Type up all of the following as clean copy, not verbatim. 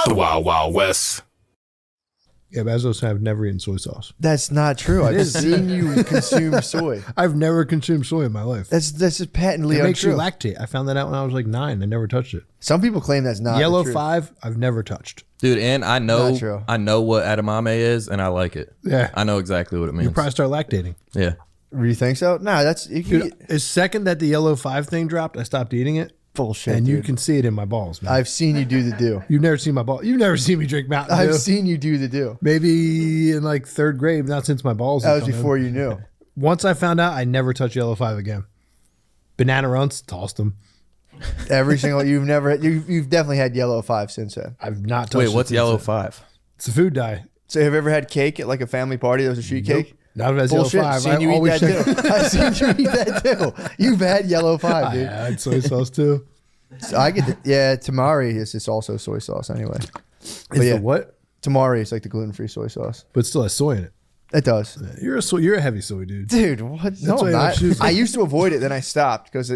The Wild Wild West. Yeah, but as I was saying, I've never eaten soy sauce. That's not true. I've seen you consume soy. I've never consumed soy in my life. That's just patently It makes you untrue. lactate. I found that out when I was like 9. I never touched it. Some people claim that's not Yellow the truth. 5, I've never touched. Dude, and I know what edamame is, and I like it. Yeah. I know exactly what it means. You'll probably start lactating. Yeah. Do you think so? No, that's Dude, the second that the yellow 5 thing dropped, I stopped eating it. bullshit. And you dude. can see it in my balls, man. I've seen you do the do. You've never seen my balls. You've never seen me drink Mountain Dew. I've seen you do the do. Maybe in like 3rd grade, not since my balls. That was before you knew. Once I found out, I never touched yellow 5 again. Banana runs, tossed them. Every single you've definitely had yellow 5 since then. I've not touched. Wait, what's yellow 5? It's a food dye. So have you ever had cake at like a family party that was a sheet cake? Not as Bullshit. yellow 5. Seen you eat that too. I've seen you eat that too. You've had yellow 5, dude. I had soy sauce too. So I get tamari is just also soy sauce anyway. But Is the what? Tamari is like the gluten-free soy sauce. But it still has soy in it. It does. You're a heavy soy dude. Dude, what? No, why I'm you not. don't choose it. I used to avoid it, then I stopped because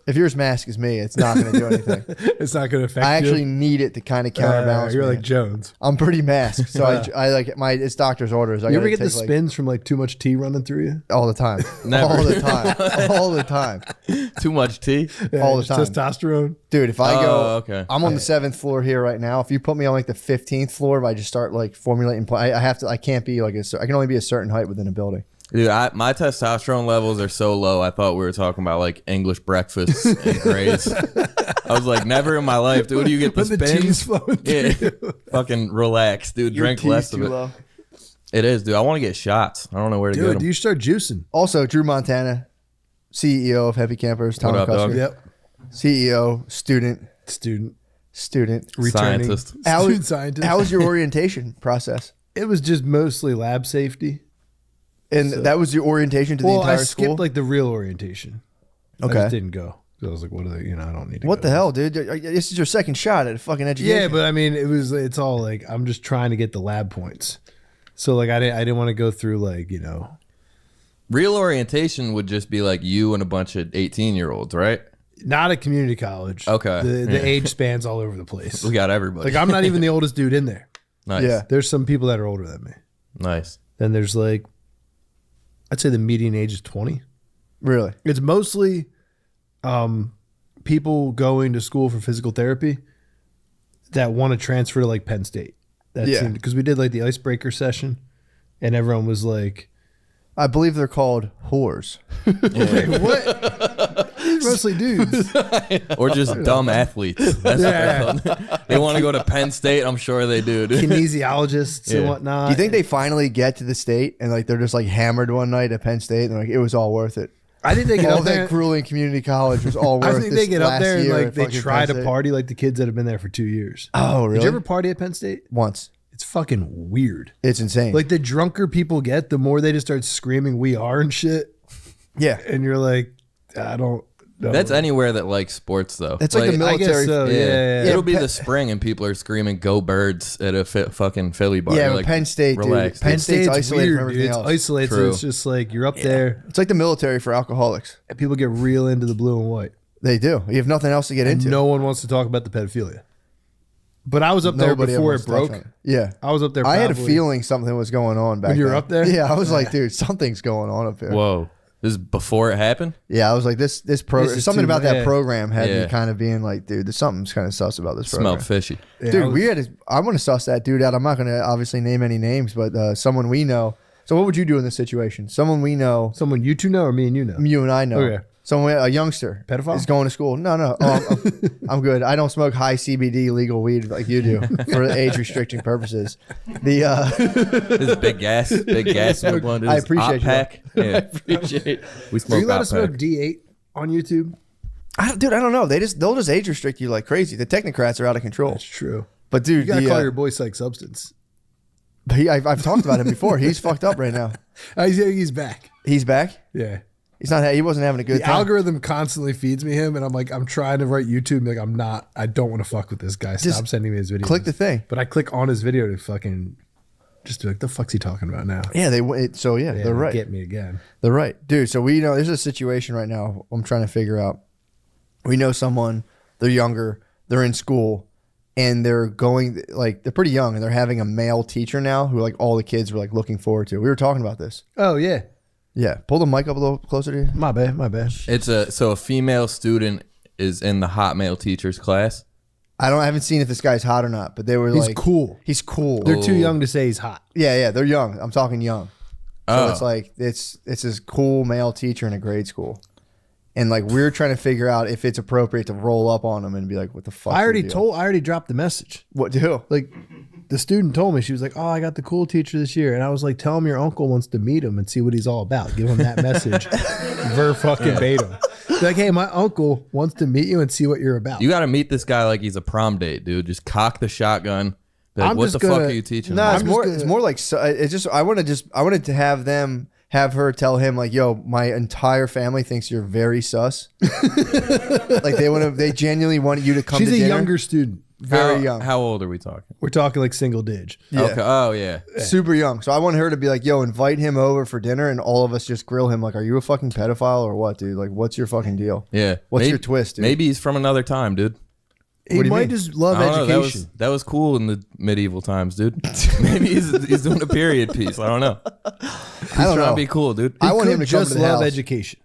if you're as masked as me, it's not going to do anything. It's not going to affect I actually you. need it to kind of counterbalance. You're me. like Jones. I'm pretty masked, so I like it's doctor's orders. I You ever gotta get the take, spins from like too much tea running through you? all the time? Never. All the time, all the time, Too much tea? all the just time. Testosterone. Dude, if I go, okay. I'm on the 7th floor here right now. If you put me on like the 15th floor, if I just start like formulating, I can't be like I can only be a certain height within a building. Dude, my testosterone levels are so low. I thought we were talking about like English breakfasts and grades. I was like, never in my life, dude. Do you get the When the spins? tea's flowing through Yeah. you. Fucking relax, dude. Your Drink tea's less of too it. low. It is, dude. I want to get shots. I don't know where to Dude, get do you start juicing? Also, Drew Montana, CEO of Heavy Campers, Tom What up, dog? Cusker. Yep. CEO, student, Student. them. Returning. Scientist. Student scientist. How was your orientation process? It was just mostly lab safety. And that was your orientation to the Well, entire I skipped school? like the real orientation. I Okay. just didn't go. I was like, what are they, I don't need to What go. the hell, dude? This is your second shot at a fucking education. Yeah, but I mean, it's all like, I'm just trying to get the lab points. So like, I didn't want to go through like, Real orientation would just be like you and a bunch of 18-year-olds, right? not a community college. Okay. The age spans all over the place. We got everybody. Like I'm not even the oldest dude in there. Nice. Yeah. There's some people that are older than me. Nice. Then there's like, I'd say the median age is 20. Really? It's mostly people going to school for physical therapy that want to transfer to like Penn State. Yeah. Because we did like the icebreaker session and everyone was like, I believe they're called whores. "Wait, what? Mostly dudes. Or just dumb athletes. That's what they're called. They want to go to Penn State. I'm sure they do. Dude. Kinesiologists and Yeah. whatnot. Do you think they finally get to the state and like they're just like hammered one night at Penn State and they're like, it was all worth it? I think they get All up there. that grueling community college was all worth it. I think they get up there and year like at they fucking try Penn to State. party like the kids that have been there for 2 years. Oh, really? Did you ever party at Penn State? Once. It's fucking weird. It's insane. Like the drunker people get, the more they just start screaming "We are" and shit. yeah. And you're like, I don't know. That's anywhere that likes sports, though. It's like the I guess military. so. Yeah. Yeah. It'll be the spring and people are screaming "Go Birds" at a fucking Philly bar. Yeah, You're but like, Penn State, relax, dude. Penn Penn State's State's isolated weird, from dude. everything It's else. isolated, so True. it's just like you're up there It's like the military for alcoholics. and people get real into the blue and white. They do. You have nothing else to get And into. no one wants to talk about the pedophilia. But I was up there Nobody ever before wants it to touch broke. on it. Yeah. I was up there. I had a probably- feeling something was going on back When you were then. up there? Yeah, I was like, dude, something's going on up here. Whoa. This is before it happened? Yeah, I was like, this program. This is Something too about much. that program had Yeah. me kind of being like, dude, there's something's kind of sus about this program. Smelled fishy. Yeah, I Dude, was- we had. I want to suss that dude out. I'm not going to obviously name any names, but someone we know. So, what would you do in this situation? Someone we know, someone you two know or me and you know. you and I know. Okay. Someone, a youngster, Pedophile? is going to school. No. Oh, I'm good. I don't smoke high CBD legal weed like you do for age restricting purposes. This is big gas. Big gas in the blunt. This I is appreciate you. pack. Yeah, appreciate. We Are smoke you allowed to Op smoke Pack. D8 on YouTube? I don't know. They'll just age restrict you like crazy. The technocrats are out of control. That's true. But dude, You gotta call your boy Psych Substance. I've talked about him before. He's fucked up right now. He's back. He's back. Yeah. He's not. He wasn't having a good The time. algorithm constantly feeds me him, and I'm like, I'm trying to write YouTube. Like, I don't want to fuck with this guy. Stop Just sending me his videos. Click the thing. But I click on his video to fucking just be like, the fuck's he talking about now? Yeah, they're right. Get me again. They're right, dude. So we know there's a situation right now. I'm trying to figure out. We know someone. They're younger. They're in school, and they're going like they're pretty young, and they're having a male teacher now who like all the kids were like looking forward to. We were talking about this. Oh yeah. Yeah, pull the mic up a little closer to you. My bad. It's a female student is in the hot male teacher's class. I haven't seen if this guy's hot or not, but they were He's like cool. He's cool. They're too young to say he's hot. Yeah, they're young. I'm talking young. So Oh. it's like it's this cool male teacher in a grade school. And like we're trying to figure out if it's appropriate to roll up on him and be like, what the fuck? I already dropped the message. What do? Like the student told me, she was like, "Oh, I got the cool teacher this year," and I was like, "Tell him your uncle wants to meet him and see what he's all about. Give him that message, verbatim. Like, hey, my uncle wants to meet you and see what you're about." You got to meet this guy like he's a prom date, dude. Just cock the shotgun. Be like, I'm what just the fuck gonna- are you teaching? No, him? it's more like it's just I wanted to have her tell him like, yo, my entire family thinks you're very sus. Like they genuinely want you to come. She's to a dinner. younger student. Very young. How old are we talking? We're talking like single dig. Yeah. Okay. Oh yeah. Super young. So I want her to be like, yo, invite him over for dinner, and all of us just grill him like, are you a fucking pedophile or what, dude? Like, what's your fucking deal? Yeah. What's your twist, dude? Maybe he's from another time, dude. He What do you might mean? just love I don't know. education. That was cool in the medieval times, dude. Maybe he's doing a period piece. I don't know. He's I don't trying know. to be cool, dude. I want Could him to come just to the love house. education.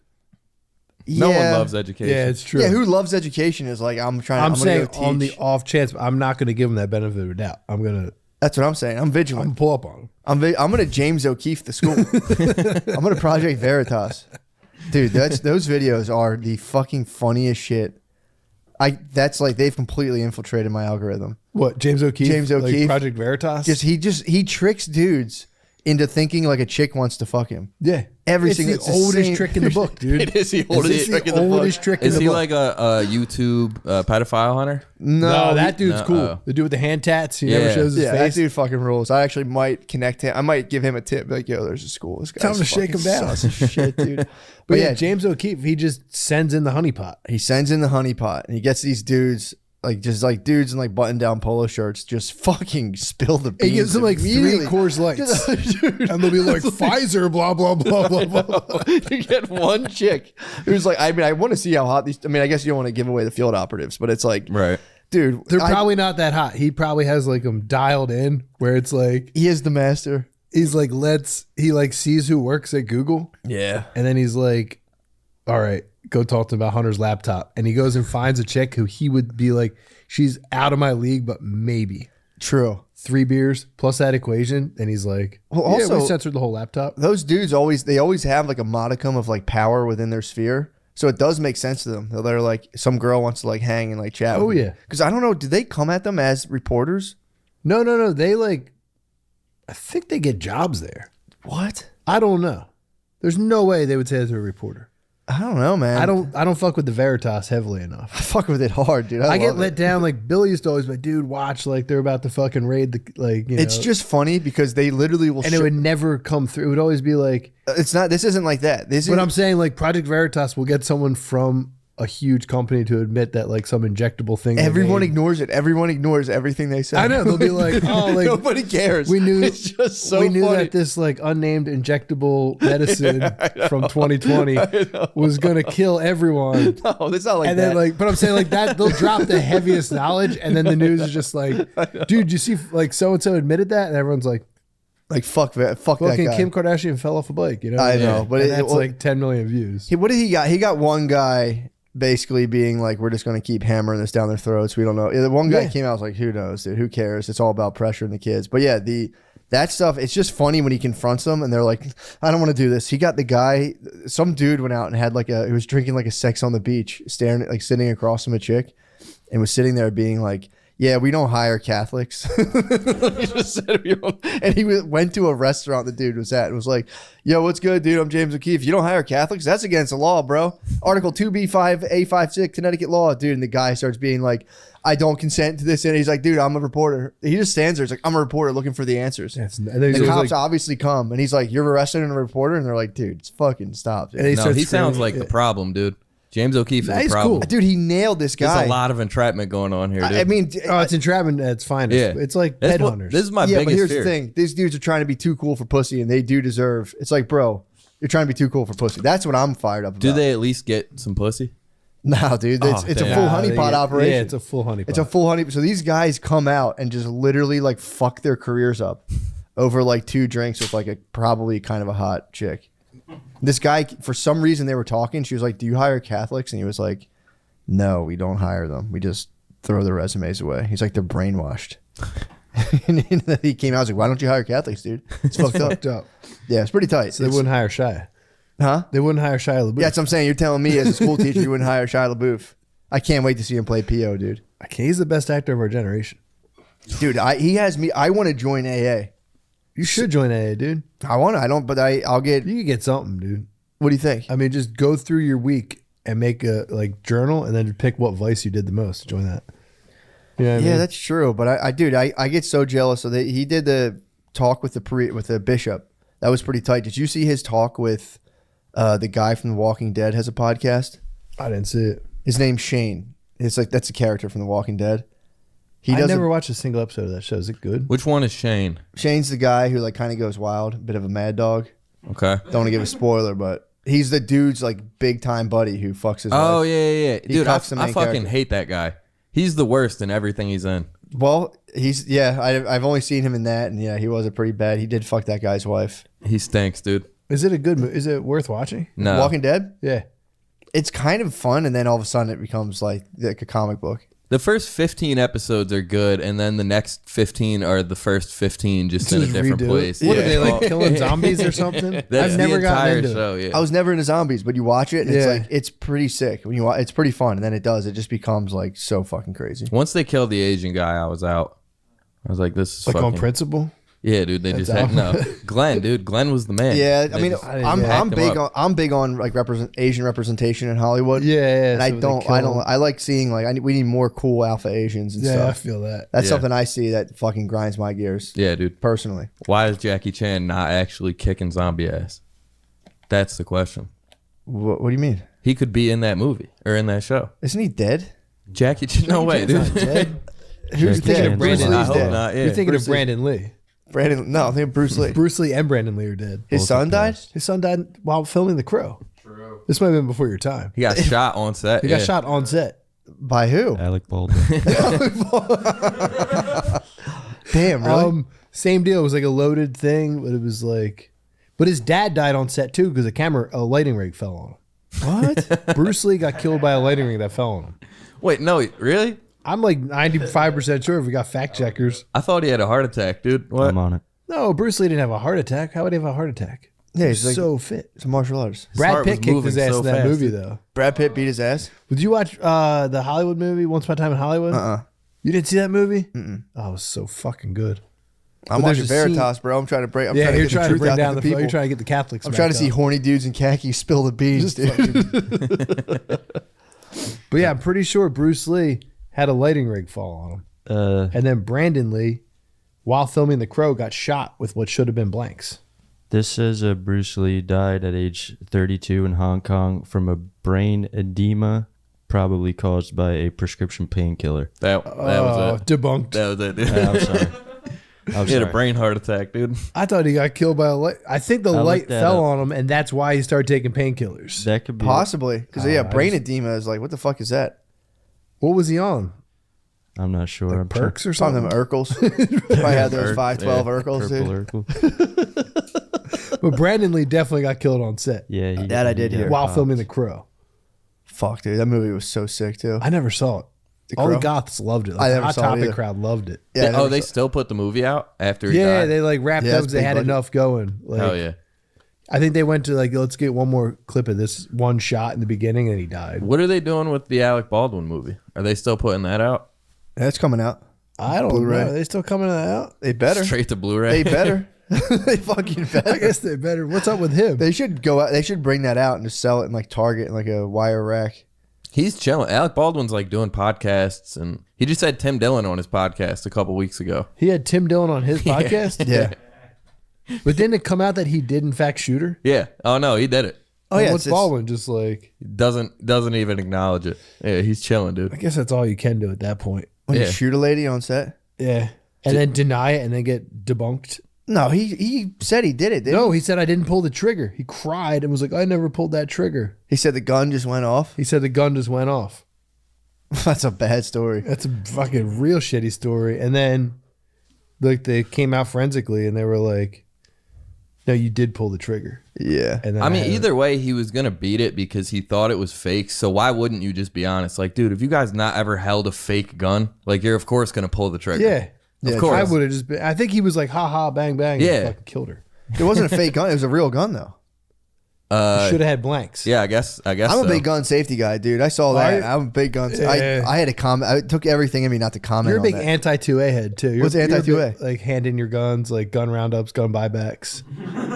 No one Yeah. loves education. Yeah, it's true. Yeah, who loves education is like, I'm I'm gonna saying go on the teach. off chance, but I'm not going to give him that benefit of the doubt. I'm gonna That's what I'm saying. I'm vigilant. pull up on him. I'm gonna James O'Keefe the school. I'm gonna Project Veritas, dude. Those videos are the fucking funniest shit. That's like they've completely infiltrated my algorithm. What, James O'Keefe? James Like O'Keefe. Project Veritas. He tricks dudes into thinking like a chick wants to fuck him. yeah, Every single- it's the it's the oldest same- trick in the book, dude. It is the oldest It's trick the in the book. oldest trick in Is the he book. like a YouTube pedophile hunter? No, that dude's No, cool. oh. The dude with the hand tats. He never Yeah. shows his Yeah, that face. dude fucking rules. I actually might connect him. I might give him a tip. Like, yo, there's a school. This guy's Tell him to shake fucking him down. sus as shit, dude. But yeah, James O'Keefe, he just sends in the honeypot. He sends in the honeypot and he gets these dudes, like just like dudes in like button down polo shirts, just fucking spill the beans. He gives them like 3 immediately. Coors Lights. Dude, And they'll be like, Pfizer, blah, blah, blah, blah, blah. you get one chick who's like, I mean, I want to see how hot these. I mean, I guess you don't want to give away the field operatives, but it's like, Right. dude, They're probably not that hot. He probably has like them dialed in where it's like, he is the master. he's like, he like sees who works at Google. Yeah, And then he's like, all right, go talk to him about Hunter's laptop. And he goes and finds a chick who he would be like, she's out of my league, but maybe true. 3 beers plus that equation. And he's like, Well, yeah, also- we censored the whole laptop. Those dudes always have like a modicum of like power within their sphere. So it does make sense to them. They're like, some girl wants to like hang and like chat. Oh, yeah. Because I don't know, do they come at them as reporters? No. They like, I think they get jobs there. What? I don't know. There's no way they would say that to a reporter. I don't know, man. I don't fuck with the Veritas heavily enough. I fuck with it hard, dude. I get love let it. down. Like Billy used to always be like, dude, watch, like they're about to fucking raid the, like, you know. It's just funny because they literally will. And it would never come through. It would always be like, It's not. This isn't like that. This but is. I'm saying like Project Veritas will get someone from a huge company to admit that like some injectable thing. they Everyone made- ignores it. Everyone ignores everything they say. I know, they'll be like, oh, like nobody cares. we knew It's just so we knew funny. that this like unnamed injectable medicine from 2020 was gonna kill everyone. No, it's not like And that. then like, but I'm saying like that they'll drop the heaviest knowledge, and then the news is just like, dude, you see like so and so admitted that, and everyone's like, fuck that fucking guy. Kim Kardashian fell off a bike, you know? I know, but And it- that's well, like 10 million views. What did he got? He got one guy basically being like, we're just going to keep hammering this down their throats. We don't know. The one guy Yeah. came out, was like, who knows, dude? Who cares? It's all about pressuring the kids. But yeah, that stuff, it's just funny when he confronts them and they're like, I don't want to do this. He got the guy, some dude went out and had like he was drinking like a Sex on the Beach, staring at like sitting across from a chick and was sitting there being like, yeah, we don't hire Catholics. He just said we don't. And he went to a restaurant the dude was at and was like, yo, what's good, dude? I'm James O'Keefe. You don't hire Catholics? That's against the law, bro. Article 2B5A56, Connecticut law. Dude, and the guy starts being like, I don't consent to this. And he's like, dude, I'm a reporter. He just stands there. He's like, I'm a reporter looking for the answers. And then he's The always cops like, obviously come. And he's like, you're arrested and a reporter? And they're like, dude, it's fucking stop. Dude. And he No, starts he sounds screaming. like the problem, dude. James O'Keefe Nah, is he's the problem. cool. Dude, he nailed this guy. There's a lot of entrapment going on here, dude. I mean, oh, it's entrapment at its finest. Yeah. It's like That's what- headhunters. This is my yeah, biggest but here's fear. the thing. These dudes are trying to be too cool for pussy, and they do deserve. It's like, bro, you're trying to be too cool for pussy. That's what I'm fired up about. Do they at least get some pussy? No, dude, it's a damn. full honeypot operation. Yeah, it's a full honeypot. It's a full honey. So these guys come out and just literally like fuck their careers up over like 2 drinks with like a probably kind of a hot chick. This guy, for some reason, they were talking. She was like, "Do you hire Catholics?" And he was like, "No, we don't hire them. We just throw their resumes away." He's like, "They're brainwashed." And then he came out. I was like, "Why don't you hire Catholics, dude? It's fucked up." Yeah, it's pretty tight. So they wouldn't hire Shia. Huh? They wouldn't hire Shia LaBeouf. Yeah, that's what I'm saying. You're telling me as a school teacher you wouldn't hire Shia LaBeouf. I can't wait to see him play P.O., dude. Okay, he's the best actor of our generation. Dude, he has me. I want to join AA. You should join AA, dude. I want to. I don't, but I'll get. You could get something, dude. What do you think? I mean, just go through your week and make a like journal, and then pick what vice you did the most. Join that. You know what I mean? That's true. But I get so jealous. So he did the talk with the bishop. That was pretty tight. Did you see his talk with the guy from The Walking Dead? Has a podcast. I didn't see it. His name's Shane. It's like that's a character from The Walking Dead. I never watched a single episode of that show. Is it good? Which one is Shane? Shane's the guy who like kind of goes wild, a bit of a mad dog. Okay. Don't want to give a spoiler, but he's the dude's like big time buddy who fucks his Oh wife. yeah. He Dude, I fucks the main fucking character. hate that guy. He's the worst in everything he's in. Well, I've only seen him in that, and yeah, he was a pretty bad. He did fuck that guy's wife. He stinks, dude. Is it a good movie? Is it worth watching? No. Walking Dead? Yeah. It's kind of fun, and then all of a sudden it becomes like a comic book. The first 15 episodes are good, and then the next 15 are the first 15 just in a different redo it. place. What are Yeah. they like killing zombies or something? That's I've never the gotten entire into show. it. Yeah. I was never into zombies, but you watch it, and it's Yeah. like it's pretty sick. When you watch, it's pretty fun, and then it just becomes like so fucking crazy. Once they killed the Asian guy, I was out. I was like, this is Like fucking... on principle. Yeah, dude. They just That's had no. Glenn, dude. Glenn was the man. Yeah, They I mean, just I'm hacked him big up. on like Asian representation in Hollywood. Yeah. and I like seeing like we need more cool alpha Asians and Yeah, I stuff. feel that. That's Yeah. something I see that fucking grinds my gears Yeah, dude. personally. Why is Jackie Chan not actually kicking zombie ass? That's the question. What do you mean? He could be in that movie or in that show. Isn't he dead? Jackie Chan? No way, dude. Who's thinking dead? of Bruce Brandon Lee's I hope dead. not. Yeah. You're thinking Bruce of Lee. Brandon Lee. Brandon? No, I think Bruce Lee. Bruce Lee and Brandon Lee are dead. His son died. His son died while filming The Crow. True. This might have been before your time. He got shot on set. He got shot on set. By who? Alec Baldwin. Damn, really? Same deal. It was like a loaded thing, but it was like, but his dad died on set too because a lighting rig fell on him. What? Bruce Lee got killed by a lighting rig that fell on him. Wait, no, really? I'm like 95% sure if we got fact checkers. I thought he had a heart attack, dude. What? I'm on it. No, Bruce Lee didn't have a heart attack. How would he have a heart attack? Yeah, He's he's like so fit. it's a martial artist. Brad heart Pitt was kicked his moving ass so in that fast, movie dude. though. Brad Pitt beat his ass. Did you watch the Hollywood movie Once Upon a Time in Hollywood? You didn't see that movie? Mm-mm. Oh, it was so fucking good. I'm But there's watching a scene- Veritas, bro. I'm trying to break. I'm Yeah, trying to you're get trying the to truth bring out down to the the people. You're trying to get the Catholics. I'm trying to see horny dudes in khakis spill the beans, dude. But yeah, I'm pretty sure Bruce Lee had a lighting rig fall on him. And then Brandon Lee, while filming The Crow, got shot with what should have been blanks. This says Bruce Lee died at age 32 in Hong Kong from a brain edema, probably caused by a prescription painkiller. That was it. Debunked. That was it, dude. I'm sorry. I'm He had a sorry. brain heart attack, dude. I thought he got killed by a light. I think the I light looked that fell up. on him, and that's why he started taking painkillers. That could be Possibly, because I brain just- edema is like, what the fuck is that? What was he on? I'm not sure. Like I'm perks or Some of something? them Urkels. I had those Urk, 512 yeah. Urkels, Purple dude. Urkel. But Brandon Lee definitely got killed on set Yeah, That I did he got hear. while popped. filming The Crow. Fuck, dude, that movie was so sick too. I never saw it. The All the Crow? goths loved it. I Like the never Hot saw it Topic either. crowd loved it. Yeah, I never They saw- still put the movie out after he Yeah, died? they like wrapped Yeah, up that's because they big had budget. enough going. Like, Oh, yeah. I think they went to like, let's get one more clip of this one shot in the beginning, and he died. What are they doing with the Alec Baldwin movie? Are they still putting that out? That's coming out. I don't Blu-ray. know. Are they still coming out? They better. Straight to Blu-ray? They better. They fucking better. I guess they better. What's up with him? They should go out. They should bring that out and just sell it in like Target in like a wire rack. He's chilling. Alec Baldwin's like doing podcasts, and he just had Tim Dillon on his podcast a couple weeks ago. He had Tim Dillon on his podcast. Yeah. But didn't it come out that he did in fact shoot her? Yeah. Oh, no, he did it. Oh And yeah. what's It's, Baldwin just like? He doesn't even acknowledge it. Yeah, he's chilling, dude. I guess that's all you can do at that point. when Yeah. you shoot a lady on set. Yeah, and then deny it and then get debunked. No, he said he did it, didn't No, he said I didn't pull the trigger. He cried and was like, I never pulled that trigger. he? He said the gun just went off. He said the gun just went off. That's a bad story. That's a fucking real shitty story. And then like they came out forensically and they were like, no, you did pull the trigger. Yeah. And then I mean, had- either way, he was gonna beat it because he thought it was fake. So why wouldn't you just be honest? Like, dude, if you guys not ever held a fake gun, like you're of course gonna pull the trigger. Yeah. Yeah, of course. I would have just been, I think he was like, ha ha, bang, bang. Yeah. And fucking killed her. It wasn't a fake gun. It was a real gun, though. Should have had blanks. Yeah, I guess. I'm so. a big gun safety guy, dude. I saw Are that. you? I'm a big gun. Yeah. I had to comment. I took everything in me not to comment. You're a on big that. anti-2A head too. What's you're a anti-2A? big, like hand in your guns, like gun roundups, gun buybacks.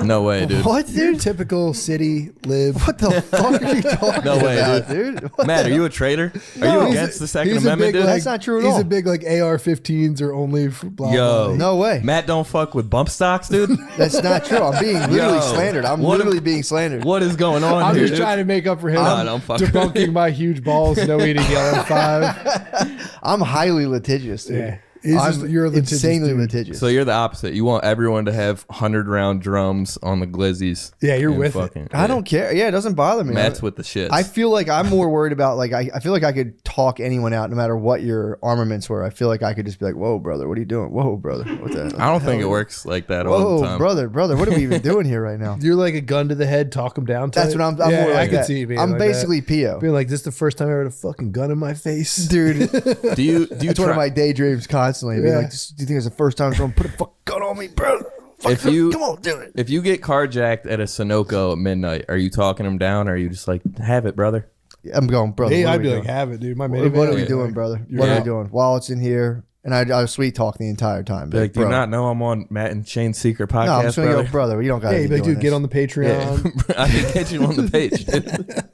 No way, dude. What, You're dude? typical city lib. What the fuck are you talking No way, about, dude? What Matt, the- are you a traitor? Are No, you he's against a- the Second he's a Amendment, big, dude? like- That's not true at He's all. a big like AR-15s are only for blah Yo. blah. No way. Matt don't fuck with bump stocks, dude. That's not true. I'm being literally Yo, slandered. I'm what literally am- being slandered. What is going on I'm here, just dude? trying to make up for him. Oh, no, fuck. Debunking my huge balls, no eating yellow 5. I'm highly litigious, dude. Yeah. It's just- I'm you're a litigious insanely dude. litigious. So you're the opposite. You want everyone to have 100-round drums on the glizzies. Yeah, you're and with it. fucking, I don't care. Yeah, it doesn't bother me. Matt's with the shits. I feel like I'm more worried about like I feel like I could talk anyone out no matter what your armaments were. I feel like I could just be like, "Whoa, brother, what are you doing? Whoa, brother, what the? I don't think it works like that all the Whoa, time. brother, what are we even doing here right now?" You're like a gun to the head, talk him down. Type. That's what I'm yeah, more like I could that. see you being I'm like basically that. PO, Being like, this is the first time I ever had a fucking gun in my face. dude. Do you That's one of my daydreams constantly. Being Yeah. like, do you think it's the first time someone put a fucking gun on me, bro? If you- come on, do it. If you get carjacked at a Sunoco at midnight, are you talking them down or are you just like, have it, brother? I'm going, brother. Hey, what are I'd we be doing? like, have it, dude. My What minivan. are we Yeah. doing, brother? You're What are we out. doing? Wallets in here, and I was sweet talking the entire time. Be like, do you bro. not know I'm on Matt and Shane's secret No, I'm podcast, just gonna brother? go, brother. You don't got. Yeah, you'd be like, dude, get on the Patreon. Yeah. I can get you on the page. dude.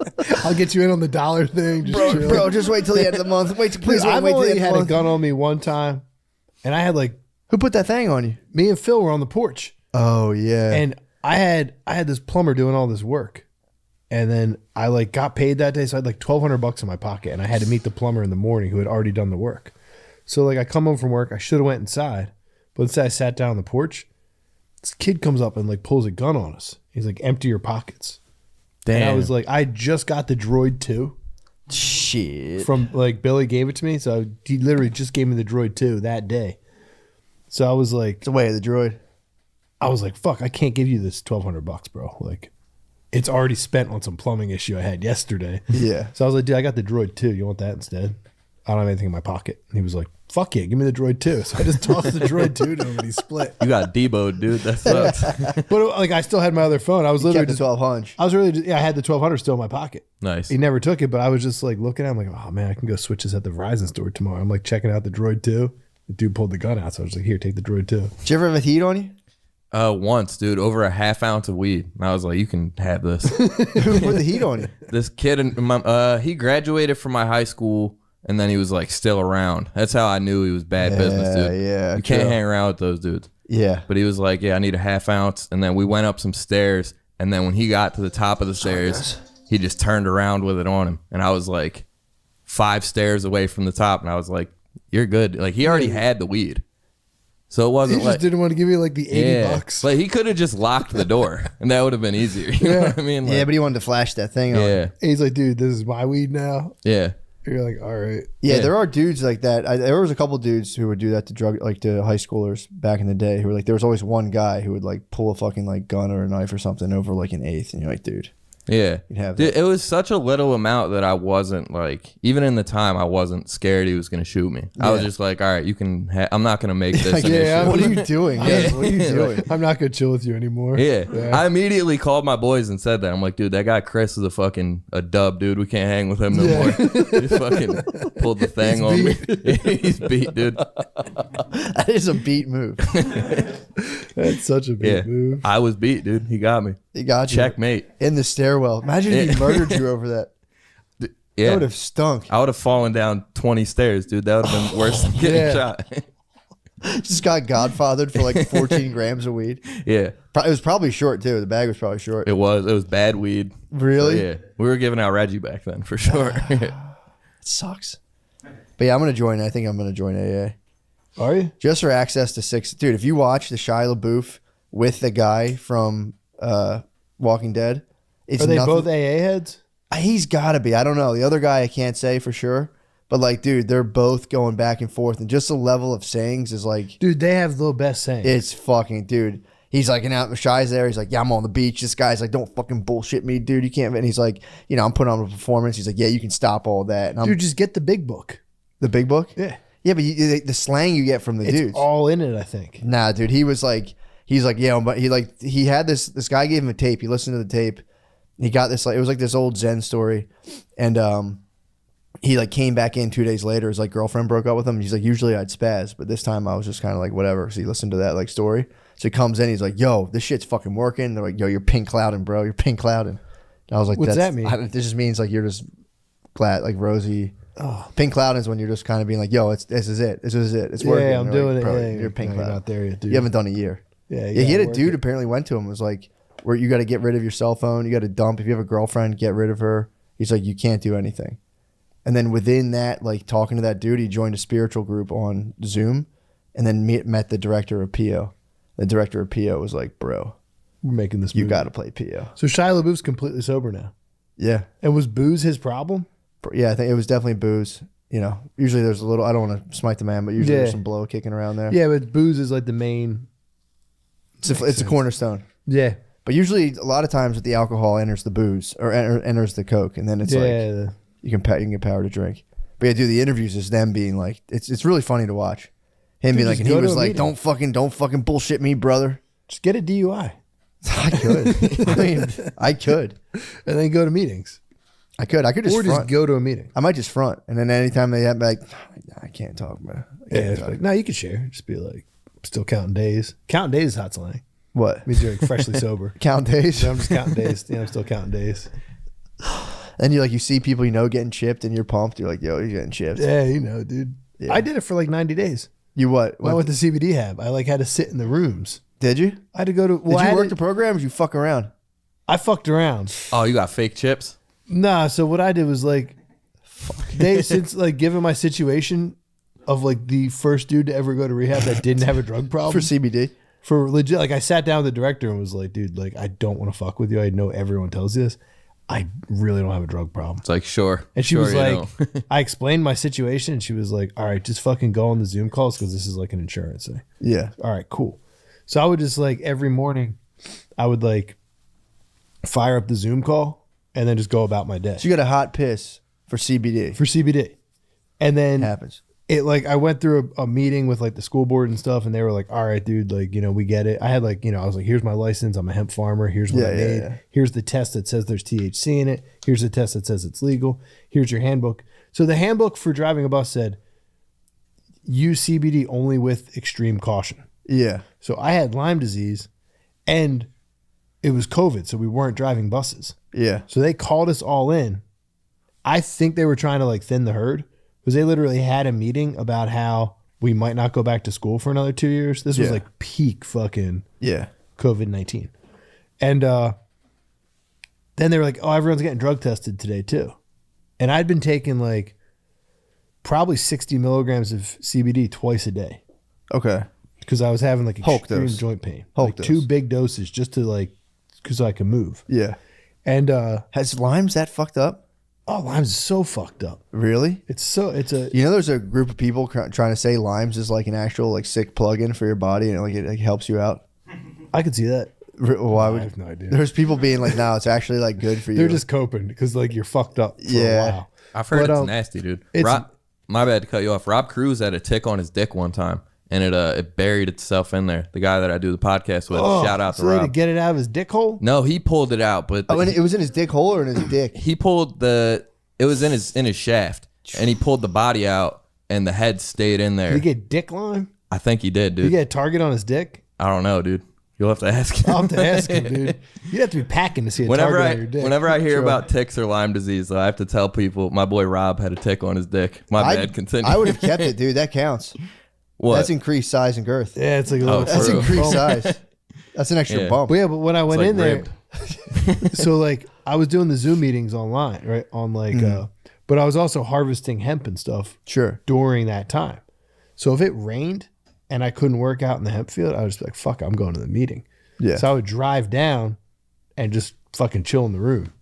I'll get you in on the dollar thing. Just chill. bro. Just wait till the end of the month. Wait, please Dude, I've wait till the only end of had the a month. gun on me one time, and I had like Who put that thing on you? me and Phil were on the porch, Oh yeah. and I had this plumber doing all this work, and then I like got paid that day, so I had like $1,200 in my pocket, and I had to meet the plumber in the morning who had already done the work. So like I come home from work, I should have went inside, but instead I sat down on the porch. This kid comes up and like pulls a gun on us. He's like, "Empty your pockets." Damn. And I was like, I just got the Droid 2 Shit. from like Billy gave it to me, so he literally just gave me the Droid 2 that day. So I was like, It's the way of the droid. fuck, I can't give you this $1,200, bro. Like, it's already spent on some plumbing issue I had yesterday. Yeah. So I was like, dude, I got the Droid 2. You want that instead? I don't have anything in my pocket. And he was like, fuck yeah, give me the Droid 2. So I just tossed the Droid 2 to him and he split. You got Debo'd, dude. That sucks. But like, I still had my other phone. I was literally Kept the just, 1200. I was really, just, yeah, I had the 1,200 still in my pocket. Nice. He never took it, but I was just like looking at him like, oh man, I can go switch this at the Verizon store tomorrow. I'm like checking out the Droid 2. The dude pulled the gun out. So I was like, here, take the Droid 2. Did you ever have a heat on you? Once, dude, over a half ounce of weed. And I was like, you can have this. Who put the heat on you? This kid, he graduated from my high school, and then he was like still around. That's how I knew he was bad business, dude. yeah, you can't true. hang around with those dudes. Yeah. But he was like, yeah, I need a half ounce. And then we went up some stairs, and then when he got to the top of the stairs, he just turned around with it on him. And I was like 5 stairs away from the top, and I was like, you're good. Like, he already had the weed. So it He wasn't just like, didn't want to give you like the $80. Like, he could have just locked the door, and that would have been easier. You know what I mean? Like, Yeah, but he wanted to flash that thing on. yeah, And he's like, dude, this is my weed now. yeah. You're like, all right. Yeah, Yeah. there are dudes like that. There was a couple dudes who would do that to to high schoolers back in the day. Who were like, there was always one guy who would like pull a fucking like gun or a knife or something over like an eighth, and you're like, dude, Yeah. you'd have Dude, that. it was such a little amount that I wasn't like, even in the time, I wasn't scared he was going to shoot me. I was Yeah. just like, all right, you can, I'm not going to make this Like, an yeah, issue. what are you doing? Yeah, what are you doing? I'm not gonna chill with you anymore. Yeah. Yeah. I immediately called my boys and said that. I'm like, dude, that guy Chris is a dub, dude. We can't hang with him no more. He fucking pulled the thing on me. He's beat, dude. That is a beat move. That's such a Yeah. big move. I was beat, dude. He got me. He got you Checkmate. in the stairwell. Imagine if he murdered you over that. That Yeah. would have stunk. I would have fallen down 20 stairs, dude. That would have been worse than getting Yeah. shot. Just got godfathered for like 14 grams of weed. Yeah. It was probably short too. The bag was probably short. It was bad weed. Really? So, yeah. We were giving out Reggie back then for sure. It sucks. But yeah, I'm gonna join. I think I'm gonna join AA Are you? just for access to 6. Dude, if you watch the Shia LaBeouf with the guy from Walking Dead. It's Are they nothing- both AA heads? He's got to be. I don't know. The other guy, I can't say for sure. But like, dude, they're both going back and forth, and just the level of sayings is like, Dude, they have the best saying. it's fucking, dude. He's like, and out Shy's there. He's like, yeah, I'm on the beach. This guy's like, don't fucking bullshit me, dude. You can't. And he's like, you know, I'm putting on a performance. He's like, yeah, you can stop all that. And I'm Dude, just get the big book. the big book. Yeah. Yeah, but the slang you get from the It's dudes. all in it, I think. Nah, dude. He's like, yeah, but he had this guy gave him a tape. He listened to the tape. He got this, like, it was like this old Zen story. And he like came back in 2 days later. His like girlfriend broke up with him. He's like, usually I'd spaz, but this time I was just kind of like, whatever. So he listened to that like story. So he comes in, he's like, yo, this shit's fucking working. They're like, yo, you're pink clouding, bro. You're pink clouding. And I was like, What's that mean? This just means like you're just glad, like rosy. Oh. Pink clouding is when you're just kind of being like, yo, this is it. This is it. It's working. Yeah, I'm They're doing like, it. bro, Yeah, you're pink no, cloud. you're not there yet, dude. You haven't done a year. Yeah, Yeah, he had a work dude it. apparently went to him, was like, where you got to get rid of your cell phone. You got to dump. If you have a girlfriend, get rid of her. He's like, you can't do anything. And then within that, like talking to that dude, he joined a spiritual group on Zoom and then met the director of PO. The director of PO was like, bro, We're making this you movie. got to play PO. So Shia LaBeouf's completely sober now. Yeah. And was booze his problem? Yeah, I think it was definitely booze. You know, usually there's a little, I don't want to smite the man, but usually there's Yeah. some blow kicking around there. Yeah, but booze is like the main. It's a cornerstone. Yeah. But usually a lot of times with the alcohol enters the booze or enters the Coke. And then it's like, you can get power to drink. But yeah, dude, the interviews is them being like, it's really funny to watch. Him being like, just and he go to was a like, meeting. don't fucking bullshit me, brother. Just get a DUI I could. I mean, I could. and then go to meetings. I could just Or front. just go to a meeting. I might just front. And then anytime they have like, I can't talk, man. I Yeah, can't it's talk. like, no, you can share. Just be like, still counting days. Counting days is hot slang. What? It means you're like freshly sober. Count days? So I'm just counting days. Yeah, I'm still counting days. And you see people you know getting chipped and you're pumped. You're like, yo, you're getting chipped. Yeah, you know, dude. Yeah. I did it for like 90 days. You what? When I went to CBD Hab, I like had to sit in the rooms. Did you? I had to go to. Well, Did I you had work to- the program or did you fuck around? I fucked around. Oh, you got fake chips? Nah, so what I did was like, since like given my situation of like the first dude to ever go to rehab that didn't have a drug problem For CBD? for legit, like I sat down with the director and was like, dude, like I don't want to fuck with you. I know everyone tells you this. I really don't have a drug problem. It's like, sure. And she sure was you like, don't. I explained my situation and she was like, all right, just fucking go on the Zoom calls because this is like an insurance thing. Yeah. All right, cool. So I would just like every morning, I would like fire up the Zoom call and then just go about my day So you got a hot piss for CBD. for CBD. And then Happens. it like I went through a meeting with like the school board and stuff, and they were like, all right, dude, like, you know, we get it. I had like, you know, I was like, here's my license. I'm a hemp farmer. Here's what I Yeah, made. yeah. Here's the test that says there's THC in it. Here's the test that says it's legal. Here's your handbook. So the handbook for driving a bus said, use CBD only with extreme caution. Yeah. So I had Lyme disease and it was COVID. So we weren't driving buses. Yeah. So they called us all in. I think they were trying to like thin the herd because they literally had a meeting about how we might not go back to school for another 2 years. This was Yeah. like peak fucking Yeah. COVID-19. And then they were like, oh, everyone's getting drug tested today too. And I'd been taking like probably 60 milligrams of CBD twice a day Okay. because I was having like Hulk extreme dose. joint pain. Hulk like dose. 2 big doses just to like, because I could move. Yeah. And Has Lyme's that fucked up? oh, Lyme's is so fucked up. Really? It's a You know, there's a group of people trying to say Lyme's is like an actual like sick plug-in for your body and it like helps you out. I could see that. Why would I have no idea. There's people being like, no, it's actually like good for you. They're just coping because like you're fucked up for Yeah. a while. I've heard But, it's nasty, dude. it's- My bad to cut you off. Rob Cruz had a tick on his dick one time, and it buried itself in there. The guy that I do the podcast with. Shout out to so they had Rob. to get it out of his dick hole. No, he pulled it out, but Oh, and it was in his dick hole or in his dick? he pulled the. It was in his shaft, and he pulled the body out, and the head stayed in there. Did he get dick Lyme? I think he did, Did he dude. get a target on his dick? I don't know, dude. You'll have to ask him. I'll have to ask him, dude. You'd have to be packing to see a target on your dick. Whenever I hear Sure. about ticks or Lyme disease, I have to tell people my boy Rob had a tick on his dick. My bad. Continue. I would have kept it, dude. That counts. What? That's increased size and girth. Yeah, it's like a little. Oh, That's true. increased size. That's an extra Yeah. bump. But yeah, but when I went like in there, ribbed. so like I was doing the Zoom meetings online, right? On like, but I was also harvesting hemp and stuff Sure. during that time. So if it rained and I couldn't work out in the hemp field, I would just be like, fuck, I'm going to the meeting. Yeah. So I would drive down and just fucking chill in the room.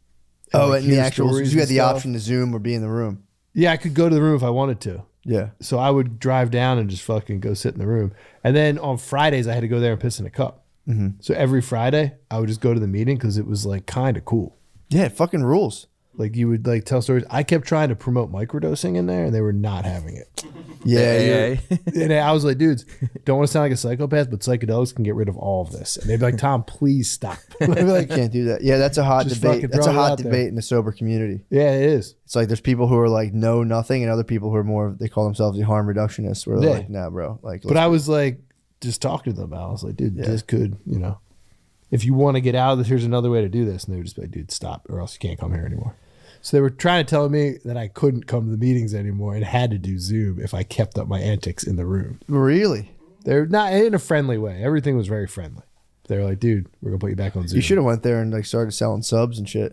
And, Oh, like, and the hear actual, stories you had and the stuff. option to Zoom or be in the room. Yeah, I could go to the room if I wanted to. Yeah. So I would drive down and just fucking go sit in the room. And then on Fridays, I had to go there and piss in a cup. Mm-hmm. So every Friday, I would just go to the meeting because it was like kind of cool. Yeah, it fucking rules. Like you would like tell stories. I kept trying to promote microdosing in there and they were not having it. Yeah. AA. And I was like, dudes, don't want to sound like a psychopath, but psychedelics can get rid of all of this. And they'd be like, Tom, please stop. I'd be like, Can't do that. Yeah, that's a hot Just debate. fucking That's a throw it hot out there. debate in the sober community. yeah, it is. It's like there's people who are like no nothing, and other people who are more, they call themselves the harm reductionists. Where they're Yeah. like, nah, bro. Like, But I was like, just talking to them about it. I was like, dude, Yeah. this could, if you want to get out of this, here's another way to do this. And they would just be like, dude, stop, or else you can't come here anymore. So they were trying to tell me that I couldn't come to the meetings anymore and had to do Zoom if I kept up my antics in the room. really. They're not in a friendly way. Everything was very friendly. They were like, dude, we're going to put you back on Zoom. You should have went there and like started selling subs and shit.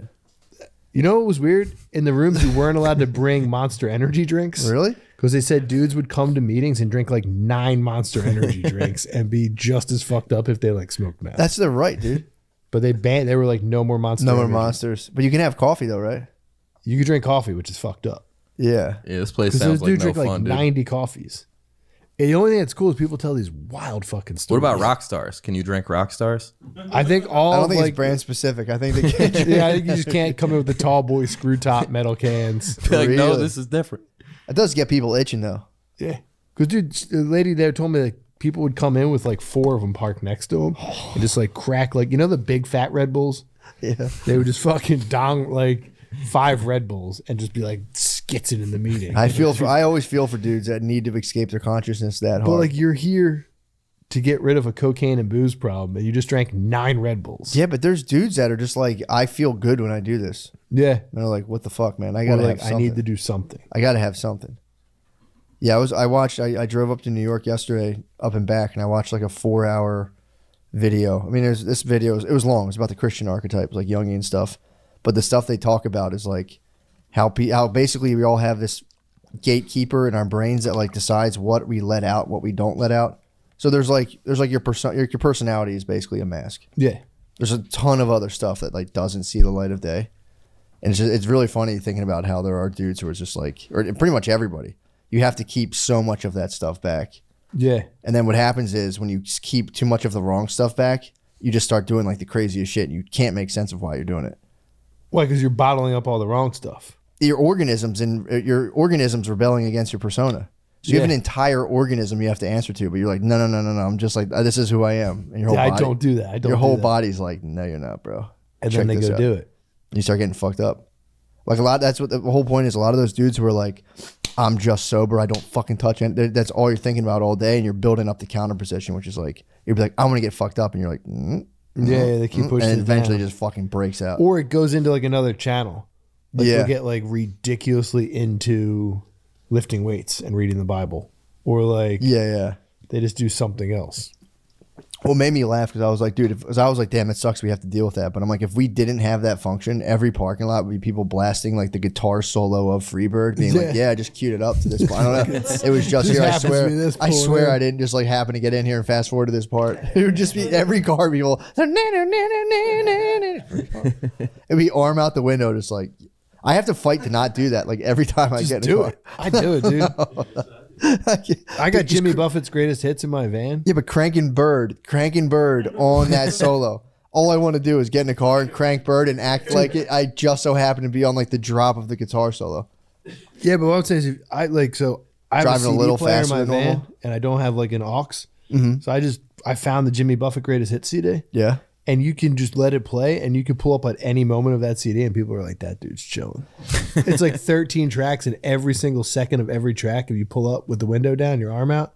You know what was weird? In the rooms, you weren't allowed to bring Monster Energy drinks. Really? Because they said dudes would come to meetings and drink like 9 Monster Energy drinks and be just as fucked up if they like smoked meth. That's their right, dude. But they were like, no more Monster No more Energy. monsters. But you can have coffee though, right? You could drink coffee, which is fucked up. Yeah. Yeah, this place Because those sounds like dudes no drink like fun, dude. 90 coffees. And the only thing that's cool is people tell these wild fucking What stories. about rock stars? Can you drink rock stars? I think all I don't of, think like, it's brand specific. I think they can't. yeah, I think you just can't come in with the tall boy screw top metal cans. Like, no, Really? this is different. It does get people itching though. Yeah. Because, dude, the lady there told me that people would come in with like 4 of them parked next to them and just like crack, like, the big fat Red Bulls? Yeah. They would just fucking dong like 5 Red Bulls and just be like skitzing in the meeting. I always feel for dudes that need to escape their consciousness that But hard. like, you're here to get rid of a cocaine and booze problem, and you just drank 9 Red Bulls. yeah, but there's dudes that are just like, I feel good when I do this. Yeah. And they're like, what the fuck, man? I Or gotta like, have I something. need to do something. I gotta have something. Yeah, I drove up to New York yesterday, up and back, and I watched like a 4-hour video. I mean, this video, it was long. It was about the Christian archetype, like Jungian stuff. But the stuff they talk about is like how basically we all have this gatekeeper in our brains that like decides what we let out, what we don't let out. So there's like your personality is basically a mask. Yeah. There's a ton of other stuff that like doesn't see the light of day. And it's really funny thinking about how there are dudes who are just like, or pretty much everybody, you have to keep so much of that stuff back. Yeah. And then what happens is when you keep too much of the wrong stuff back, you just start doing like the craziest shit and you can't make sense of why you're doing it. Why? Because you're bottling up all the wrong stuff. Your organisms rebelling against your persona. So you have Yeah. an entire organism you have to answer to, but you're like, no. I'm just like, this is who I am. And your whole Yeah, I body, don't do that. I don't your do whole that. body's like, no, you're not, bro. And Check then they this go out. do it. You start getting fucked up. Like that's what the whole point is. A lot of those dudes who are like, I'm just sober, I don't fucking touch it. That's all you're thinking about all day, and you're building up the counter position, which is like, you'd be like, I'm gonna get fucked up, and you're like, Yeah, they keep pushing and it eventually down. just fucking breaks out. Or it goes into like another channel. Like Yeah. you'll get like ridiculously into lifting weights and reading the Bible. Or like Yeah. they just do something else. What made me laugh because I was like, dude, I was like, damn, it sucks we have to deal with that. But I'm like, if we didn't have that function, every parking lot would be people blasting like the guitar solo of Freebird, being like, yeah, I just queued it up to this part. I don't know. It was just here. I happens to be this I pulling swear in. I didn't just like happen to get in here and fast forward to this part. It would just be every car people. It'd be arm out the window, just like, I have to fight to not do that. Like every time I Just get in a do car. it. I do it, dude. I got Jimmy Buffett's greatest hits in my van. Yeah, but cranking Bird on that solo. All I want to do is get in a car and crank Bird and act like it. I just so happen to be on like the drop of the guitar solo. Yeah, but what I'm saying is, I have Driving a a CD little player in faster my than van, normal? and I don't have like an aux. So I found the Jimmy Buffett greatest hits CD, Yeah. and you can just let it play, and you can pull up at any moment of that CD, and people are like, "That dude's chilling." It's like 13 tracks, and every single second of every track, if you pull up with the window down, your arm out,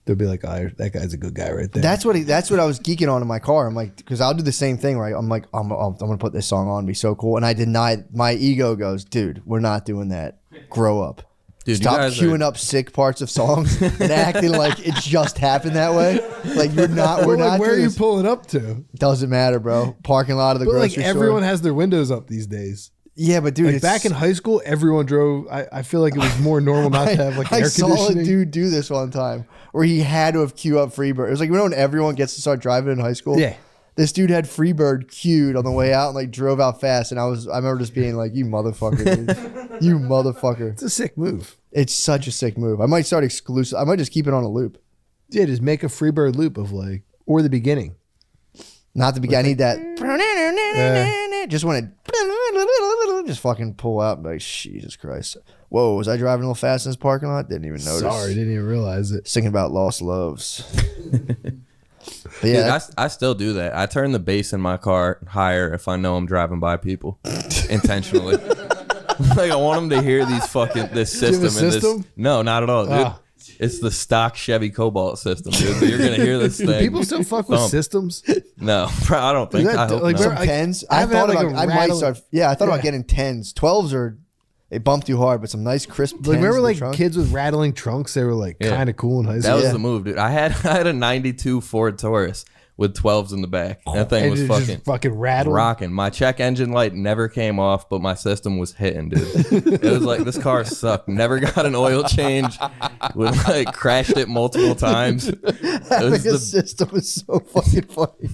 they'll be like, "Oh, that guy's a good guy right there." That's what I was geeking on in my car. I'm like, because I'll do the same thing, right? I'm like, I'm gonna put this song on, it'd be so cool. And I denied. My ego goes, dude, we're not doing that. Grow up. Dude, you Stop guys queuing up sick parts of songs and acting like it just happened that way. Like you're not. We're Well, like, not. where are doing you this. pulling up to? Doesn't matter, bro. Parking lot of the But like grocery everyone store. has their windows up these days. Yeah, but dude, Like it's, back in high school, everyone drove. I feel like it was more normal not to have like I air saw conditioning. a dude do this one time where he had to have queued up Freebird. It was like, you know when everyone gets to start driving in high school? Yeah. This dude had Freebird queued on the way out and like drove out fast. And I remember just being like, you motherfucker, dude. You motherfucker. It's a sick move. It's such a sick move. I might start exclusive. I might just keep it on a loop. Yeah, just make a Freebird loop of like, or the beginning. Not the beginning. I need that. Just when it just fucking pull out. Like, Jesus Christ. Whoa, was I driving a little fast in this parking lot? Didn't even notice. Sorry, didn't even realize it. Thinking about lost loves. But yeah, Dude, I still do that. I turn the bass in my car higher if I know I'm driving by people intentionally. Like I want them to hear these this system. Do you have a system? No, not at all, dude. Ah. It's the stock Chevy Cobalt system, dude. So you're gonna hear this Do thing. people still fuck with thump. systems? No, I don't think. Is that I hope like not. where- some tens. I I haven't thought had, like, about. a I might rattle- start. Yeah, I thought about Yeah. getting tens. 12s are. They bump too hard, but some nice crisp. 10s Like remember in the like trunk. kids with rattling trunks? They were like Yeah. kind of cool in high That school. was Yeah. the move, dude. I had a '92 Ford Taurus with 12s in the back. That thing And was it just fucking rattled. rocking. My check engine light never came off, but my system was hitting, dude. It was like this car sucked. Never got an oil change. Would like crashed it multiple times. It Having was a the system is so fucking funny.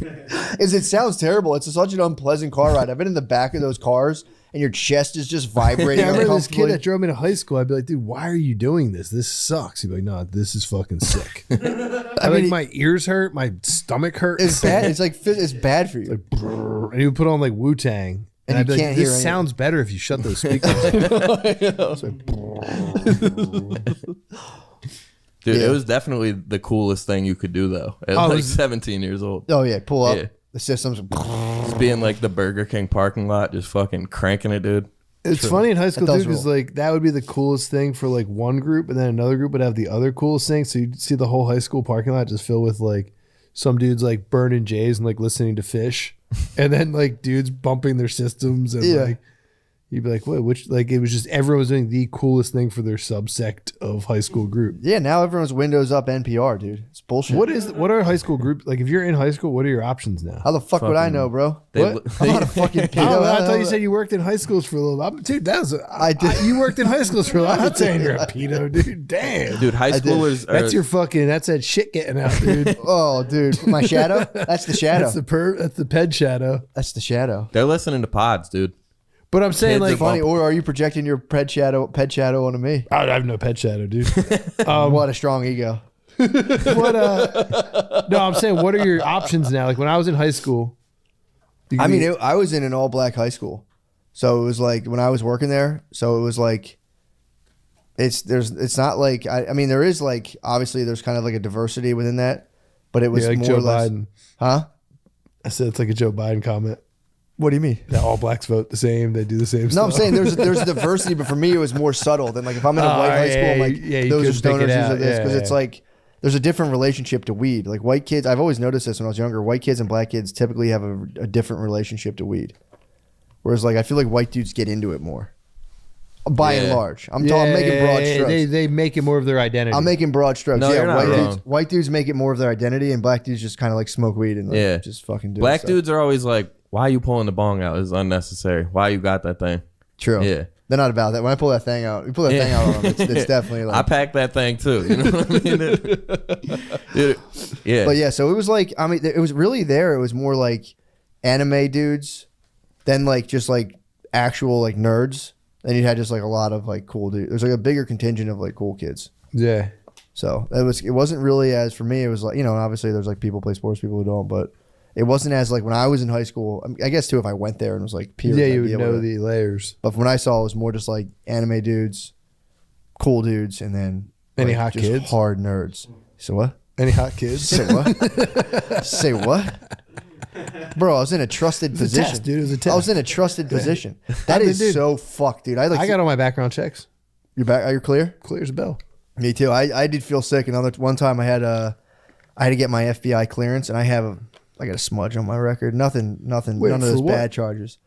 It sounds terrible. It's such an unpleasant car ride. I've been in the back of those cars, and your chest is just vibrating. Yeah, I remember this kid uncomfortably. that drove me to high school. I'd be like, dude, why are you doing this? This sucks. He'd be like, no, this is fucking sick. I mean, like my ears hurt, my stomach hurts. It's bad. It's like it's bad for you. And he would put on like Wu Tang. And And I'd you be can't like, hear this anything. sounds better if you shut those speakers. dude. Yeah. It was definitely the coolest thing you could do though. At Oh, it like was- 17 years old, Oh yeah, pull up. Yeah. The systems. just being like the Burger King parking lot, just fucking cranking it, dude. It's funny in high school, does dude, because rule. like that would be the coolest thing for like one group, and then another group would have the other coolest thing. So you'd see the whole high school parking lot just filled with like some dudes like burning J's and like listening to Fish, and then like dudes bumping their systems, and Yeah. like you'd be like, "What?" Which like it was just everyone was doing the coolest thing for their subsect of high school group. Yeah, now everyone's Windows up NPR, dude. It's bullshit. What are high school groups like? If you're in high school, what are your options now? How the fuck would I Fucking- know, bro? They, What? I'm not a fucking I pedo. don't know, I thought you said you worked in high schools for a little while. Dude, that was I did. you worked in high schools for a while. I'm not saying you're a pedo, dude. Damn. dude, high did. schoolers are That's your fucking. That's that shit getting out, dude. Oh, dude, my shadow. That's the shadow. That's the ped shadow. That's the shadow. they're listening to pods, dude. But I'm saying Kids like, are Funny, or are you projecting your ped shadow onto me? I have no ped shadow, dude. What a strong ego. What? No, I'm saying, what are your options now? Like when I was in high school. you I could mean, be- I was in an all black high school, so it was like when I was working there. So it was like, it's not like I mean there is like obviously there's kind of like a diversity within that, but it was yeah, like more Joe or less, Biden. huh? I said it's like a Joe Biden comment. What do you mean? That all blacks vote the same. They do the same No, stuff. I'm saying there's diversity, but for me it was more subtle than like if I'm in a Oh, white high yeah, school, I'm like yeah, you those are could pick it stoners, these out. are this, because Yeah, it's yeah. like there's a different relationship to weed. Like white kids, I've always noticed this when I was younger. White kids and black kids typically have a different relationship to weed, whereas like I feel like white dudes get into it more, by and Yeah. large. I'm making broad strokes. They make it more of their identity. I'm making broad strokes. No, yeah, you're not wrong. white dudes make it more of their identity, and black dudes just kind of like smoke weed and like, Yeah. just fucking do Black stuff. dudes are always like, "Why are you pulling the bong out? It's unnecessary. Why you got that thing?" True. Yeah. They're not about that. When I pull that thing out, you pull that thing out on them. It's definitely like. I packed that thing too. You know what I mean? Dude, yeah. But yeah, so it was like, I mean, it was really there. It was more like anime dudes than like just like actual like nerds. Then you had just like a lot of like cool dudes. There's like a bigger contingent of like cool kids. Yeah. So it wasn't really as for me. It was like, you know, obviously there's like people play sports, people who don't, but it wasn't as like when I was in high school. I guess too if I went there and was like peers. Yeah, I'd you be would able know to- the layers. But when I saw it was more just like anime dudes, cool dudes, and then Any like, hot just kids? hard nerds. So what? Any hot kids? Say what? Say what? Bro, I was in a trusted was a position. test, dude. It was a I test. was in a trusted position. That I mean, is dude, so fucked, dude. I got all my background checks. You're back. Are you clear? Clear as a bell. Me too. I did feel sick. One time I had to get my FBI clearance, and I got a smudge on my record. Nothing. Wait, None of for those what? bad charges.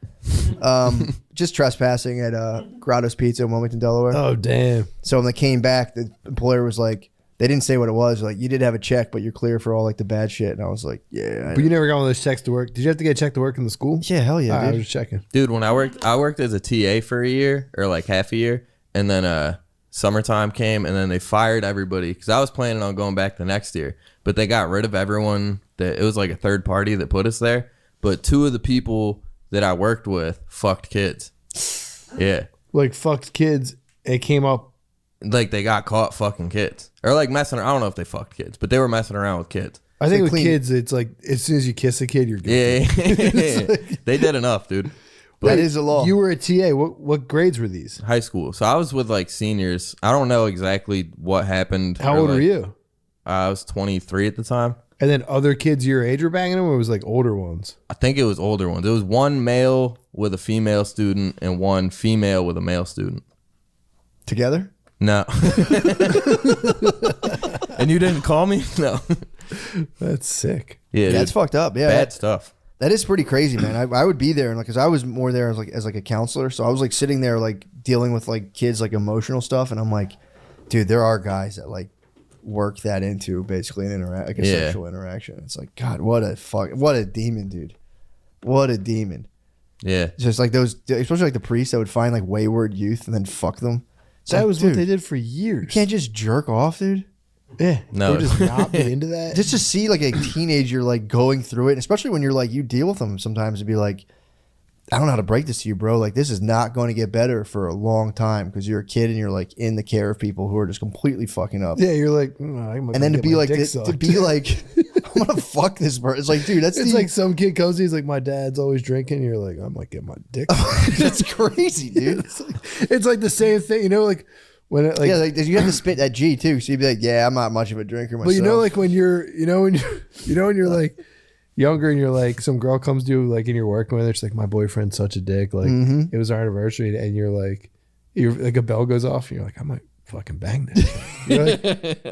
Just trespassing at Grotto's Pizza in Wilmington, Delaware. Oh, damn. So when they came back, the employer was like, they didn't say what it was. Like, you did have a check, but you're clear for all like the bad shit. And I was like, yeah. But you never got one of those checks to work. Did you have to get a check to work in the school? Yeah, hell yeah, I was dude. just checking. Dude, when I worked as a TA for a year or like half a year, and then summertime came, and then they fired everybody because I was planning on going back the next year, but they got rid of everyone. That it was like a third party that put us there, but 2 of the people that I worked with fucked kids. Yeah, Like fucked kids. It came up. like they got caught fucking kids or like messing around. I don't know if they fucked kids, but they were messing around with kids. I think like with clean. kids, it's like as soon as you kiss a kid, you're good. Yeah, they did enough, dude. That is a law. You were a TA. What grades were these? High school. So I was with like seniors. I don't know exactly what happened. How or, old were like, you? I was 23 at the time. And then other kids your age were banging them, or it was like older ones? I think it was older ones. It was 1 male with a female student and 1 female with a male student. Together? No. And you didn't call me? No. That's sick. Yeah, That's dude. fucked up. Yeah. Bad stuff. That is pretty crazy, man. I would be there, and like, cause I was more there as like a counselor, so I was like sitting there like dealing with like kids like emotional stuff, and I'm like, dude, there are guys that like work that into basically an like a sexual interaction. It's like, God, what a demon, dude, what a demon. Yeah. It's just like those, especially like the priests that would find like wayward youth and then fuck them. It's That like, was dude, what they did for years. You can't just jerk off, dude. Yeah. No. They just not be into that. Just to see like a teenager like going through it, especially when you're like, you deal with them sometimes, to be like, I don't know how to break this to you, bro. Like, this is not going to get better for a long time because you're a kid and you're like in the care of people who are just completely fucking up. Yeah, you're like, And then to be like, to be like, I'm gonna fuck this person. It's like, dude, that's it's like some kid comes, he's like, my dad's always drinking. You're like, I might get my dick. that's crazy, dude. It's like the same thing, you know, like when it, like, Yeah, like you have to spit that G too. So you'd be like, yeah, I'm not much of a drinker myself. but you know, like when you're, when you're like younger and you're like, some girl comes to you like and you're working with her, she's like, my boyfriend's such a dick. Like it was our anniversary, and you're like a bell goes off, and you're like, I might fucking bang this. You're like,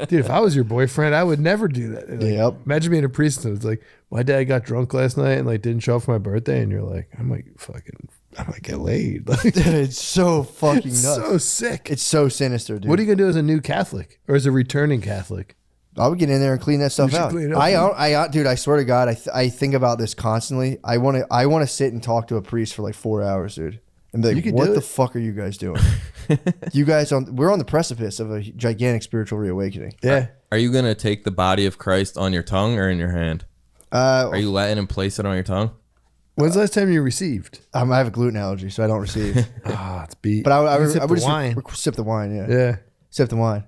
dude, if I was your boyfriend, I would never do that. And, like, Yep. Imagine being a priest and it's like, my dad got drunk last night and like didn't show up for my birthday, and you're like, I might get laid. Like, Dude, it's so fucking it's nuts. so sick. It's so sinister, dude. What are you gonna do as a new Catholic or as a returning Catholic? I would get in there and clean that stuff should out. clean it up. Dude, I swear to God, I think about this constantly. I want to sit and talk to a priest for like 4 hours, dude, and be You like, could what do the it. fuck are you guys doing? We're on the precipice of a gigantic spiritual reawakening. Yeah. Are you going to take the body of Christ on your tongue or in your hand? Are I you letting him place it on your tongue? When's the last time you received? have a gluten allergy, so I don't receive. Ah, it's beat. But I You would sip the just wine. sip the wine. Yeah. Yeah. Sip the wine.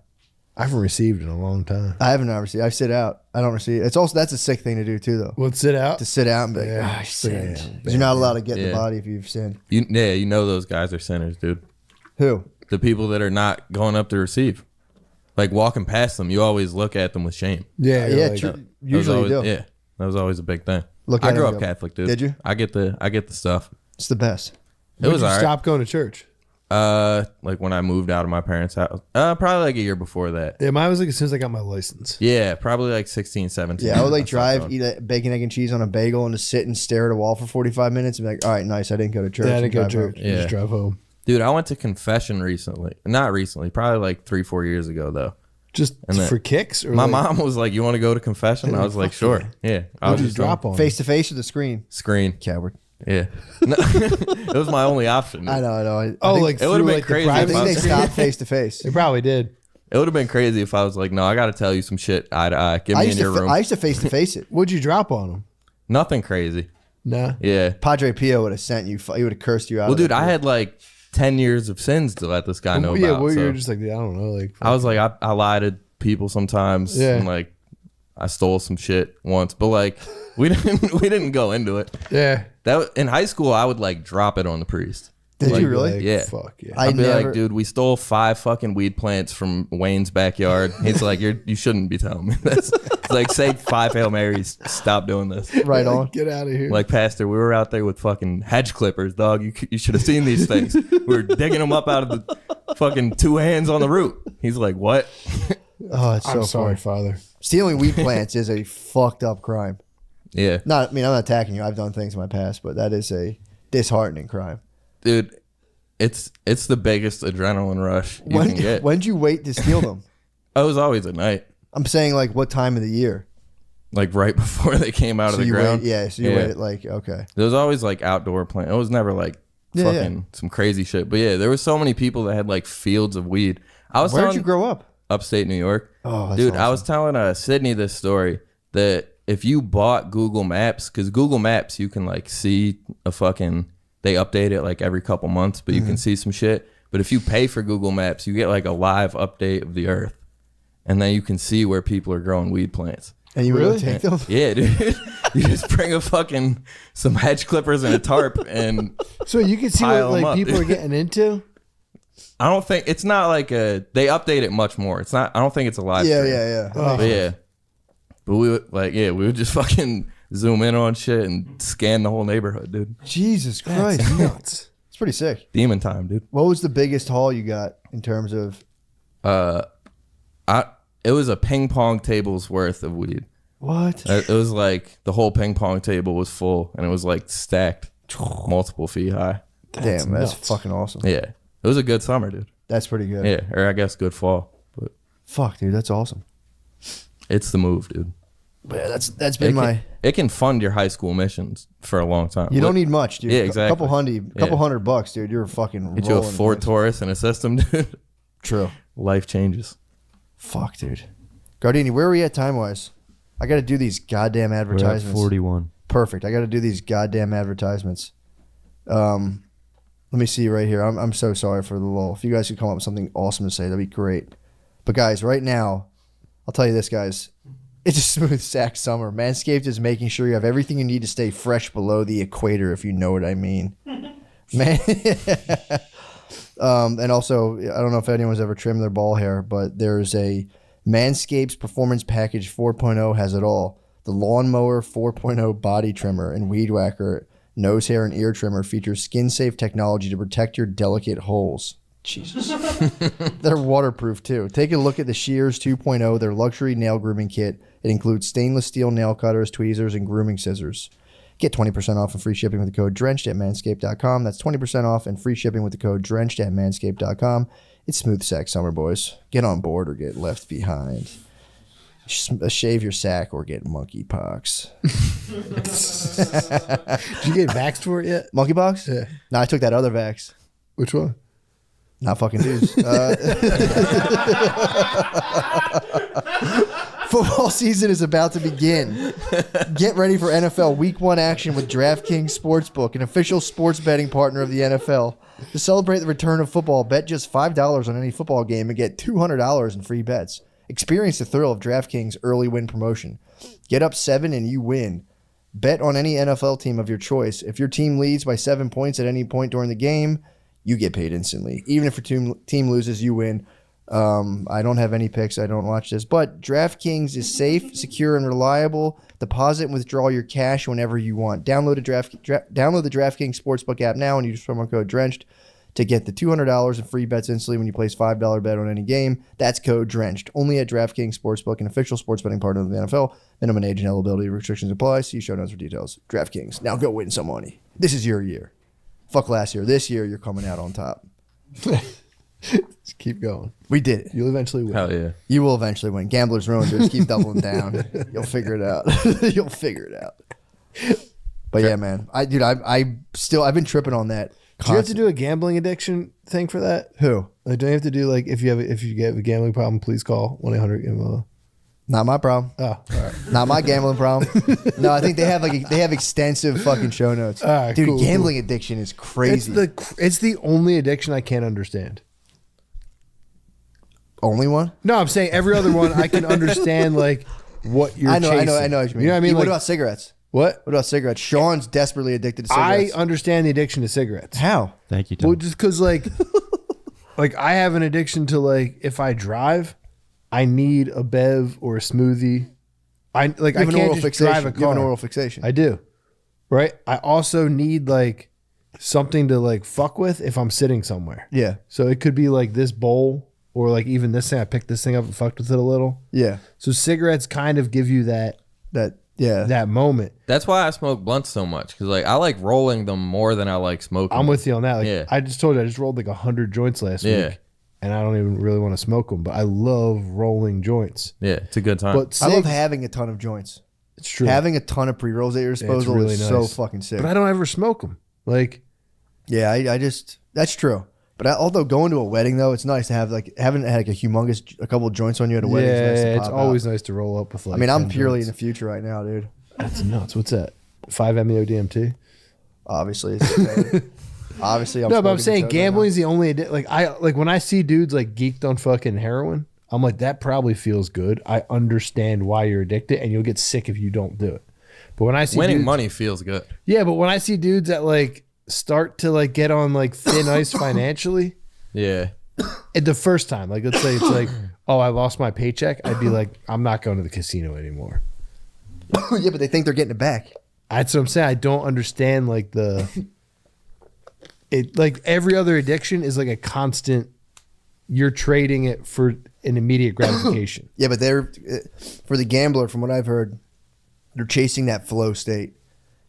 I haven't received in a long time. I haven't received. I sit out. I don't receive. It's also, that's a sick thing to do too, though. Well, sit out. To sit out and be like, Yeah. I sinned. Yeah. 'Cause you're not allowed to get in the Yeah. body if you've sinned. You know those guys are sinners, dude. Who? The people that are not going up to receive. Like walking past them, you always look at them with shame. Yeah. Yeah, like, true. That was Usually you always- do. Yeah, that was always a big thing. Look I at grew him up go, Catholic, dude. Did you? I get the stuff. It's the best. It When was did you alright. stop going to church? Like when I moved out of my parents' house. Probably like a year before that. Yeah, mine was like as soon as I got my license. Yeah, probably like 16, 17. Yeah, I would like stopped drive, going. eat a bacon, egg, and cheese on a bagel, and just sit and stare at a wall for 45 minutes and be like, all right, nice. I didn't go to church. Yeah, I didn't go and to drive church. home. I just Yeah. drive home. Dude, I went to confession recently. Not recently, probably like 3-4 years ago though. Just And then- for kicks? Or My like, mom was like, "You want to go to confession?" I was like, "Sure." Yeah. I What'd was you just drop on? Face to face with the screen. screen. Coward. Yeah. No, it was my only option. I know. Oh, I think, like it would've through, been like, the crazy I private if think they screen? stopped face to face. They probably did. It would have been crazy if I was like, "No, I got to tell you some shit eye to eye. Get me in your room." I used to face to face it. What'd you drop on them? Nothing crazy. Nah. Yeah. Padre Pio would have sent you. He would have cursed you out. Well, of dude, that I group. had like 10 years of sins to let this guy know Yeah, about. well, so you're just like, I don't know. Like, I was like, I lie to people sometimes. Yeah. And like, I stole some shit once, but like, we didn't go into it. yeah. In high school, I would like drop it on the priest. Did Like, you really? Like, Yeah. Fuck yeah. I I'd be never- like, dude, we stole 5 fucking weed plants from Wayne's backyard. He's like, you shouldn't be telling me this. It's like, say 5 Hail Marys, stop doing this. Right on. Get out of here. Like, Pastor, we were out there with fucking hedge clippers, dog. You should have seen these things. We were digging them up out of the fucking 2 hands on the root. He's like, what? Oh, it's so I'm sorry, funny. Father. Stealing weed plants is a fucked up crime. Yeah. I'm not attacking you. I've done things in my past, but that is a disheartening crime. Dude, it's the biggest adrenaline rush you can get. When'd you wait to steal them? Oh, it was always at night. I'm saying like what time of the year? Like right before they came out of the you ground. wait, yeah. So you Yeah. waited like okay. There was always like outdoor plant. It was never like Yeah, fucking some crazy shit. But yeah, there was so many people that had like fields of weed. I was Where'd telling you grow up? upstate New York. Oh, that's dude, I awesome. was telling Sydney this story that if you bought Google Maps, because Google Maps you can like see they update it like every couple months, but you can see some shit. But if you pay for Google Maps, you get like a live update of the earth, and then you can see where people are growing weed plants. And you Really? would take them? Yeah, dude. You just bring some hedge clippers and a tarp, and So you can see what Pile 'em like up, people dude. are getting into. I don't think it's not like they update it much more. It's not. I don't think it's a live. Yeah, stream. yeah. Oh. But yeah, but we would just fucking zoom in on shit and scan the whole neighborhood, dude. Jesus Christ. That's nuts. It's pretty sick. Demon time, dude. What was the biggest haul you got in terms of It was a ping pong table's worth of weed. what? It was like the whole ping pong table was full, and it was like stacked multiple feet high. Damn, that's nuts. fucking awesome. Yeah, it was a good summer, dude. That's pretty good. Yeah, or I guess good fall, but Fuck, dude, that's awesome. it's the move, dude. But yeah, that's been It can fund your high school missions for a long time. You don't need much, dude. Yeah, exactly. Couple $100, dude. You're fucking. Get you a rolling Ford with- Taurus and a system, dude. True. Life changes. Fuck, dude. Gardini, where are we at time wise? I got to do these goddamn We're at advertisements. 41. Perfect. I got to do these goddamn advertisements. Let me see right here. I'm so sorry for the lull. If you guys could come up with something awesome to say, that'd be great. But guys, right now, I'll tell you this, guys. It's a smooth sack summer. Manscaped is making sure you have everything you need to stay fresh below the equator, if you know what I mean. Man. And also, I don't know if anyone's ever trimmed their ball hair, but there's a Manscaped's Performance Package 4.0 has it all. The Lawnmower 4.0 body trimmer and Weed Whacker nose hair and ear trimmer features skin-safe technology to protect your delicate holes. Jesus. They're waterproof too. Take a look at the Shears 2.0, their luxury nail grooming kit. It includes stainless steel nail cutters, tweezers, and grooming scissors. Get 20% off and free shipping with the code DRENCHED at manscaped.com. That's 20% off and free shipping with the code DRENCHED at manscaped.com. It's smooth sack summer, boys. Get on board or get left behind. Shave your sack or get monkeypox. Did you get vaxxed for it yet? Monkeypox? Yeah. No, I took that other vax. Which one? Not fucking dudes. Football season is about to begin. Get ready for NFL Week 1 action with DraftKings Sportsbook, an official sports betting partner of the NFL. To celebrate the return of football, bet just $5 on any football game and get $200 in free bets. Experience the thrill of DraftKings early win promotion. Get up 7 and you win. Bet on any NFL team of your choice. If your team leads by 7 points at any point during the game, you get paid instantly. Even if your team loses, you win. I don't have any picks. I don't watch this. But DraftKings is safe, secure, and reliable. Deposit and withdraw your cash whenever you want. Download the DraftKings Sportsbook app now and use promo code DRENCHED to get the $200 in free bets instantly when you place $5 bet on any game. That's code DRENCHED. Only at DraftKings Sportsbook, an official sports betting partner of the NFL. Minimum age and eligibility restrictions apply. See show notes for details. DraftKings. Now go win some money. This is your year. Fuck last year. This year, you're coming out on top. Just keep going. We did it. You'll eventually win. Hell yeah. You will eventually win. Gamblers ruin. Just keep doubling down. You'll figure it out. You'll figure it out. But yeah, man. I've been tripping on that. Do you have to do a gambling addiction thing for that? Who? Like, don't you have to do like if you get a gambling problem, please call 1-800-GAMBLE. Not my problem. Oh, all right. Not my gambling problem. No, I think they have extensive fucking show notes. All right, dude, cool, gambling addiction is crazy. It's the only addiction I can't understand. Only one? No, I'm saying every other one I can understand like what you're I know chasing. what you mean. You know what I mean? What Like, about cigarettes? what? What about cigarettes? Sean's desperately addicted to I cigarettes. understand the addiction to cigarettes. How? Thank you, Tom. Well, just because like I have an addiction to like if I drive, I need a bev or a smoothie. I You have an can't oral just fixation. drive a You have an car. oral fixation. I do, right? I also need like something to like fuck with if I'm sitting somewhere. Yeah. So it could be like this bowl or like even this thing. I picked this thing up and fucked with it a little. Yeah. So cigarettes kind of give you that moment. That's why I smoke blunts so much, because like I like rolling them more than I like smoking. I'm with you on that. Like, Yeah. I just told you I just rolled like 100 joints last week, and I don't even really want to smoke them. But I love rolling joints. Yeah, it's a good time. But I love cigs, having a ton of joints. it's true. Having a ton of pre-rolls at your disposal really is so nice. fucking sick. But I don't ever smoke them. Like Yeah, I just, that's true. But although going to a wedding though, it's nice to have like having had like a couple of joints on you at a wedding. Yeah, Nice to it's pop always out. nice to roll up with like. I mean, I'm 10 purely in joints. the future right now, dude. That's nuts. What's that? 5-MeO DMT. Obviously, it's obviously. No, but I'm smoking saying toad right gambling is the only like when I see dudes like geeked on fucking heroin, I'm like that probably feels good. I understand why you're addicted, and you'll get sick if you don't do it. But when I see Winning dudes, money feels good. yeah, but when I see dudes that like start to like get on like thin ice financially, Yeah. the first time, like let's say it's like, oh, I lost my paycheck, I'd be like, I'm not going to the casino anymore. now. Yeah, but they think they're getting it back. That's what I'm saying. I don't understand like it like every other addiction is like a constant. You're trading it for an immediate gratification. Yeah, but they're for the gambler, from what I've heard, they're chasing that flow state.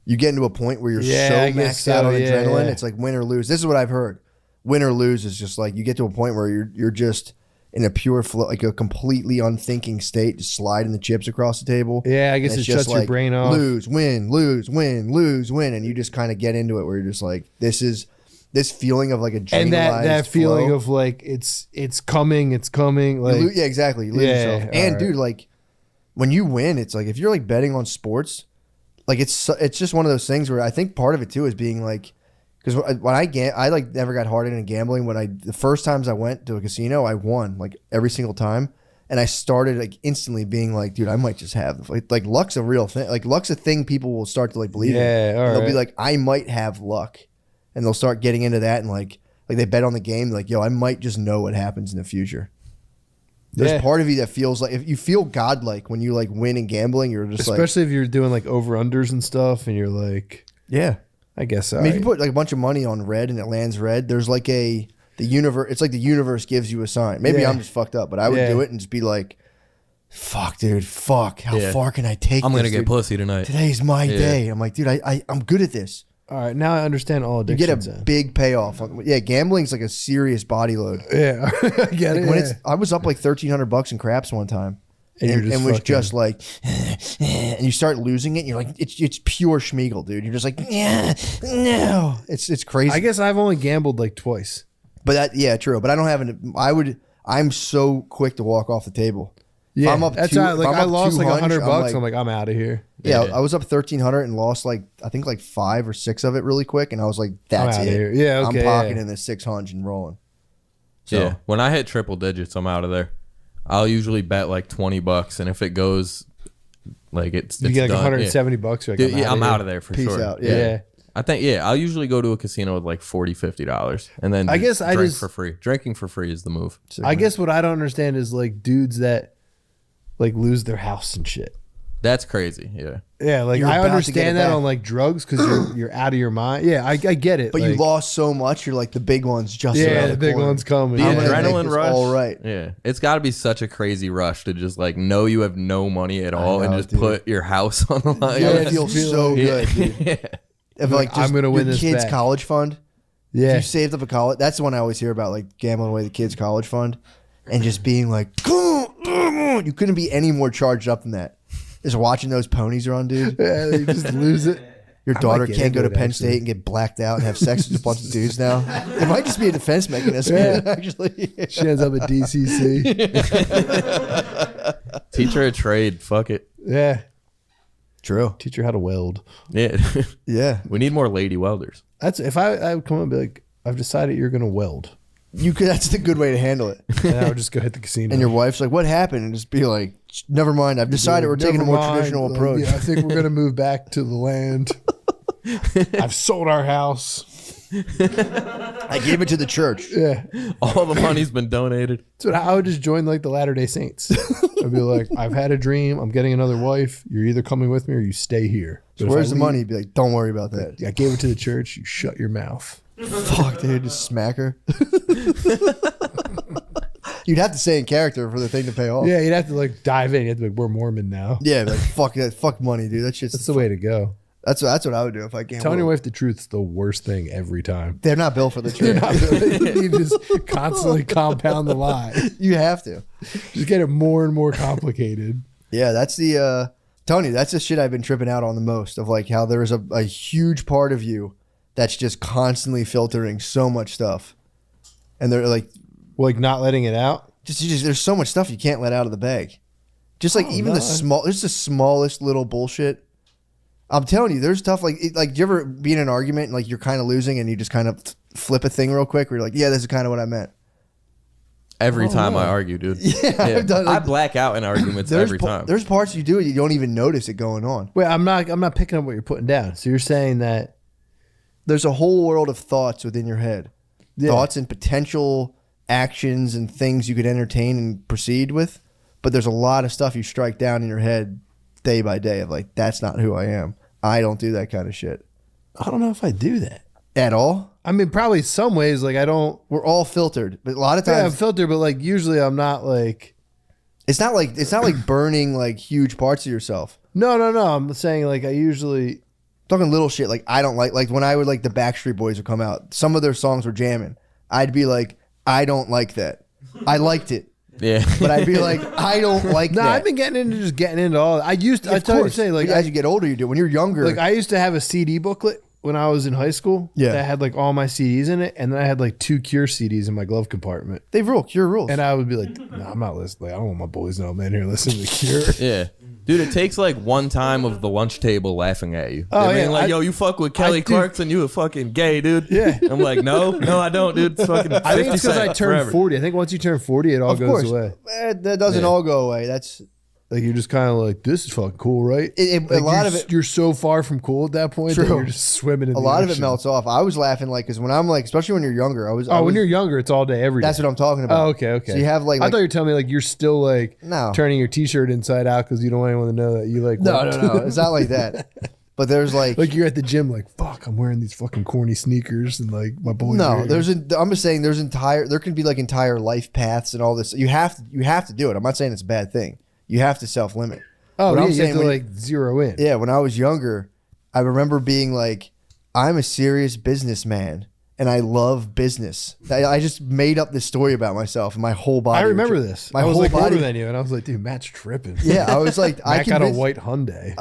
You get into a point where you're Yeah, I so guess maxed out so, on yeah, adrenaline. yeah. It's like win or lose. This is what I've heard. Win or lose is just like you get to a point where you're just in a pure flow, like a completely unthinking state, just sliding the chips across the table. Yeah, I guess And it it's shuts your brain off. Lose, win, lose, win, lose, win, and you just kind of get into it where you're just like, this feeling of like adrenalized And that feeling flow. of like it's coming. Like Yeah, exactly. You lose Yeah, yourself. And all dude, like when you win, it's like if you're like betting on sports, like it's just one of those things where I think part of it too is being like, because when I like never got hard into gambling. The first times I went to a casino, I won like every single time, and I started like instantly being like, dude, I might just have like luck's a real thing. Like luck's a thing people will start to like believe in. Yeah, all And they'll be right. like, I might have luck, and they'll start getting into that and like they bet on the game. Like, yo, I might just know what happens in the future. There's Yeah. part of you that feels like if you feel godlike when you like win in gambling, you're just especially if you're doing like over unders and stuff, and you're like, yeah. I guess so. I mean, if you put like a bunch of money on red and it lands red, there's like the universe. It's like the universe gives you a sign. Maybe Yeah. I'm just fucked up, but I would Yeah. do it and just be like, "Fuck, dude, fuck. How Yeah. far can I take? I'm this, going to get dude? pussy tonight. Today's my Yeah. day." I'm like, dude, I'm good at this. all right, now I understand all You addictions. get a big payoff. Yeah, gambling's like a serious body load. yeah, I get Like it. when yeah. I was up like $1,300 in craps one time. And you're just was fucking- just like, and you start losing it. And you're like, it's pure Schmeagol, dude. You're just like, yeah, no, it's crazy. I guess I've only gambled like twice. But yeah, true. But I don't have I'm so quick to walk off the table. If Yeah, I'm up that's two- how, if like I'm I up lost like 200, $100. I'm I'm like, I'm out of here. Yeah, Yeah. I was up 1,300 and lost like I think like 5 or 6 of it really quick, and I was like, that's outta it. here. Yeah, okay, I'm pocketing yeah. the 600 and rolling. So Yeah. When I hit triple digits, I'm out of there. I'll usually bet like $20, and if it goes like it's You get like done, $170. You're like, Yeah, I'm out of there for peace sure. out. Yeah. Yeah. I think I'll usually go to a casino with like $40-$50, and then I guess I drink just- for free. Drinking for free is the move. I guess what I don't understand is like dudes that like lose their house and shit. That's crazy. Yeah. Yeah, like You're I about to get it understand that back. on like drugs because you're out of your mind. Yeah, I get it. But you like, lost so much, you're like the big one's just Yeah, around the big corner. one's coming. The I'm gonna Yeah. make adrenaline this rush. all right. Yeah. It's got to be such a crazy rush to just like know you have no money at all and know, just dude. put your house on the line. Yeah, Yeah, it feels just feel so like- good, dude. Yeah. If like I'm just gonna win your this kid's back. college fund. If Yeah, you saved up a college, that's the one I always hear about, like gambling away the kid's college fund, and just being like, come on, you couldn't be any more charged up than that. Just watching those ponies run, dude. yeah, you just lose it. Your I daughter might get can't go to into it, Penn actually. State and get blacked out and have sex with a bunch of dudes now. It might just be a defense mechanism, Yeah. actually. She ends up at DCC. Teach Teach her a trade. Fuck it. Yeah, True. teach her how to weld. Yeah. Yeah. We need more lady welders. That's if I would come up and be like, I've decided you're gonna weld, You could. That's the good way to handle it. and I would just go hit the casino. And your wife's like, "What happened?" And just be like, "Never mind. I've decided we're taking a more Never mind. traditional Like, approach." yeah, I think we're gonna move back to the land. I've sold our house. I gave it to the church. Yeah, All the money's been donated. so I would just join like the Latter-day Saints. I'd be like, I've had a dream. I'm getting another wife. You're either coming with me or you stay here. But if Where's I the leave- money? Be like, "Don't worry about that." I gave it to the church. You shut your mouth. Fuck, dude, just smack her. You'd have to say in character for the thing to pay off. Yeah, you'd have to like dive in. You have to be like, we're Mormon now. Yeah, like fuck that, fuck money, dude. That shit's That's the way to go. that's what I would do if I gambled. Telling your wife the truth's the worst thing every time. They're not built for the truth. You just constantly compound the lie. You have to. Just get it more and more complicated. Yeah, that's the Tony. That's the shit I've been tripping out on the most. Of like how there's a huge part of you that's just constantly filtering so much stuff, and they're like not letting it out. just there's so much stuff you can't let out of the bag. Just like even there's the smallest little bullshit. I'm telling you, there's stuff like do you ever be in an argument and like you're kind of losing and you just kind of flip a thing real quick where you're like, yeah, this is kind of what I meant. Every time I argue, dude. Yeah. I black out in arguments every time. There's parts you do it, you don't even notice it going on. Wait, I'm not picking up what you're putting down. So you're saying that There's a whole world of thoughts within your head. Yeah. Thoughts and potential actions and things you could entertain and proceed with. But there's a lot of stuff you strike down in your head day by day of like, that's not who I am. I don't do that kind of shit. I don't know if I do that At all? I mean, probably some ways. Like I don't. We're all filtered. But a lot of Yeah, I'm times filtered, but like usually I'm not like. it's not like burning like huge parts of yourself. No. I'm saying like I usually. Talking little shit like I don't like when I would like the Backstreet Boys would come out. Some of their songs were jamming. I'd be like, I don't like that. I liked it. Yeah. But I'd be like, I don't like No, that. I've been getting into all. I used. I Of tell you, course. say like as you get older, you do. When you're younger, like I used to have a CD booklet when I was in high school. Yeah. That had like all my CDs in it, and then I had like 2 Cure CDs in my glove compartment. they rule Cure rules. And I would be like, no, I'm not listening. Like, I don't want my boys to know I'm in here listening to Cure. Yeah. Dude, it takes like one time of the lunch table laughing at you. Oh, They're being yeah, like, I- yo, you fuck with Kelly do- Clarkson, you a fucking gay, dude. Yeah. I'm like, no, I don't, dude. It's fucking 50 I think it's because I Cent turned forever. 40. I think once you turn 40, it all of goes course, away. that doesn't Yeah. all go away. That's Like you're just kind of like, this is fucking cool, right? It- Like, a lot of it. you're so far from cool at that point that True. you're just swimming in A the lot of it ocean. melts off. I was laughing like because when I'm like, especially when you're younger, I Oh, when you're younger, it's all day, every day. That's what I'm talking about. Oh, okay. So you have like I thought you were telling me like you're still like No. turning your T-shirt inside out because you don't want anyone to know that you like. no, worked. it's not like that. But there's like Like you're at the gym, like fuck, I'm wearing these fucking corny sneakers and like my boys. no, are here. I'm just saying there can be like entire life paths and all this. You have to do it. I'm not saying it's a bad thing. You have to self limit. Oh But yeah, I'm you saying have to when- like zero in. Yeah, when I was younger, I remember being like, I'm a serious businessman and I love business. I just made up this story about myself and my whole body. I remember this. My I was whole like body. older than you, and I was like, dude, Matt's tripping. Yeah, I was like, Matt got a convinced- white Hyundai.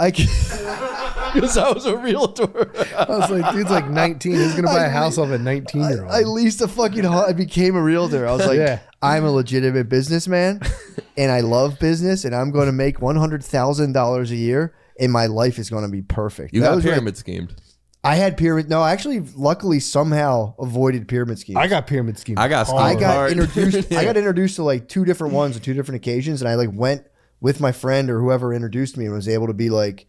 Because I was a realtor. I was like, dude's like 19. He's gonna buy a house off a 19-year-old. I leased a fucking. I became a realtor. I was like, Yeah. I'm a legitimate businessman, and I love business, and I'm going to make $100,000 a year, and my life is going to be perfect. You That got was pyramid schemed. I had pyramid. No, I actually, luckily, somehow avoided pyramid schemes. I got pyramid scheme. I got I got hard. introduced. Yeah. I got introduced to like 2 different ones on 2 different occasions, and I like went with my friend or whoever introduced me and was able to be like,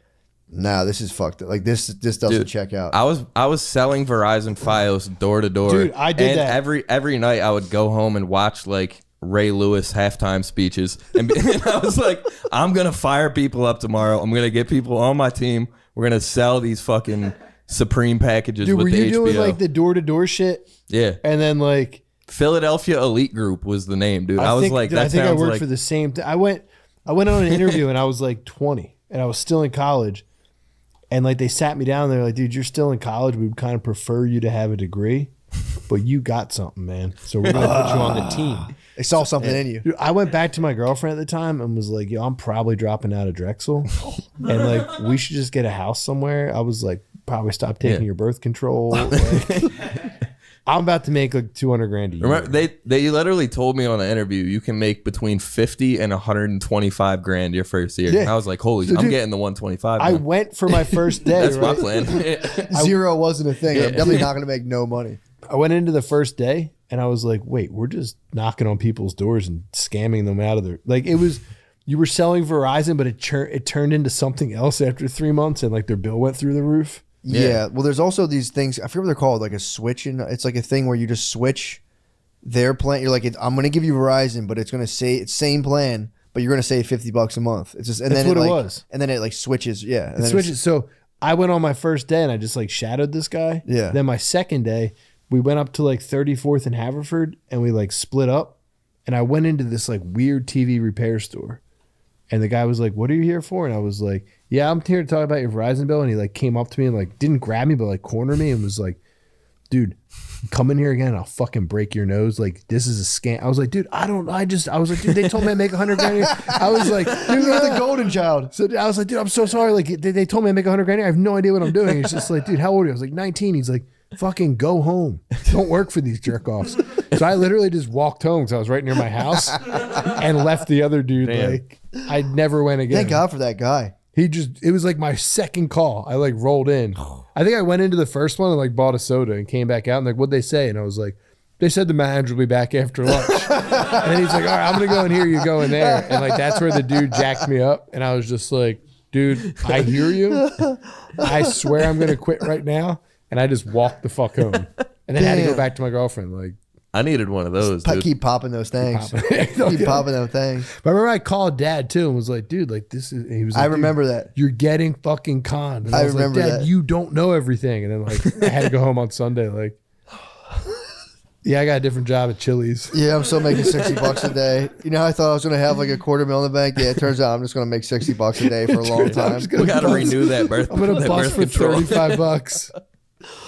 nah, this is fucked up. Like this doesn't Dude, check out. I was selling Verizon Fios door to door. Dude, I did and that. every night I would go home and watch like Ray Lewis halftime speeches, and I was like, I'm gonna fire people up tomorrow. I'm gonna get people on my team. We're gonna sell these fucking Supreme packages Dude, with were the you HBO. doing like the door-to-door shit? Yeah, And then like Philadelphia Elite Group was the name, dude. I was think, like, dude, that I think I sounds worked like for the same. I went on an interview and I was like 20, and I was still in college. And like they sat me down, they're like, "Dude, you're still in college. We would kind of prefer you to have a degree, but you got something, man. So we're gonna put you on the team." They saw something in you. Dude, I went back to my girlfriend at the time and was like, "Yo, I'm probably dropping out of Drexel, and like we should just get a house somewhere." I was like, "Probably stop taking Yeah. your birth control." Like, I'm about to make like 200 grand a year. Remember, they literally told me on an interview you can make between 50 and 125 grand your first year. Yeah. And I was like, holy, So, I'm dude, getting the 125. I man. went for my first day. That's my right? plan. Zero wasn't a thing. I'm definitely not going to make no money. I went into the first day and I was like, wait, we're just knocking on people's doors and scamming them out of their, like it was, you were selling Verizon, but it turned into something else after 3 months and like their bill went through the roof. Yeah. Well, there's also these things. I forget what they're called, like a switch. It's like a thing where you just switch their plan. You're like, I'm going to give you Verizon, but it's going to say it's same plan, but you're going to save $50 a month. It's just, and That's then what it like, was. And then it like switches. Yeah. And It then switches. So I went on my first day and I just like shadowed this guy. Yeah. Then my second day, we went up to like 34th and Haverford and we like split up. And I went into this like weird TV repair store. And the guy was like, "What are you here for?" And I was like, "Yeah, I'm here to talk about your Verizon bill." And he like came up to me and like didn't grab me, but like cornered me and was like, "Dude, come in here again and I'll fucking break your nose. Like this is a scam." I was like, "Dude, I was like, dude, they told me I make 100 grand a year." I was like, "Dude, you're the golden child." so I was like, "Dude, I'm so sorry. Like they told me I make 100 grand a year. I have no idea what I'm doing." It's just like, "Dude, how old are you?" I was like, 19. He's like, fucking go home. Don't work for these jerk offs. So I literally just walked home because I was right near my house and left the other dude. Damn. Like, I never went again. Thank God for that guy. It was like my second call. I like rolled in. I think I went into the first one and like bought a soda and came back out and like, what'd they say? And I was like, they said the manager will be back after lunch. And then he's like, all right, I'm going to go in here. You go in there. And like, that's where the dude jacked me up. And I was just like, dude, I hear you. I swear I'm going to quit right now. And I just walked the fuck home. And then I had to go back to my girlfriend. Like, I needed one of those, dude. Keep popping those things. Keep popping those things. but I remember I called dad too and was like, dude, like this is, and he was like, I remember that. You're getting fucking conned. And I was remember like, Dad, that. you don't know everything. And then like, I had to go home on Sunday. Like, yeah, I got a different job at Chili's. Yeah, I'm still making $60 a day. You know, I thought I was going to have like a $250,000 in the bank. Yeah, it turns out I'm just going to make $60 a day for a long time. We got to renew that birth. I'm going to that bust birth for control. $35.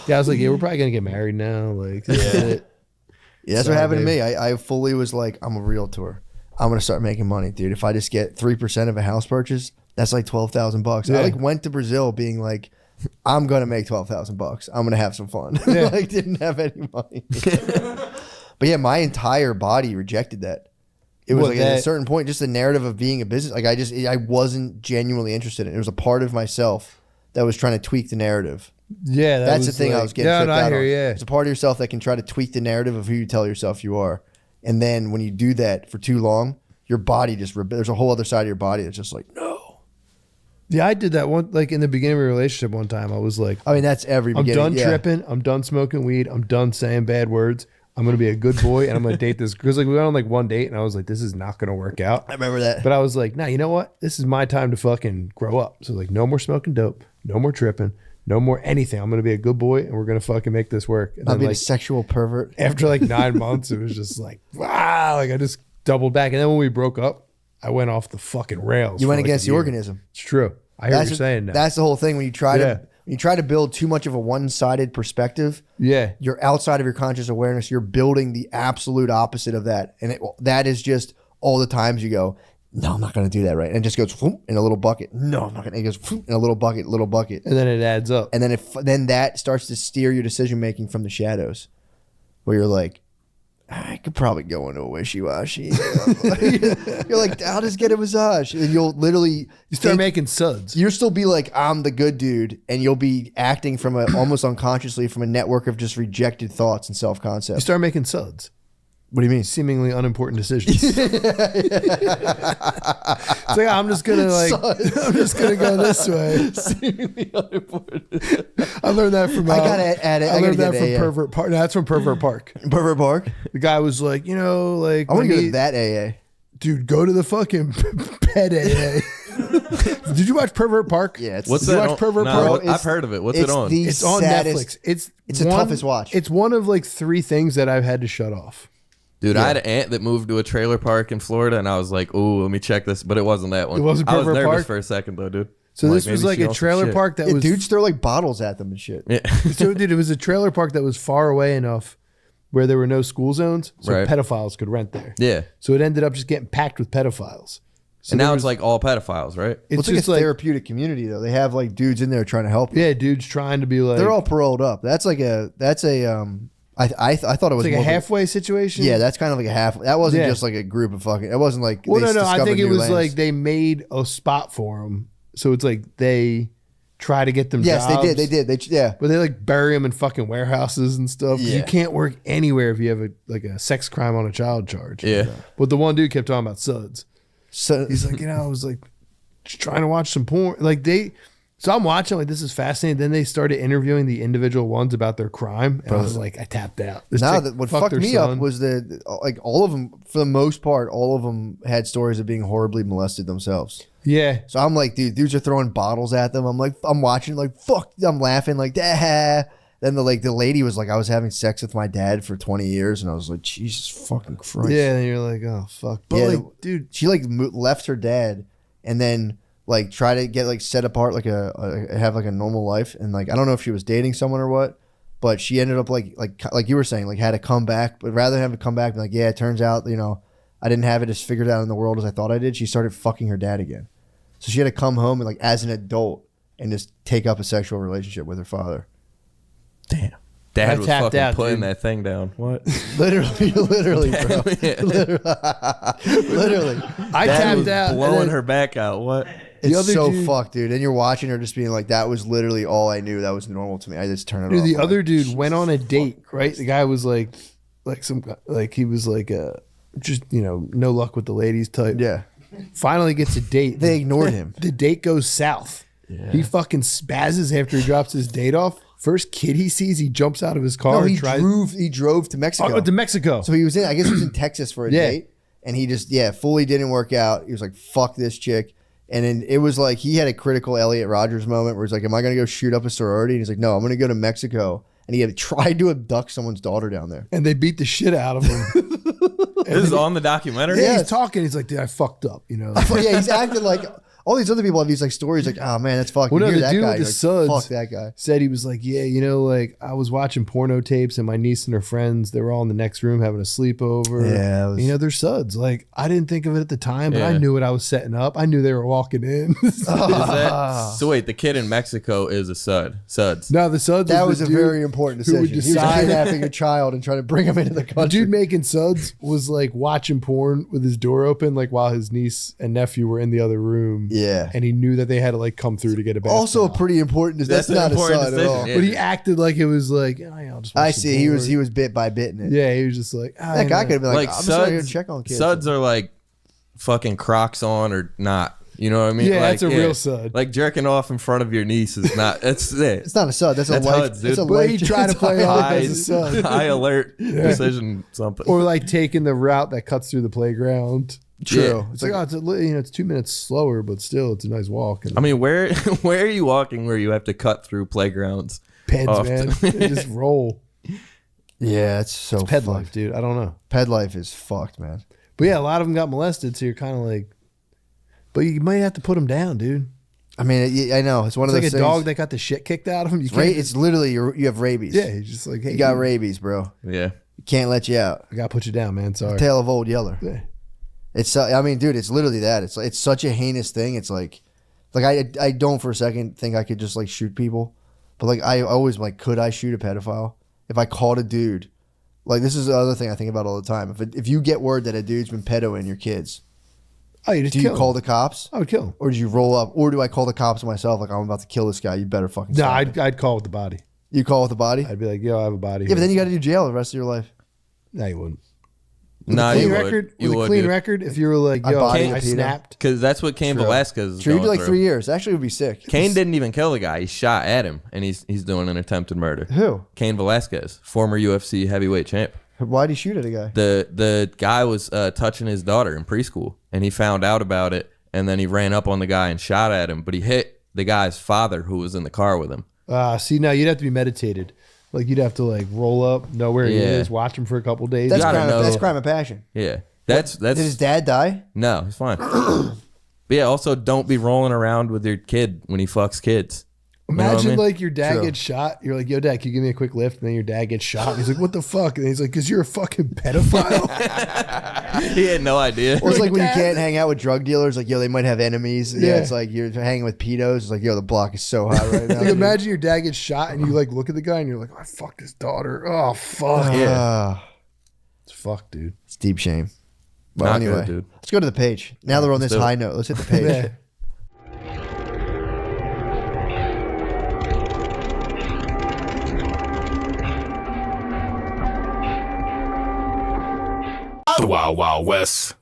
Yeah, I was like, yeah, we're probably going to get married now. Like, Yeah, that's what Sorry, happened to babe. me. I fully was like, I'm a realtor. I'm going to start making money, dude. If I just get 3% of a house purchase, that's like $12,000. Yeah. I like went to Brazil being like, I'm going to make $12,000. I'm going to have some fun. Yeah. Like, didn't have any money. But yeah, my entire body rejected that. It was What, like at a that- certain point, just the narrative of being a business. Like I wasn't genuinely interested in it. It was a part of myself that was trying to tweak the narrative. yeah, that That's the was thing like, I was getting yeah, tripped no, I out hear on. you, yeah. It's a part of yourself that can try to tweak the narrative of who you tell yourself you are. And then when you do that for too long, your body just, there's a whole other side of your body that's just like, no. Yeah, I did that one, like in the beginning of a relationship one time. I was like, I mean, that's every I'm beginning. done yeah. tripping. I'm done smoking weed. I'm done saying bad words. I'm going to be a good boy and I'm going to date this. Because like we went on like one date and I was like, this is not going to work out. I remember that. But I was like, nah, you know what? This is my time to fucking grow up. So like, no more smoking dope, no more tripping, no more anything. I'm going to be a good boy and we're going to fucking make this work. And I'll then be like the sexual pervert. after like 9 months, it was just like, wow. Like I just doubled back. And then when we broke up, I went off the fucking rails. You for, went like, a against the year. organism. It's true. I hear what you're saying now. That's the whole thing. When you try Yeah. to build too much of a one-sided perspective, Yeah. you're outside of your conscious awareness. You're building the absolute opposite of that. And that is just all the times you go, no, I'm not going to do that right. And it just goes whoop, in a little bucket. No, I'm not going to. It goes whoop, in a little bucket, little bucket. And then it adds up. And then that starts to steer your decision-making from the shadows where you're like, I could probably go into a wishy-washy. You're like, I'll just get a massage. And you'll literally You start making suds. you'll still be like, I'm the good dude, and you'll be acting from almost unconsciously from a network of just rejected thoughts and You self-concept. start making suds. What do you mean? Seemingly unimportant decisions. It's like I'm just gonna I'm just gonna go this way. Seemingly unimportant. I learned that from. I gotta add it. I I learned gotta that get from AA. Pervert Park. No, that's from Pervert Park. Pervert Park. The guy was like, like I want to go to that AA. dude, go to the fucking pet AA. Did you watch Pervert Park? Yeah, What's Did you that? watch On? Pervert No, Park? I've heard of it. What's it on? the It's on saddest- Netflix. It's the toughest watch. It's one of like 3 things that I've had to shut off. Dude, I had an aunt that moved to a trailer park in Florida, and I was like, "Ooh, let me check this," but it wasn't that one. It wasn't I was Pervert nervous Park? for a second though, dude. So I'm this was maybe like she a on some trailer shit. park that Yeah, was dudes throw like bottles at them and shit. Yeah. So, dude, it was a trailer park that was far away enough where there were no school zones, so Right. pedophiles could rent there. Yeah. So it ended up just getting packed with pedophiles. So And there now was- it's like all pedophiles, right? it's It's like just a like therapeutic community though. They have like dudes in there trying to help you. yeah, dudes trying to be like They're all paroled up. I thought it was it's like a more of halfway situation. Yeah, that's kind of like a half. That wasn't Yeah. just like a group of fucking. It wasn't like. Well, they no. I discovered think it new was lands. like they made a spot for them, so it's like they try to get them. Yes, jobs, they did. They yeah. But they like bury them in fucking warehouses and stuff. 'Cause Yeah. You can't work anywhere if you have a sex crime on a child charge. Yeah. But the one dude kept talking about suds. So He's like, I was like just trying to watch some porn. So I'm watching, like, this is fascinating. Then they started interviewing the individual ones about their crime. And I was like, I tapped out. This now chick that what fucked fucked her me son. up was like all of them, for the most part, all of them had stories of being horribly molested themselves. Yeah. So I'm like, dudes are throwing bottles at them. I'm like, I'm watching, like, fuck. I'm laughing, like, ah. Then the lady was like, I was having sex with my dad for 20 years, and I was like, Jesus fucking Christ. Yeah. And you're like, oh, fuck. But, Yeah, like, dude. She like left her dad, and then like try to get like set apart, like have like a normal life, and like I don't know if she was dating someone or what, but she ended up like you were saying, like had to come back, but rather than have to come back, like it turns out I didn't have it as figured out in the world as I thought I did. She started fucking her dad again, so she had to come home and like as an adult and just take up a sexual relationship with her father. Damn. Dad was tapped fucking out, putting dude. that thing down. What? Literally, bro. Literally. I Dad tapped was out. and blowing then her back out. What? It's other so dude- fucked, dude. And you're watching her just being like, that was literally all I knew. That was normal to me. I just turned it Dude, off. the I'm other like, dude went on a date, right? The guy was like he was like just no luck with the ladies type. Yeah. Finally gets a date. They ignored him. The date goes south. He fucking spazzes after he drops his date off. First kid he sees, he jumps out of his car No, and he tries drove to Mexico. to Mexico. So he was I guess he was in Texas for a Yeah. date. And he just, fully didn't work out. He was like, fuck this chick. And then it was like, he had a critical Elliot Rodgers moment where he's like, am I going to go shoot up a sorority? And he's like, no, I'm going to go to Mexico. And he had tried to abduct someone's daughter down there. And they beat the shit out of him. This is on the documentary. Yeah, he's talking. He's like, dude, I fucked up, But yeah, he's acting like all these other people have these like stories like, oh man, that's fucked. Well, no, You hear the that dude guy, with the you're like, suds fuck that guy. said he was like, yeah, like I was watching porno tapes and my niece and her friends, they were all in the next room having a sleepover. Yeah, it was- they're suds. Like I didn't think of it at the time, but I Yeah. knew what I was setting up. I knew they were walking in. Is that, so wait, the kid in Mexico is a sud. Suds. No, the suds. That was the a dude very important who would decision. He was decide- kidnapping a child and trying to bring him into the The country. dude making suds was like watching porn with his door open, like while his niece and nephew were in the other room. Yeah. and he knew that they had to like come through to get a bath. Also, towel. pretty important. That's an not a important son at decision, all. yeah. But he acted like it was like, oh, yeah, I'll just. I watch the see. He porn. was bit by bit in it. Yeah, he was just like That guy could have been like, Like I'm just out here to suds, check on kids. suds are like fucking Crocs on or not. You know what I mean? Yeah, like, that's a real sud. Like jerking off in front of your niece is not. It's it. It's not a sud. That's a That's life. HUDs, dude. It's a But life. he tried to play off high, as a sud. high alert precision something. Or like taking the route that cuts through the playground. True. Yeah. It's like, oh, it's 2 minutes slower, but still, it's a nice walk. And I mean, where are you walking where you have to cut through playgrounds? peds, often. man, they just roll. Yeah, it's so Ped fucked. life, dude. I don't know, Ped life is fucked, man. but yeah, a lot of them got molested, so you're kind of like, but you might have to put them down, dude. I mean, I know it's one It's of like those a things. dog that got the shit kicked out of him. You Ra- can't. it's literally you have rabies. Yeah, he's just like, hey, You got rabies, bro. Yeah. Can't let you out. I gotta put you down, man. Sorry. Tale of Old Yeller. Yeah. It's I mean, dude, it's literally that. It's such a heinous thing. It's like I don't for a second think I could just like shoot people, but like I always like, could I shoot a pedophile if I caught a dude? Like this is the other thing I think about all the time. If you get word that a dude's been pedoing your kids, Oh, you just do kill you call him. the cops? I would kill him. Or do you roll up? Or do I call the cops myself? Like, I'm about to kill this guy. You better fucking No, stop it. I'd call with the body. You call with the body? I'd be like, yo, I have a body. Yeah, here. but then you got to do jail the rest of your life. No, you wouldn't. Nah, Clean you record. would. You With a would, clean dude. record. If you were like, I yo, bodied I a pedo. snapped. Because that's what Cain Velasquez is Sure, you going do like through. 3 years. Actually, it would be sick. Kane didn't even kill the guy. He shot at him, and he's doing an attempted murder. Who? Cain Velasquez, former UFC heavyweight champ. Why'd he shoot at a guy? The guy was touching his daughter in preschool, and he found out about it, and then he ran up on the guy and shot at him, but he hit the guy's father who was in the car with him. See, now you'd have to be meditated. Like you'd have to like roll up, know where he Yeah. is, watch him for a couple days. That's gotta crime. know. That's crime of passion. Yeah, that's Did his dad die? no, he's fine. But yeah, also don't be rolling around with your kid when he fucks kids. You know what I Imagine mean? like your dad True. gets shot. You're like, yo, dad, can you give me a quick lift? And then your dad gets shot. And he's like, what the fuck? And he's like, because you're a fucking pedophile. He had no idea. Or it's like when you Dad. can't hang out with drug dealers, like, yo, they might have enemies. Yeah, Yeah. it's like you're hanging with pedos. It's like, yo, the block is so hot right now. Like, imagine your dad gets shot and you like look at the guy and you're like, I fucked his daughter. Oh, fuck. It's fucked, dude. It's deep shame. But Not anyway, good, dude. let's go to the page. Now that we're on this do it. high note, let's hit the page. Yeah. The Wild Wild West.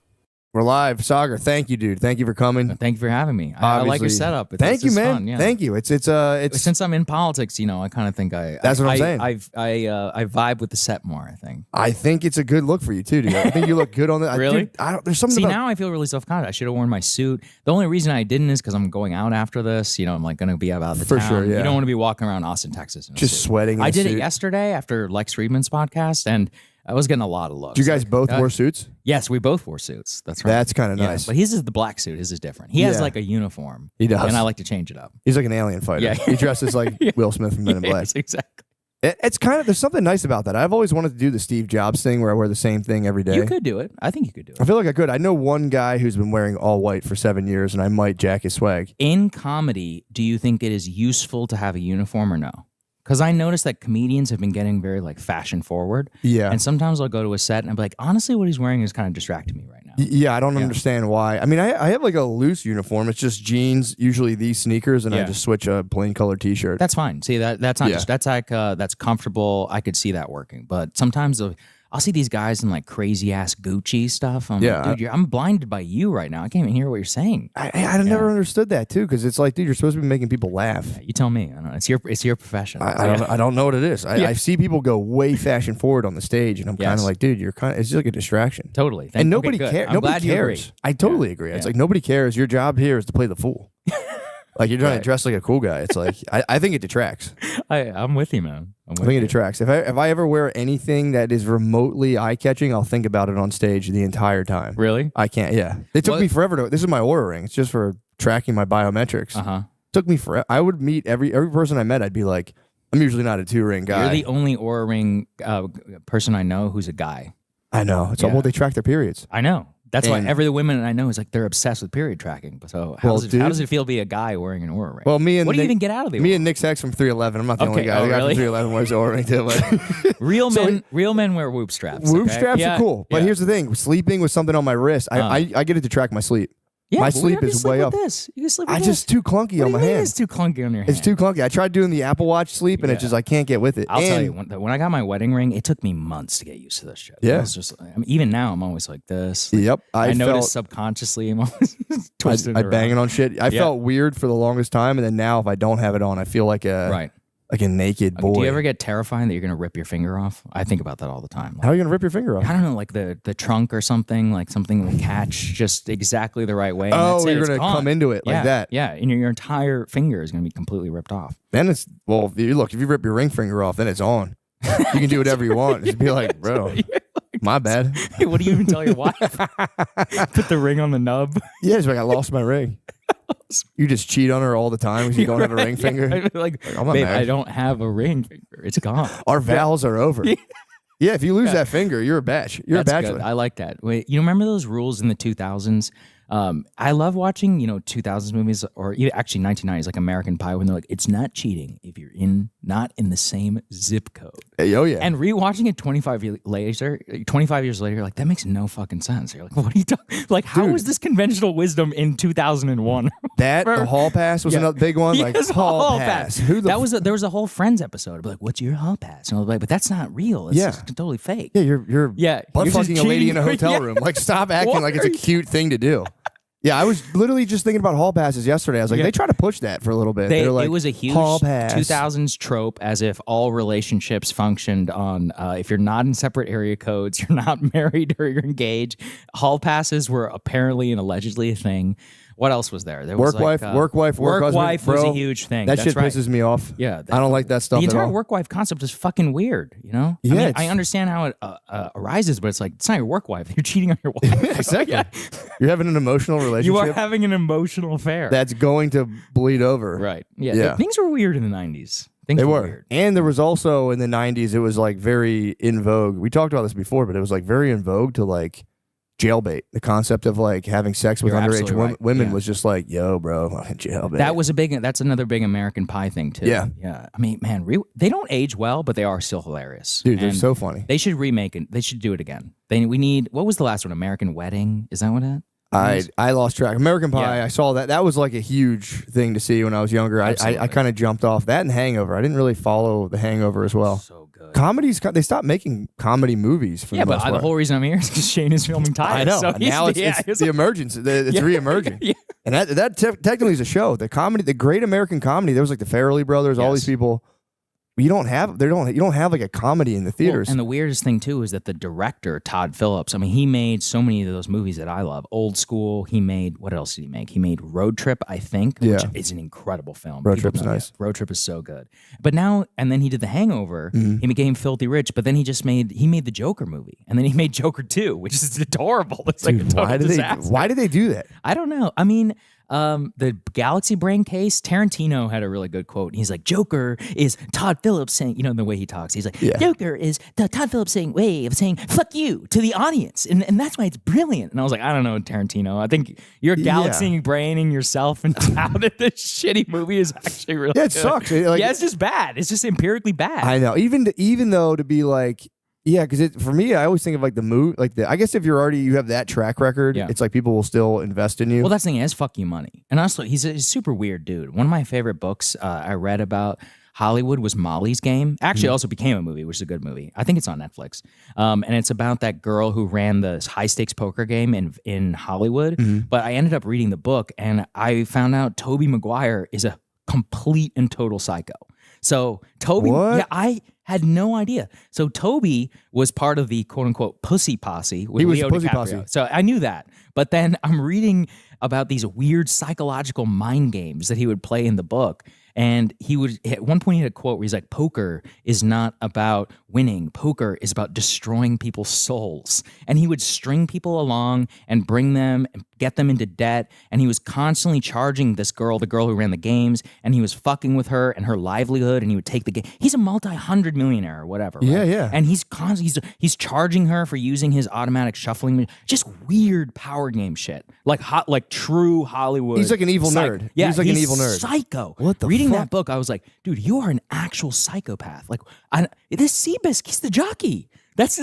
We're live. Sagar, thank you, dude. Thank you for coming. Thank you for having me. I like your Obviously. setup. Thank you, it's man. Fun, yeah. Thank you. It's Since I'm in politics, I kind of think I. That's what I'm saying. I vibe with the set more. I think. I think it's a good look for you too, dude. I think you look good on that. Really? There's something See, about now I feel really self-conscious. I should have worn my suit. The only reason I didn't is because I'm going out after this. I'm like going to be about the For town. sure, yeah. You don't want to be walking around Austin, Texas. In a just suit. sweating. in I a did suit. it yesterday after Lex Friedman's podcast, and I was getting a lot of looks. You guys both Uh, wore suits? Yes, we both wore suits. That's right. That's kinda Yeah, nice. But his is the black suit. His is different. He has Yeah. like a uniform. He does. And I like to change it up. He's like an alien fighter. Yeah. He dresses like Will Smith from Men in Black. Yes, exactly. It's kind of, there's something nice about that. I've always wanted to do the Steve Jobs thing where I wear the same thing every day. You could do it. I think you could do it. I feel like I could. I know one guy who's been wearing all white for 7 years, and I might jack his swag. In comedy, do you think it is useful to have a uniform or no? Because I noticed that comedians have been getting very like fashion forward. Yeah. And sometimes I'll go to a set and I'll be like, honestly, what he's wearing is kind of distracting me right now. Yeah, I don't understand why. I mean, I have like a loose uniform. It's just jeans, usually these sneakers, and I just switch a plain colored t-shirt. That's fine. See, that's not just, that's like, that's comfortable. I could see that working. But sometimes I'll see these guys in like crazy ass Gucci stuff. I'm like, dude, I'm blinded by you right now. I can't even hear what you're saying. I never understood that too, because it's like, dude, you're supposed to be making people laugh. Yeah, you tell me. I don't know. It's your profession. I don't know what it is. I see people go way fashion forward on the stage, and I'm kind of like, dude, it's just like a distraction. Totally. And nobody cares. Nobody cares. I totally agree. It's like nobody cares. Your job here is to play the fool. Like you're trying to dress like a cool guy. It's like I think it detracts. I'm with you, man. I think it detracts. If I ever wear anything that is remotely eye catching, I'll think about it on stage the entire time. Really? I can't. Yeah, it took me forever to. This is my Oura ring. It's just for tracking my biometrics. Took me forever. I would meet every person I met. I'd be like, I'm usually not a 2-ring guy. You're the only Oura ring person I know who's a guy. I know. It's all well, they track their periods. I know. That's why every woman I know is like they're obsessed with period tracking. So how does it feel to be a guy wearing an Oura ring? Well, what do you even get out of the Me Oura and Nick Sachs from 311. I'm not the only guy. The guy from 311 wears the Oura ring too. But real men wear whoop straps. Whoop straps are cool. But here's the thing: sleeping with something on my wrist, I get it to track my sleep. Yeah, my sleep is way up. This. You can sleep with I just too clunky on my hand. It's too clunky on your hand. It's too clunky. I tried doing the Apple Watch sleep, and it just I can't get with it. I'll tell you, when I got my wedding ring, it took me months to get used to this shit. Yeah, it's just even now I'm always like this. Like, yep, I noticed subconsciously I'm always twisting. I banging on shit. I felt weird for the longest time, and then now if I don't have it on, I feel like a naked boy. Do you ever get terrified that you're gonna rip your finger off? I think about that all the time. Like, how are you gonna rip your finger off? I don't know, like the trunk or something. Like something will catch just exactly the right way. Oh, you're gonna come into it like that. Yeah, and your entire finger is gonna be completely ripped off. Then it's if you rip your ring finger off, then it's on. You can do whatever you want. Just be like, bro, my bad. Hey, what do you even tell your wife? Put the ring on the nub. Yeah, it's like I lost my ring. You just cheat on her all the time because you don't have a ring finger. Like, babe, I don't have a ring finger. It's gone. Our vows are over. Yeah, if you lose that finger, you're a batch. You're a bachelor. Good. I like that. Wait, you remember those rules in the 2000s? I love watching, 2000s movies or actually 1990s, like American Pie, when they're like, it's not cheating if you're not in the same zip code. Oh yeah. And rewatching it 25 years later, you're like, that makes no fucking sense. You're like, what are you talking? Like, how was this conventional wisdom in 2001? The hall pass was another big one. Like hall pass. There was a whole Friends episode. I'd be like, what's your hall pass? And I was like, but that's not real. It's just totally fake. Yeah, you're butt fucking a lady in a hotel room. Like, stop acting like it's a cute thing to do. Yeah, I was literally just thinking about hall passes yesterday. I was like, they try to push that for a little bit. Like, it was a huge hall pass. 2000s trope, as if all relationships functioned on if you're not in separate area codes, you're not married or you're engaged. Hall passes were apparently and allegedly a thing. What else was there? There was work wife was a huge thing. That shit pisses me off. Yeah, I don't like that stuff. The entire at all. work wife concept is fucking weird. Yeah, I mean, I understand how it arises, but it's like it's not your work wife. You're cheating on your wife. Exactly. You're having an emotional relationship. You are having an emotional affair that's going to bleed over. Right. Yeah. Things were weird in the 90s. They were weird. And there was also in the 90s, it was like very in vogue. We talked about this before, but it was like very in vogue to like jailbait. The concept of like having sex with underage women was just like, yo, bro, jailbait. That's another big American Pie thing too. Yeah. I mean, man, they don't age well, but they are still hilarious. Dude, they're so funny. They should remake it. They should do it again. What was the last one? American Wedding? Is that what it? I lost track. American Pie, I saw that. That was like a huge thing to see when I was younger. I kind of jumped off that and Hangover. I didn't really follow The Hangover as well. So good. Comedies, they stopped making comedy movies. For the most part. The whole reason I'm here is because Shane is filming Tired. I know. So now it's the emergence. It's re-emerging. And that technically is a show. The comedy, the great American comedy. There was like the Farrelly brothers, all these people. You don't have like a comedy in the theaters. And the weirdest thing too is that the director, Todd Phillips, I mean, he made so many of those movies that I love. Old School. He made, what else did he make? He made Road Trip, I think, which is an incredible film. Road Trip's nice. Road Trip is so good. But now, and then he did The Hangover. He became filthy rich, but then he made the Joker movie. And then he made Joker 2, which is adorable. It's like a total disaster. Why did they do that? I don't know. I mean, The Galaxy Brain case, Tarantino had a really good quote. He's like, Joker is Todd Phillips saying, you know, the way he talks. He's like, Joker is the Todd Phillips way of saying, fuck you to the audience. And that's why it's brilliant. And I was like, I don't know, Tarantino. I think you're galaxy braining yourself and out that this shitty movie is actually really good. Sucks. It's just bad. It's just empirically bad. I know. Even though to be like, yeah, because for me, I always think of like the movie, like I guess if you have that track record, it's like people will still invest in you. Well, that's the thing. He has fuck you money. And also, he's a super weird dude. One of my favorite books I read about Hollywood was Molly's Game. Actually, also became a movie, which is a good movie. I think it's on Netflix. And it's about that girl who ran the high stakes poker game in Hollywood. But I ended up reading the book, and I found out Tobey Maguire is a complete and total psycho. So Toby, I had no idea. So Toby was part of the quote unquote pussy posse with Leo DiCaprio. Posse. So I knew that. But then I'm reading about these weird psychological mind games that he would play in the book. And he would, at one point he had a quote where he's like, poker is not about winning. Poker is about destroying people's souls. And he would string people along and bring them and get them into debt. And he was constantly charging this girl, the girl who ran the games, and he was fucking with her and her livelihood. And he would take the game. He's a multi-hundred millionaire or whatever. Right? Yeah. And he's he's charging her for using his automatic shuffling. Just weird power game shit. Like true Hollywood. He's like an evil nerd. Yeah, he's like an evil nerd. Psycho. What the Reading fuck? that book, I was like, dude, you are an actual psychopath. Like, this Seabisk, he's the jockey. That's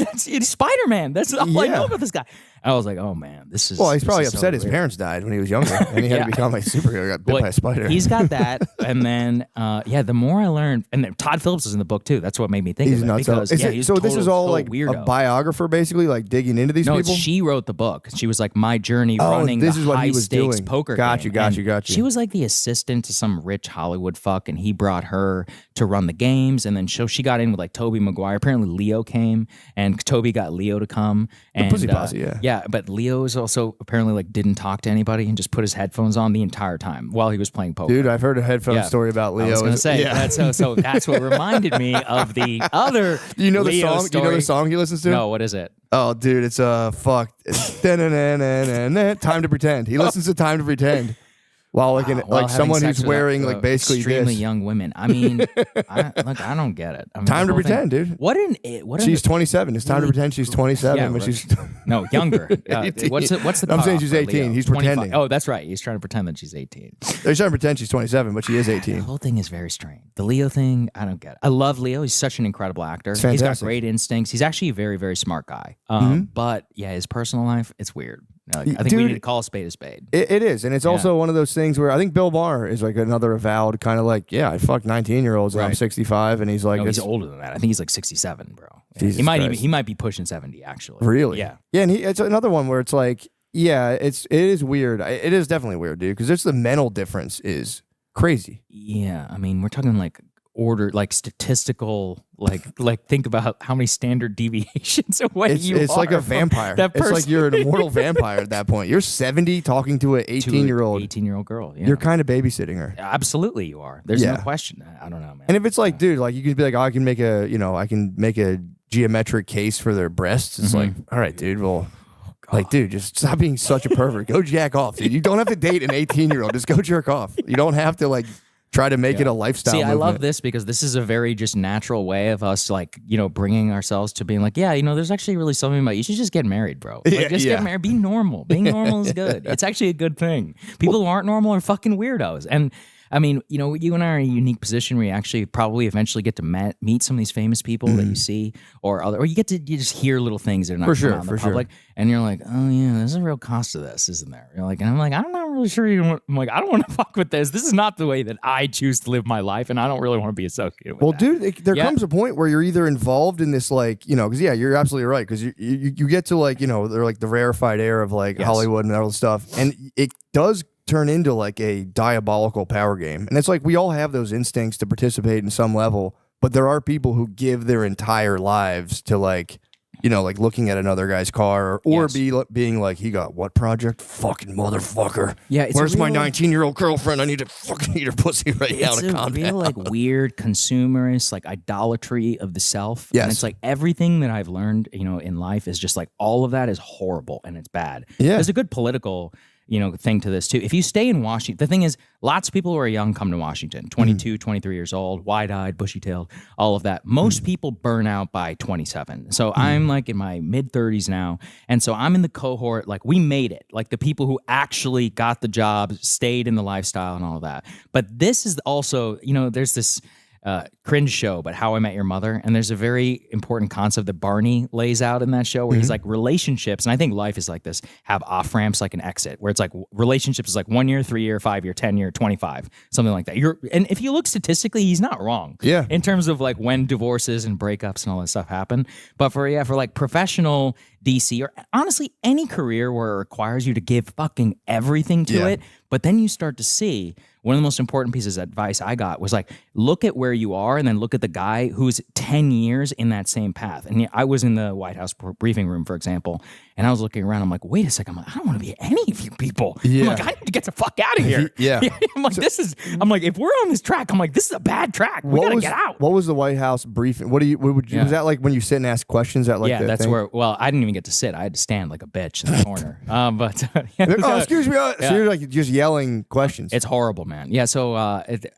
Spider-Man. That's all I know about this guy. I was like, oh man, this is. Well, he's probably so upset his weird. parents died when he was younger, and he had to become a superhero. Got bit by a spider. He's got that, and then the more I learned, and then Todd Phillips is in the book too. That's what made me think he's of it. nuts. Because, So this is all like weirdo. a biographer, basically, like digging into these people. No, she wrote the book. She was like my journey running this the is what he was high-stakes doing. poker Got game. you. She was like the assistant to some rich Hollywood fuck, and he brought her to run the games. And then she got in with like Tobey Maguire. Apparently Leo came, and Toby got Leo to come. And, Pussy Posse, yeah. But Leo is also apparently like didn't talk to anybody and just put his headphones on the entire time while he was playing poker. Dude, I've heard a headphone story about Leo. I was going to say so that's what reminded me of the other. Do you know the Leo song? story. Do you know the song he listens to? No, what is it? Oh, dude, it's fuck. It's Time to Pretend. He listens to Time to Pretend. While like someone who's wearing like basically extremely this. young women. I mean, I don't get it. I mean, Time to pretend, dude. She's 27. It's time to pretend she's 27, but she's no younger. 18. What's the? I'm saying she's cutoff for 18. Leo? He's 25. pretending. Oh, that's right. He's trying to pretend that she's 18. He's trying to pretend she's 27, but she is The 18. whole thing is very strange. The Leo thing, I don't get it. I love Leo. He's such an incredible actor. He's got fantastic. great instincts. He's actually a very, very smart guy. But yeah, his personal life, it's weird. I think we need to call a spade a spade. It is, and it's also one of those things where I think Bill Maher is like another avowed kind of like, I fucked 19-year-olds and I'm 65, and he's like, No, he's older than that. I think he's like 67, bro. Yeah. Jesus Christ. He might be pushing 70 actually. Really? Yeah. Yeah, and it's another one where it's like, it is weird. It is definitely weird, dude, because just the mental difference is crazy. Yeah, I mean, we're talking like statistical, like think about how many standard deviations away It's like a vampire. It's like you're an immortal vampire at that point. You're 70 talking to an 18-year-old. 18-year-old girl. Yeah. You're kind of babysitting her. Absolutely, you are. There's no question. I don't know, man. And if it's like, dude, like you could be like, I can make a geometric case for their breasts. It's like, all right, dude, well. Like, dude, just stop being such a pervert. Go jack off, dude. You don't have to date an 18-year-old. Just go jerk off. You don't have to like try to make it a lifestyle. See, I movement. love this because this is a very just natural way of us, like, bringing ourselves to being like, there's actually really something about you should just get married, bro. Like, get married. Be normal. Being normal is good. It's actually a good thing. People who aren't normal are fucking weirdos. And I mean, you and I are in a unique position where you actually probably eventually get to meet some of these famous people that you see, or you just hear little things that are not coming out in the public, and you're like, oh yeah, there's a real cost to this, isn't there? You're like, and I'm like, I'm not really sure. I'm like, I don't want to fuck with this. This is not the way that I choose to live my life, and I don't really want to be associated with. Well, that. dude, there comes a point where you're either involved in this, like, because you're absolutely right, because you get to like, they're like the rarefied air of like Hollywood and all this stuff, and it does turn into like a diabolical power game. And it's like we all have those instincts to participate in some level, but there are people who give their entire lives to like, like looking at another guy's car or being like, he got what project? Fucking motherfucker. Yeah, where's my 19-year-old girlfriend? I need to fucking eat her pussy right now to calm down. Real like weird consumerist, like idolatry of the self. Yes. And it's like everything that I've learned, in life is just like all of that is horrible and it's bad. Yeah. There's a good political thing to this too. If you stay in Washington, the thing is, lots of people who are young come to Washington, 22, 23 years old, wide-eyed, bushy-tailed, all of that. Most people burn out by 27. So I'm like in my mid-30s now, and so I'm in the cohort, like we made it, like the people who actually got the job, stayed in the lifestyle and all of that. But this is also, there's this cringe show, but How I Met Your Mother, and there's a very important concept that Barney lays out in that show where he's like, relationships, and I think life is like this, have off ramps like an exit, where it's like relationships is like 1 year, 3 year, 5 year, 10 year, 25, something like that. And if you look statistically, he's not wrong. Yeah. In terms of like when divorces and breakups and all that stuff happen. But for like professional DC, or honestly any career where it requires you to give fucking everything to it, but then you start to see, one of the most important pieces of advice I got was like, look at where you are and then look at the guy who's 10 years in that same path. And I was in the White House briefing room, for example, and I was looking around. I'm like, wait a second. I'm like, I don't want to be any of you people. Yeah. I'm like, I need to get the fuck out of here. Yeah. I'm like, if we're on this track, I'm like, this is a bad track. We got to get out. What was the White House briefing? Was that like when you sit and ask questions at like that's thing? where, well, I didn't even get to sit. I had to stand like a bitch in the corner. Excuse me. So you're like just yelling questions. It's horrible, man. Yeah, so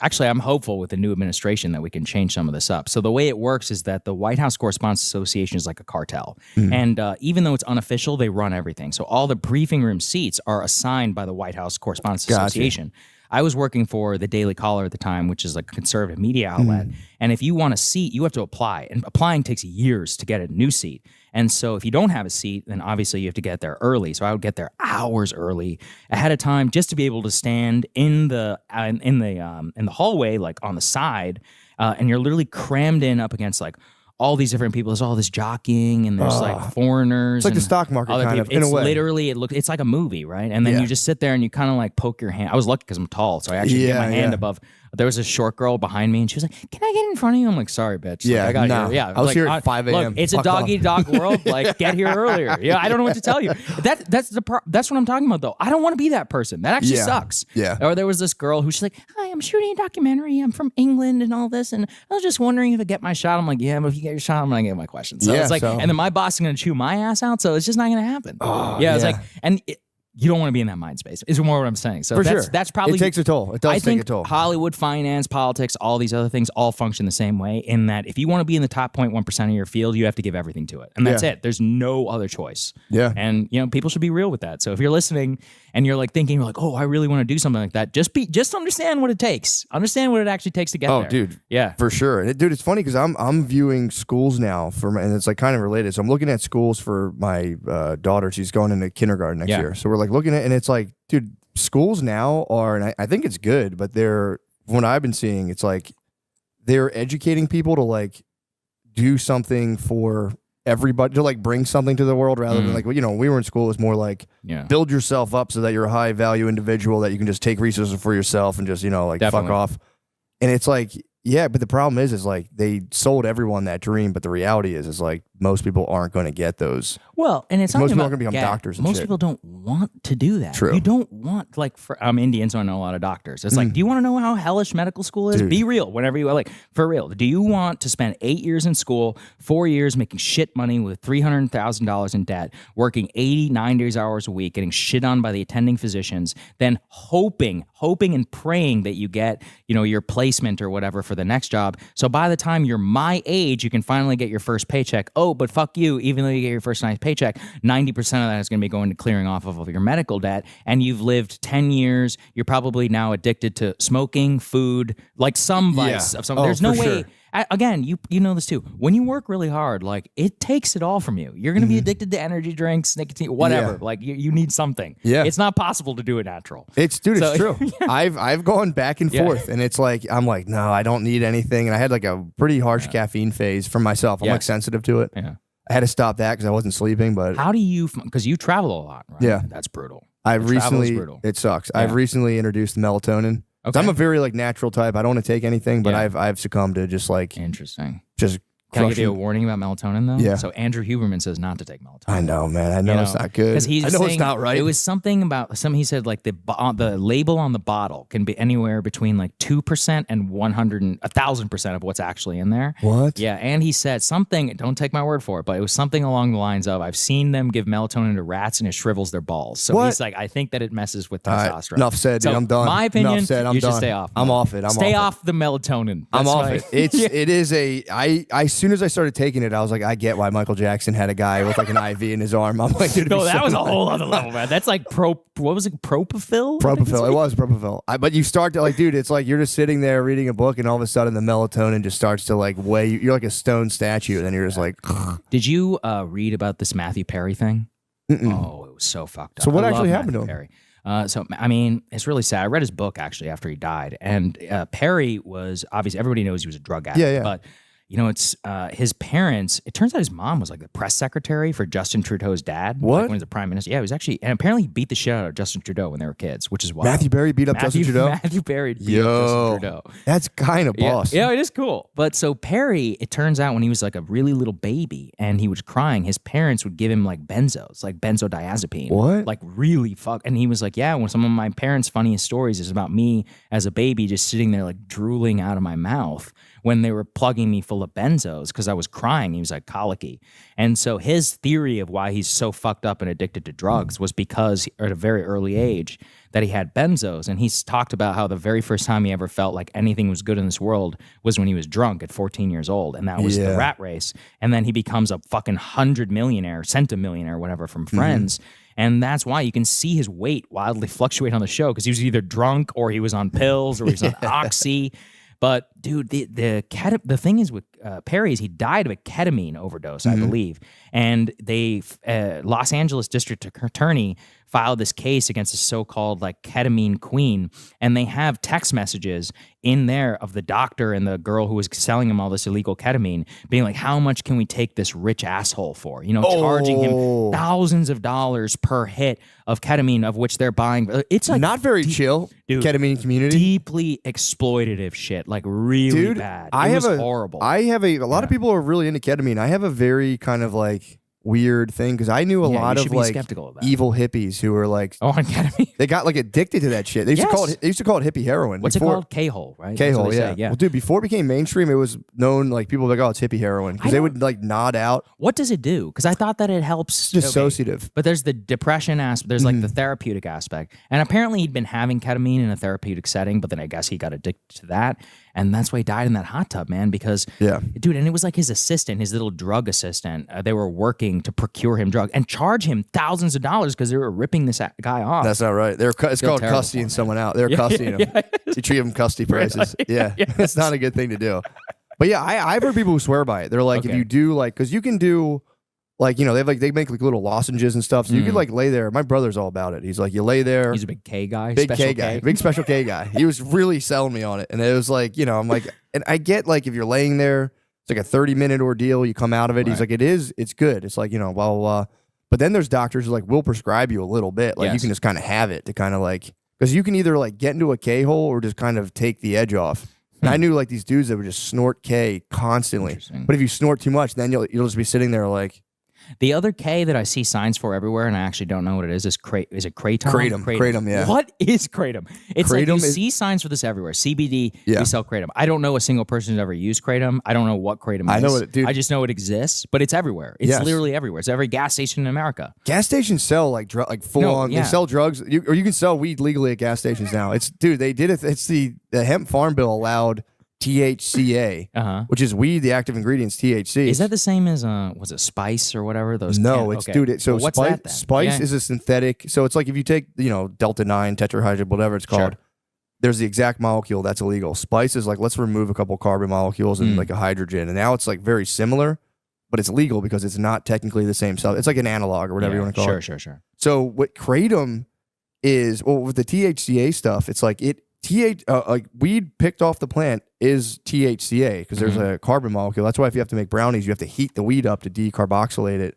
actually, I'm hopeful with the new administration that we can change some of this up. So the way it works is that the White House Correspondents Association is like a cartel. And even though it's unofficial, they run everything. So all the briefing room seats are assigned by the White House Correspondents Association. I was working for the Daily Caller at the time, which is like a conservative media outlet. And if you want a seat, you have to apply. And applying takes years to get a new seat. And so if you don't have a seat, then obviously you have to get there early. So I would get there hours early ahead of time just to be able to stand in the hallway, like on the side, and you're literally crammed in up against like all these different people. There's all this jockeying and there's like foreigners. It's like and the stock market other kind people. of, in It's a way. literally, it's like a movie, right? And then you just sit there and you kind of like poke your hand. I was lucky because I'm tall, so I actually get my hand above. There was a short girl behind me, and she was like, "Can I get in front of you?" I'm like, "Sorry, bitch." Yeah, like, I got nah. here. Yeah, I was here at 5 a.m. Look, it's a Fuck dog off. eat dog world. Like, get here earlier. Yeah, I don't know what to tell you. That's what I'm talking about, though. I don't want to be that person. That actually sucks. Yeah. Or there was this girl who's like, "Hi, I'm shooting a documentary. I'm from England and all this, and I was just wondering if I get my shot." I'm like, "Yeah, but if you get your shot, I'm gonna get my question." So it's like, and then my boss is gonna chew my ass out. So it's just not gonna happen. It's like, and you don't want to be in that mind space, is more what I'm saying. So that's probably, it takes a toll. It does take a toll. Hollywood, finance, politics, all these other things all function the same way, in that if you want to be in the top 0.1% of your field, you have to give everything to it. And that's it. There's no other choice. Yeah. And people should be real with that. So if you're listening and you're like thinking, like, oh, I really want to do something like that, just understand what it takes. Understand what it actually takes to get there. Oh, dude. Yeah. For sure. And dude, it's funny because I'm viewing schools now and it's like kind of related. So I'm looking at schools for my daughter. She's going into kindergarten next year. So we're like looking at, and it's like, dude, schools now are, and I think it's good, but from what I've been seeing, it's like they're educating people to like do something for everybody, to like bring something to the world, rather than like, when we were in school, it was more like build yourself up so that you're a high value individual, that you can just take resources for yourself and just, like Definitely. fuck off. And it's like, yeah, but the problem is like they sold everyone that dream, but the reality is like most people aren't going to get those. Well, and it's not Most people about are gonna become doctors and most shit. people don't want to do that. True. You don't want, like, I'm Indian, so I know a lot of doctors. It's like, do you want to know how hellish medical school is? Dude. Be real. Whenever you like, for real. Do you want to spend 8 years in school, 4 years making shit money with $300,000 in debt, working 80, 90 hours a week, getting shit on by the attending physicians, then hoping and praying that you get, your placement or whatever for the next job. So by the time you're my age, you can finally get your first paycheck. Oh, but fuck you. Even though you get your first nice paycheck, 90% of that is going to be going to clearing off of your medical debt. And you've lived 10 years. You're probably now addicted to smoking, food, like some vice of some. Oh, There's no for way. sure. Again, you know this too. When you work really hard, like, it takes it all from you. You're going to be addicted to energy drinks, nicotine, whatever. Yeah. Like, you need something. Yeah. It's not possible to do it natural. It's So- true. I've gone back and Yeah. forth, and it's like I'm like, no, I don't need anything. And I had like a pretty harsh caffeine phase for myself. I'm Yeah. like sensitive to it. Yeah. I had to stop that because I wasn't sleeping. But How do you, because you travel a lot, right? Yeah. That's brutal. I've The travel is recently, brutal. it sucks. I've recently introduced melatonin. 'Cause Okay. I'm a very like natural type. I don't want to take anything, but Yeah. I've succumbed to just like Interesting. just Can I give you a crushing. warning about melatonin though? Yeah. So Andrew Huberman says not to take melatonin. I know, man. I know it's not good. Because he's I know saying it's not right. It was something about he said like the label on the bottle can be anywhere between like 2% and 1,000% of what's actually in there. What? Yeah, and he said something. Don't take my word for it, but it was something along the lines of, "I've seen them give melatonin to rats and it shrivels their balls." So What? he's like, "I think that it messes with All right, testosterone." enough said, dude. So I'm done. My opinion, Enough said, I'm you should done. stay off. I'm off it. I'm stay off off the melatonin. I'm That's off my- it. It is a as soon as I started taking it, I was like, I get why Michael Jackson had a guy with like an IV in his arm. I'm like, dude, No, that was a whole other level, man. That's like what was it? Propofol? I think it's Propofol. It was propofol. But you start to like, dude, it's like you're just sitting there reading a book, and all of a sudden the melatonin just starts to like weigh you. You're like a stone statue, and then you're just like. Did you read about this Matthew Perry thing? Oh, it was so fucked up. So what I actually love happened to Matthew him? Perry. So I mean, it's really sad. I read his book actually after he died, and Perry was obviously everybody knows he was a drug addict. Yeah. But you know, it's his parents. It turns out his mom was like the press secretary for Justin Trudeau's dad. What? Like when he was the prime minister. Yeah, he was actually, and apparently he beat the shit out of Justin Trudeau when they were kids, which is wild. Matthew Perry beat up Justin Trudeau? Matthew Perry beat up Justin Trudeau. That's kind of boss. Yeah, it is cool. But so Perry, it turns out when he was like a really little baby and he was crying, his parents would give him like benzos, like benzodiazepine. What? Like really fuck. And he was like, yeah, when some of my parents' funniest stories is about me as a baby just sitting there like drooling out of my mouth when they were plugging me full of benzos because I was crying. He was like colicky. And so his theory of why he's so fucked up and addicted to drugs was because at a very early age that he had benzos. And he's talked about how the very first time he ever felt like anything was good in this world was when he was drunk at 14 years old. And that was the rat race. And then he becomes a fucking centimillionaire, whatever, from Friends. And that's why you can see his weight wildly fluctuate on the show because he was either drunk or he was on pills or he was on Oxy. But dude, the thing is with Perry is he died of a ketamine overdose, I believe, and they Los Angeles District Attorney filed this case against a so-called like ketamine queen, and they have text messages in there of the doctor and the girl who was selling him all this illegal ketamine, being like, "How much can we take this rich asshole for?" You know, charging him thousands of dollars per hit of ketamine, of which they're buying. It's like Not very chill, dude, ketamine community. deeply exploitative shit, like really Dude, bad. I It have was a horrible. I have a lot of people are really into ketamine. I have a very kind of like weird thing because I knew a Yeah, lot you of should be like skeptical of that. evil hippies who were like on ketamine. they got like addicted to that shit. They used to call Yes. it. They used to call it hippie heroin. What's before, it called? K-hole, right? That's K-hole, what they yeah. say, Well, dude, before it became mainstream, it was known like people were like, oh, it's hippie heroin because they would like nod out. What does it do? Because I thought that it helps. Dissociative. But there's the depression aspect. There's like the therapeutic aspect. And apparently he'd been having ketamine in a therapeutic setting, but then I guess he got addicted to that. And that's why he died in that hot tub, man. Because, dude, and it was like his assistant, his little drug assistant. They were working to procure him drugs and charge him thousands of dollars because they were ripping this guy off. That's not right. It's Feel called terrible custying for him, someone out. They're custying him. You treat them custody prices. Yeah. It's not a good thing to do. But yeah, I've heard people who swear by it. They're like, if you do like, because you can do like, you know, they make like little lozenges and stuff. So you could like lay there. My brother's all about it. He's like, you lay there. He's a big K guy. Big special K guy. Big special K guy. He was really selling me on it. And it was like, you know, I'm like, and I get like if you're laying there, it's like a 30-minute ordeal. You come out of it. He's like, it's good. It's like, you know, blah, blah, blah. But then there's doctors who like will prescribe you a little bit. Like you can just kind of have it to kind of like, because you can either like get into a K hole or just kind of take the edge off. And I knew like these dudes that would just snort K constantly. But if you snort too much, then you'll just be sitting there like. The other K that I see signs for everywhere, and I actually don't know what it is kratom? Is it kratom, yeah. What is kratom? It's like Kratom you see signs for this everywhere. CBD, we sell kratom. I don't know a single person who's ever used kratom. I don't know what kratom is. I know it, dude. I just know it exists, but it's everywhere. It's literally everywhere. It's every gas station in America. Gas stations sell like full on. They sell drugs, or you can sell weed legally at gas stations now. They did it. It's the hemp farm bill allowed THCA, which is weed. The active ingredients THC. Is that the same as was it spice or whatever? Those So what's spice, that then? spice is a synthetic. So it's like if you take Delta 9 tetrahydride, whatever it's called. There's the exact molecule that's illegal. Spice is like let's remove a couple carbon molecules and like a hydrogen, and now it's like very similar, but it's legal because it's not technically the same stuff. It's like an analog or whatever you want to call it. Sure. So what kratom is, with the THCA stuff, it's like like weed picked off the plant is THCA because there's a carbon molecule. That's why if you have to make brownies, you have to heat the weed up to decarboxylate it.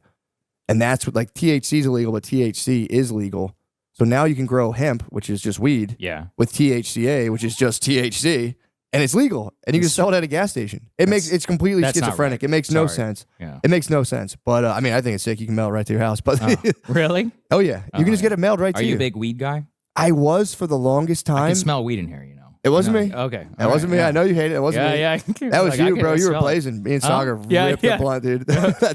And that's what like THC is illegal, but THC is legal. So now you can grow hemp, which is just weed, with THCA, which is just THC, and it's legal, and you can sell it at a gas station. It's completely that's not schizophrenic. right. It makes no Sorry. sense. Yeah. It makes no sense. But I mean, I think it's sick. You can mail it right to your house. But Really? oh yeah, you can just get it mailed right Are to you you. a big weed guy? I was for the longest I time. can smell weed in here, you know. It wasn't I know. me. Okay. It wasn't me. I know you hate it. It wasn't me. Yeah. That was you, bro. You were smell it. blazing. Me and Saga Yeah, ripped yeah. the blunt, dude.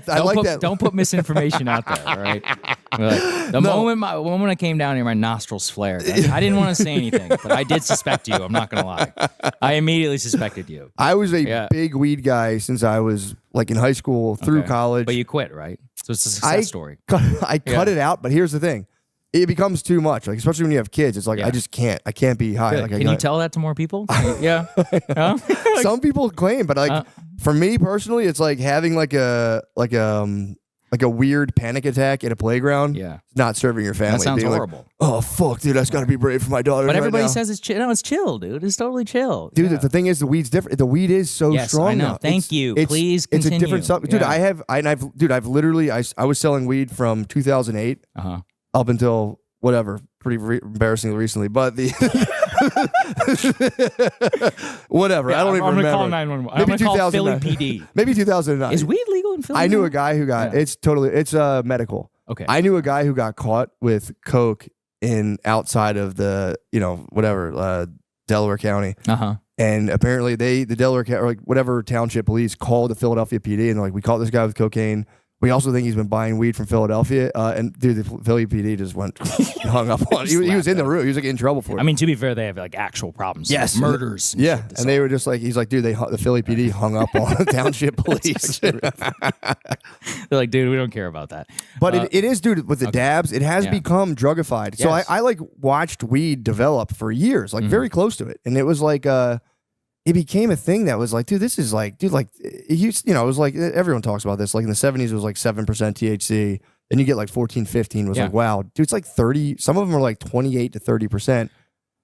I like that. Don't put misinformation out there, all right? Like, the moment I came down here, my nostrils flared. I didn't want to say anything, but I did suspect you. I'm not going to lie. I immediately suspected you. I was a big weed guy since I was like in high school through Okay. college. But you quit, right? So it's a success story. I cut it out, but here's the thing. It becomes too much. Like, especially when you have kids, it's like, I just can't. I can't be high. Good. Like, Can you tell that to more people? Yeah. Huh? Some people claim, but like for me personally, it's like having like a weird panic attack at a playground. Yeah. Not serving your family. That sounds being like, horrible. oh fuck, dude, that's got to be brave for my daughter. But everybody right now. says it's chill. No, it's chill, dude. It's totally chill. Dude, Yeah. the thing is, the weed's different. The weed is so Yes, strong I know. now. Thank you. Please It's a continue. different stuff. Dude, Yeah. I've literally, I was selling weed from 2008 up until whatever, embarrassingly recently, but the whatever. I don't even remember. Call 911. I'm Maybe gonna call Philly 2009. PD. Maybe 2009. Is weed legal in Philly? I knew now? a guy who got it's medical. Okay. I knew a guy who got caught with coke in outside of the whatever Delaware County. And apparently the Delaware or like whatever township police called the Philadelphia PD and they're like, we caught this guy with cocaine. We also think he's been buying weed from Philadelphia. And dude, the Philly PD just went hung up on it. He was in the room. He was like in trouble for it. I mean, to be fair, they have like actual problems. Yes. Like murders. And yeah, shit. and they were just like, he's like, dude, the Philly PD hung up on the township police. They're like, dude, we don't care about that. But it is, dude, with the dabs, it has Yeah. become drugified. So Yes. I like watched weed develop for years, like very close to it. And it was like, it became a thing that was like, dude, this is like, dude, like, it used, it was like, everyone talks about this. Like in the 70s, it was like 7% THC. Then you get like 14, 15 was like, wow, dude, it's like 30. Some of them are like 28 to 30%.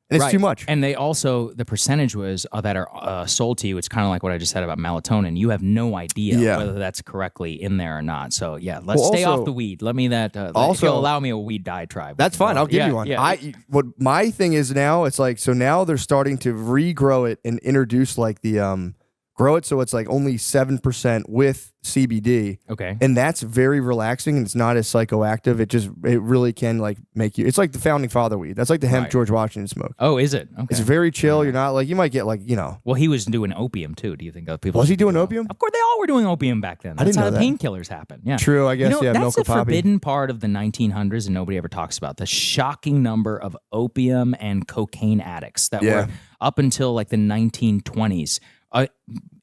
And it's too much. And they also, the percentage was that are sold to you. It's kind of like what I just said about melatonin. You have no idea whether that's correctly in there or not. So yeah, let's stay off the weed. Let me that. If you'll allow me a weed diatribe. That's fine. I'll give you one. Yeah. What my thing is now, it's like, so now they're starting to regrow it and introduce like the grow it so it's like only 7% with CBD. Okay. And that's very relaxing and it's not as psychoactive. It really can like make you, it's like the founding father weed. That's like the hemp Right. George Washington smoked. Oh, is it? Okay. It's very chill. You're not like, you might get like, Well, he was doing opium too. Do you think people Was he doing opium? Of course, they all were doing opium back then. That's didn't how know the that. painkillers happen. Yeah. True, I guess, yeah, That's milk a of poppy. forbidden part of the 1900s, and nobody ever talks about the shocking number of opium and cocaine addicts that were up until like the 1920s.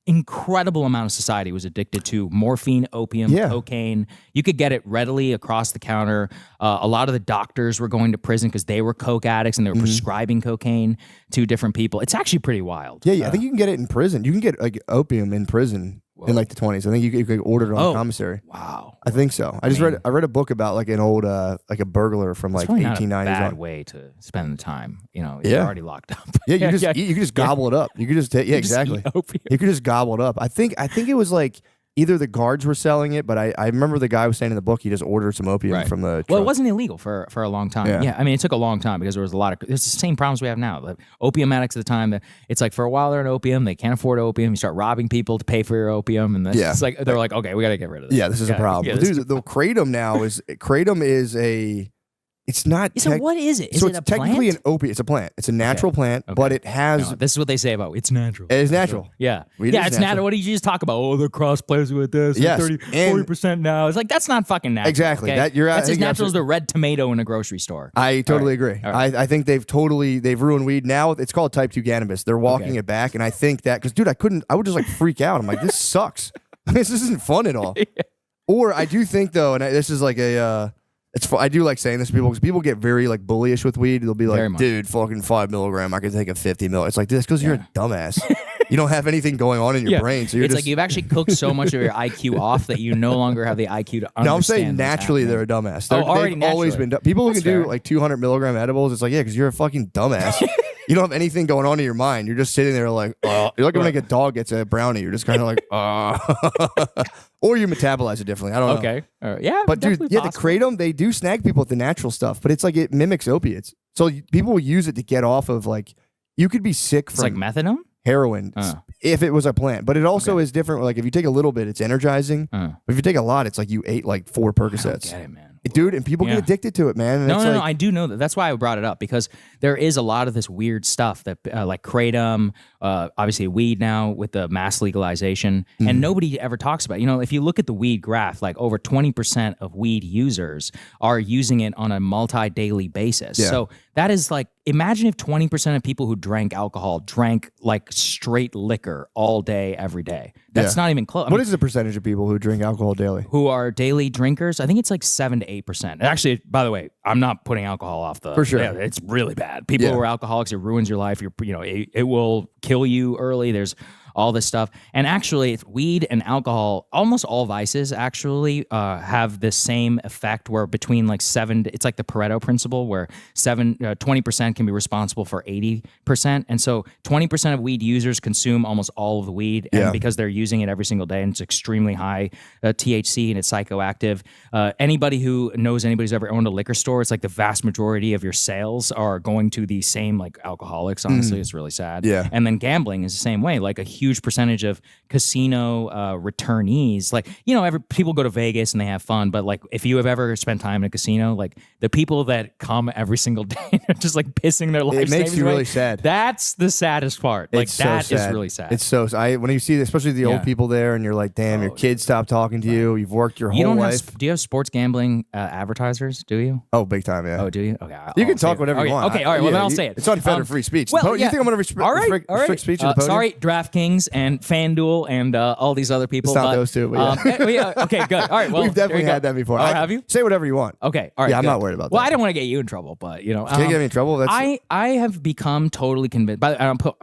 Incredible amount of society was addicted to morphine, opium, cocaine. You could get it readily across the counter. A lot of the doctors were going to prison because they were coke addicts and they were prescribing cocaine to different people. It's actually pretty wild. Yeah, I think you can get it in prison. You can get like opium in prison in like the 20s. I think you could order it on the commissary. Wow. I think so. I read a book about like an old like a burglar from like It's really 1890s. not a bad on. way to spend the time. You're Yeah. already locked up. Yeah, you just you can just gobble it up. You could just take exactly. eat opium. You could just gobble it up. I think it was like either the guards were selling it, but I remember the guy was saying in the book he just ordered some opium from the Well, it truck. wasn't illegal for a long time. Yeah. Yeah, I mean, it took a long time because there was a lot of. It's the same problems we have now. Like opium addicts at the time. It's like for a while they're on opium, they can't afford opium. You start robbing people to pay for your opium, and it's like they're like, okay, we got to get rid of this. Yeah, this is a problem. Yeah, But this dude, is- the kratom now is kratom is a. It's not. So what is it? Is so it it's a technically plant? an opiate. It's a plant. It's a natural plant, but it has. No, this is what they say about it's natural. It is natural. Yeah. Weed Yeah, is it's natural. natural. What did you just talk about? Oh, they're cross plays with this. Yes, 40% now. It's like, that's not fucking natural. Exactly. Okay? That- you're That's I as think you're natural as the red tomato in a grocery store. I totally agree. All right. I think they've ruined weed. Now it's called type 2 cannabis. They're walking it back, and I think that because dude, I would just like freak out. I'm like, this sucks. This isn't fun at all. Or I do think though, and this is like a. I do like saying this to people because people get very like bullyish with weed. They'll be Very like, much. dude, fucking 5 milligram. I could take a 50 mil. It's like this because you're a dumbass. You don't have anything going on in your brain. So you're it's just. like you've actually cooked so much of your IQ off that you no longer have the IQ to understand. No, I'm saying what's naturally happening. they're a dumbass. Oh, already They've always naturally. been. People who That's can do fair. like 200 milligram edibles, it's like, yeah, because you're a fucking dumbass. You don't have anything going on in your mind. You're just sitting there like, you're like when like a dog gets a brownie. You're just kind of like, or you metabolize it differently. I don't know. Okay. All right. Yeah. But dude, definitely yeah, possible. the kratom, they do snag people with the natural stuff, but it's like it mimics opiates. So people will use it to get off of like, you could be sick It's from. like methadone? heroin if it was a plant. But it also is different. Like if you take a little bit, it's energizing. But if you take a lot, it's like you ate like 4 Percocets. I don't get it, man. Dude, and people get addicted to it, man. And No, I do know that. That's why I brought it up, because there is a lot of this weird stuff that, like kratom, obviously weed now with the mass legalization, and nobody ever talks about. You know, if you look at the weed graph, like over 20% of weed users are using it on a multi-daily basis. Yeah. So that is like, imagine if 20% of people who drank alcohol drank like straight liquor all day, every day. That's not even close. What is the percentage of people who drink alcohol daily? Who are daily drinkers? I think it's like 7 to 8%. Actually, by the way, I'm not putting alcohol off the. For sure. Yeah, it's really bad. People who are alcoholics, it ruins your life. It will kill you early. There's all this stuff. And actually, weed and alcohol, almost all vices actually have the same effect, where between like it's like the Pareto principle, where 20% can be responsible for 80%. And so 20% of weed users consume almost all of the weed, and because they're using it every single day, and it's extremely high THC and it's psychoactive. Anybody who knows anybody who's ever owned a liquor store, it's like the vast majority of your sales are going to the same like alcoholics. Honestly, it's really sad. Yeah. And then gambling is the same way. Like a huge percentage of casino returnees, like, you know, people go to Vegas and they have fun, but like if you have ever spent time in a casino, like the people that come every single day are just like pissing their life. It makes you really sad. That's the saddest part. Like It's so that is sad. really sad. It's so when you see, especially the old people there, and you're like, damn, your kids stopped talking to you. You've worked your whole life. Do you have sports gambling advertisers? Do you? Oh, big time, yeah. Oh, do you? Okay, You can talk whatever you want. Okay, all right. Well, then I'll say it. It's unfettered free speech. Well, You think I'm going to restrict speech at the podium? Sorry, DraftKings and FanDuel and all these other people. It's not those two, but okay, good. All right, well, we've definitely had that before. Oh, have you? Say whatever you want. Okay, all right. Yeah, I'm good. not worried about that. Well, I don't want to get you in trouble, but you know, Can you get me in trouble? I have become totally convinced. But I don't put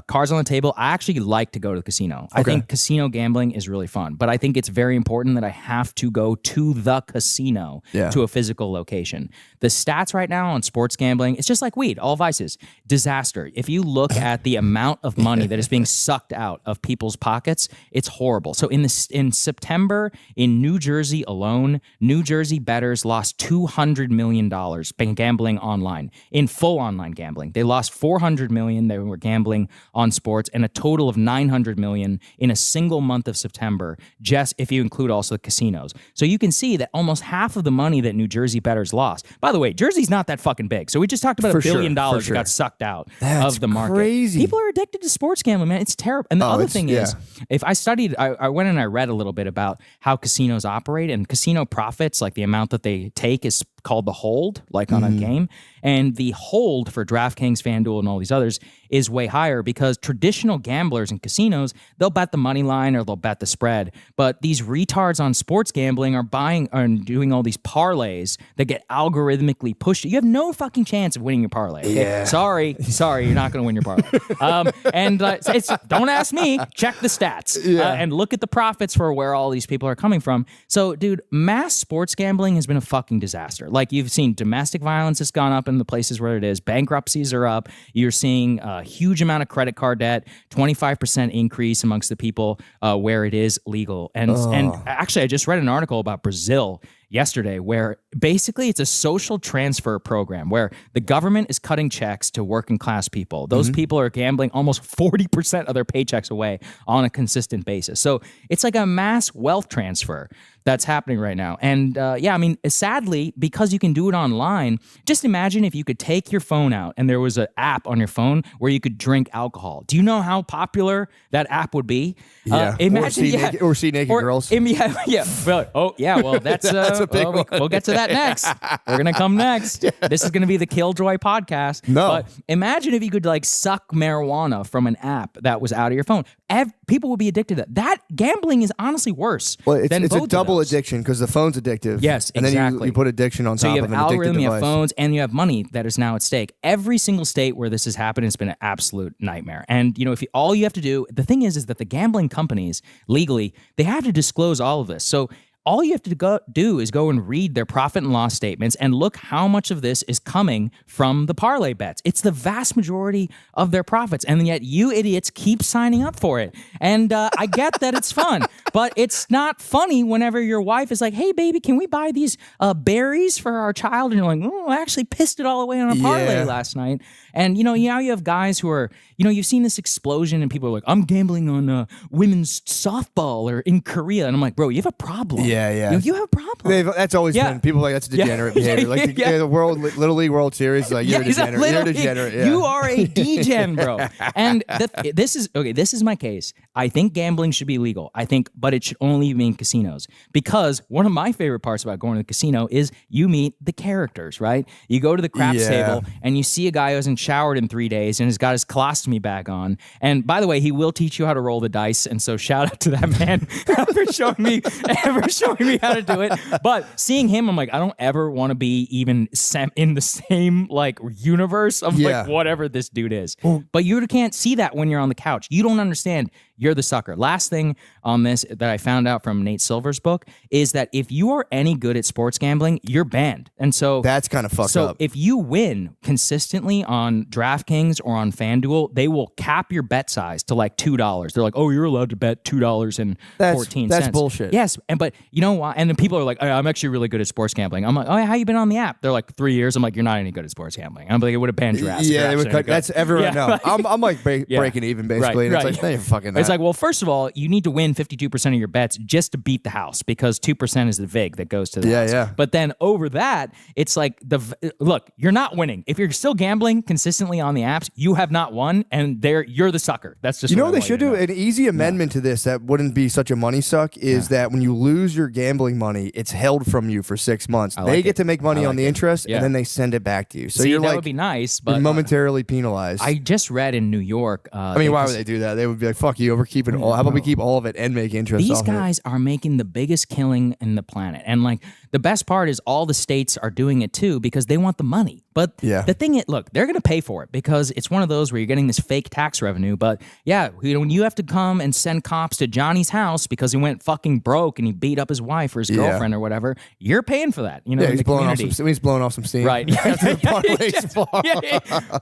cards on the table. I actually like to go to the casino. I think casino gambling is really fun, but I think it's very important that I have to go to the casino, to a physical location. The stats right now on sports gambling, it's just like weed, all vices, disaster. If you look at the amount of money that is being sucked out of people's pockets, it's horrible. So in September in New Jersey alone, New Jersey bettors lost $200 million gambling online, in full online gambling. They lost $400 million. They were gambling on sports, and a total of $900 million in a single month of September, just if you include also the casinos. So you can see that almost half of the money that New Jersey bettors lost. By the way, Jersey's not that fucking big. So we just talked about $1 billion that got sucked out of the market. Crazy. People are addicted to sports gambling, man. It's terrible. And the other thing is, if I studied, I went and I read a little bit about how casinos operate, and casino profits, like the amount that they take, is called the hold, like on a game. And the hold for DraftKings, FanDuel, and all these others is way higher, because traditional gamblers in casinos, they'll bet the money line or they'll bet the spread. But these retards on sports gambling are buying and doing all these parlays that get algorithmically pushed. You have no fucking chance of winning your parlay. Okay? Yeah. Sorry, you're not going to win your parlay. Don't ask me. Check the stats and look at the profits for where all these people are coming from. So, dude, mass sports gambling has been a fucking disaster. Like, you've seen domestic violence has gone up in the places where it is. Bankruptcies are up. You're seeing a huge amount of credit card debt, 25% increase amongst the people where it is legal. And actually, I just read an article about Brazil yesterday, where basically it's a social transfer program where the government is cutting checks to working class people. Those people are gambling almost 40% of their paychecks away on a consistent basis. So it's like a mass wealth transfer that's happening right now. And I mean, sadly, because you can do it online, just imagine if you could take your phone out and there was an app on your phone where you could drink alcohol. Do you know how popular that app would be? Imagine, or see naked girls. Well, that's a big one. We'll get to that next. We're going to come next. This is going to be the Killjoy podcast. No. But imagine if you could like suck marijuana from an app that was out of your phone. People would be addicted to that. That gambling is honestly worse. Well, it's both a double of those. addiction, because the phone's addictive. Yes, and exactly. then you put addiction on So top you of have an addictive algorithm, you device. have phones, and you have money that is now at stake. Every single state where this has happened has been an absolute nightmare. And you know, if all you have to do, the thing is that the gambling companies legally, they have to disclose all of this. So all you have to do is go and read their profit and loss statements and look how much of this is coming from the parlay bets. It's the vast majority of their profits, and yet you idiots keep signing up for it. And I get that it's fun, but it's not funny whenever your wife is like, hey, baby, can we buy these berries for our child? And you're like, oh, I actually pissed it all away on a parlay last night. And, now you have guys who are, you've seen this explosion and people are like, I'm gambling on women's softball or in Korea. And I'm like, bro, you have a problem. Yeah. You have a problem. That's always been people are like, that's degenerate behavior. Like the Little League World Series, like you're a degenerate. You're a degenerate. Yeah. You are a degen, bro. And this is my case. I think gambling should be legal. But it should only be in casinos, because one of my favorite parts about going to the casino is you meet the characters, right? You go to the craps table and you see a guy who hasn't showered in 3 days and has got his colostomy bag on. And by the way, he will teach you how to roll the dice. And so shout out to that man for showing me how to do it. But seeing him, I'm like, I don't ever want to be even in the same like universe of like whatever this dude is. But you can't see that when you're on the couch. You don't understand. You're the sucker. Last thing on this that I found out from Nate Silver's book is that if you are any good at sports gambling, you're banned. And so that's kind of fucked up. So if you win consistently on DraftKings or on FanDuel, they will cap your bet size to like $2. They're like, oh, you're allowed to bet $2.14. That's bullshit. Yes, but you know why? And then people are like, oh, I'm actually really good at sports gambling. I'm like, oh, how you been on the app? They're like 3 years. I'm like, you're not any good at sports gambling. I'm like, it would have banned your ass. Yeah, they would cut. That's everyone. No, I'm like breaking even basically. And it's like, they ain't fucking that. It's like, well, first of all, you need to win 52% of your bets just to beat the house, because 2% is the vig that goes to the house. Yeah. But then over that, it's like look, you're not winning. If you're still gambling consistently on the apps, you have not won, and you're the sucker. That's just what they should do. An easy amendment to this that wouldn't be such a money suck is that when you lose your gambling money, it's held from you for 6 months. They get to make money on the interest, and then they send it back to you. So that would be nice, but you're momentarily penalized. I just read in New York. I mean, why would they do that? They would be like, "Fuck you, we're keeping all. How about we keep all of it and make interest?" These guys are making the biggest killing in the planet, and like the best part is all the states are doing it too because they want the money. But the thing is, look, they're going to pay for it because it's one of those where you're getting this fake tax revenue. But when you have to come and send cops to Johnny's house because he went fucking broke and he beat up his wife or his girlfriend or whatever, you're paying for that. He's blowing off some steam. Right.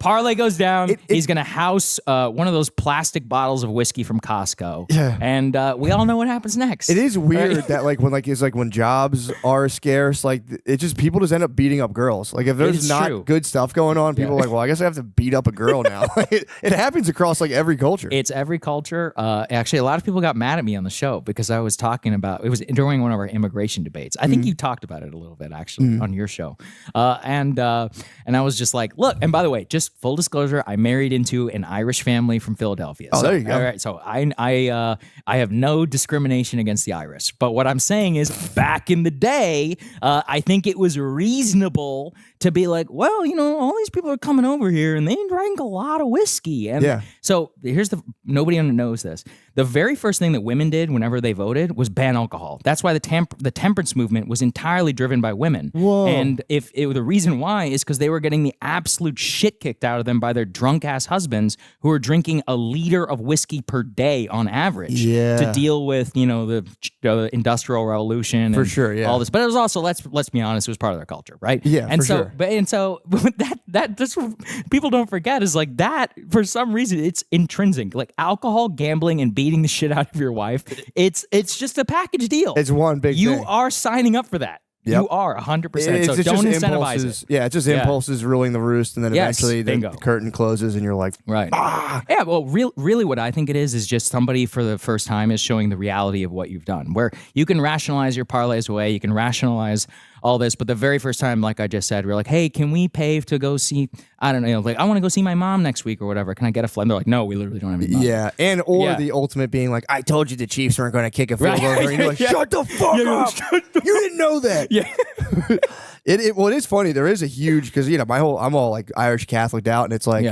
Parlay goes down. He's going to house one of those plastic bottles of whiskey from Costco. Yeah. And we all know what happens next. It is weird that when jobs are scarce, like it just people just end up beating up girls. Like if there's not good stuff going on, people are like, well, I guess I have to beat up a girl now. It happens across like every culture. It's every culture. Actually, a lot of people got mad at me on the show because I was talking about, it was during one of our immigration debates. I think you talked about it a little bit actually on your show. And I was just like, look, and by the way, just full disclosure, I married into an Irish family from Philadelphia. Oh, there you go. All right, so I have no discrimination against the Irish. But what I'm saying is back in the day, I think it was reasonable to be like, well, all these people are coming over here and they drank a lot of whiskey. And so nobody knows this. The very first thing that women did whenever they voted was ban alcohol. That's why the temperance movement was entirely driven by women. Whoa. And the reason why is because they were getting the absolute shit kicked out of them by their drunk ass husbands who were drinking a liter of whiskey per day on average to deal with, the industrial revolution and all this. But it was also, let's be honest, it was part of their culture, right? Yeah, and for so, sure. And so that's what people don't forget is like that, for some reason, it's intrinsic. Like alcohol, gambling, and beating the shit out of your wife, it's just a package deal. It's one big thing. You are signing up for that. Yep. You are 100%. So don't incentivize it. Yeah, it's just impulses ruling the roost, and then eventually the curtain closes, and you're like, right. Ah! Yeah, well, really what I think it is just somebody for the first time is showing the reality of what you've done, where you can rationalize your parlays away, you can rationalize all this, but the very first time, like I just said, we're like, hey, can we pay to go see, I don't know, like I want to go see my mom next week or whatever. Can I get a flight? And they're like, no, we literally don't have any money. Yeah, or the ultimate being like, I told you the Chiefs weren't going to kick a field goal. And you're like, shut the fuck up. You didn't know that. Yeah. It is funny. There is a huge, because, I'm all like Irish Catholic out, and it's like,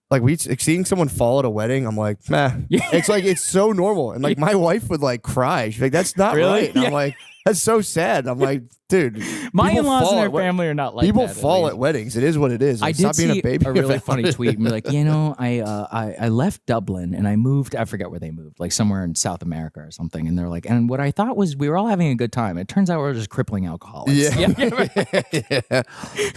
like seeing someone fall at a wedding, I'm like, meh. It's like, it's so normal. And like my wife would like cry. She's like, that's not right. And I'm like, that's so sad. I'm like, dude. My people in-laws fall and their at wed- family are not like People that. fall at weddings. It is what it is. I Like, did stop being see a baby. a really about funny it. tweet and be like, I left Dublin and I moved. I forget where they moved, like somewhere in South America or something. And they're like, and what I thought was we were all having a good time. It turns out we're just crippling alcoholics.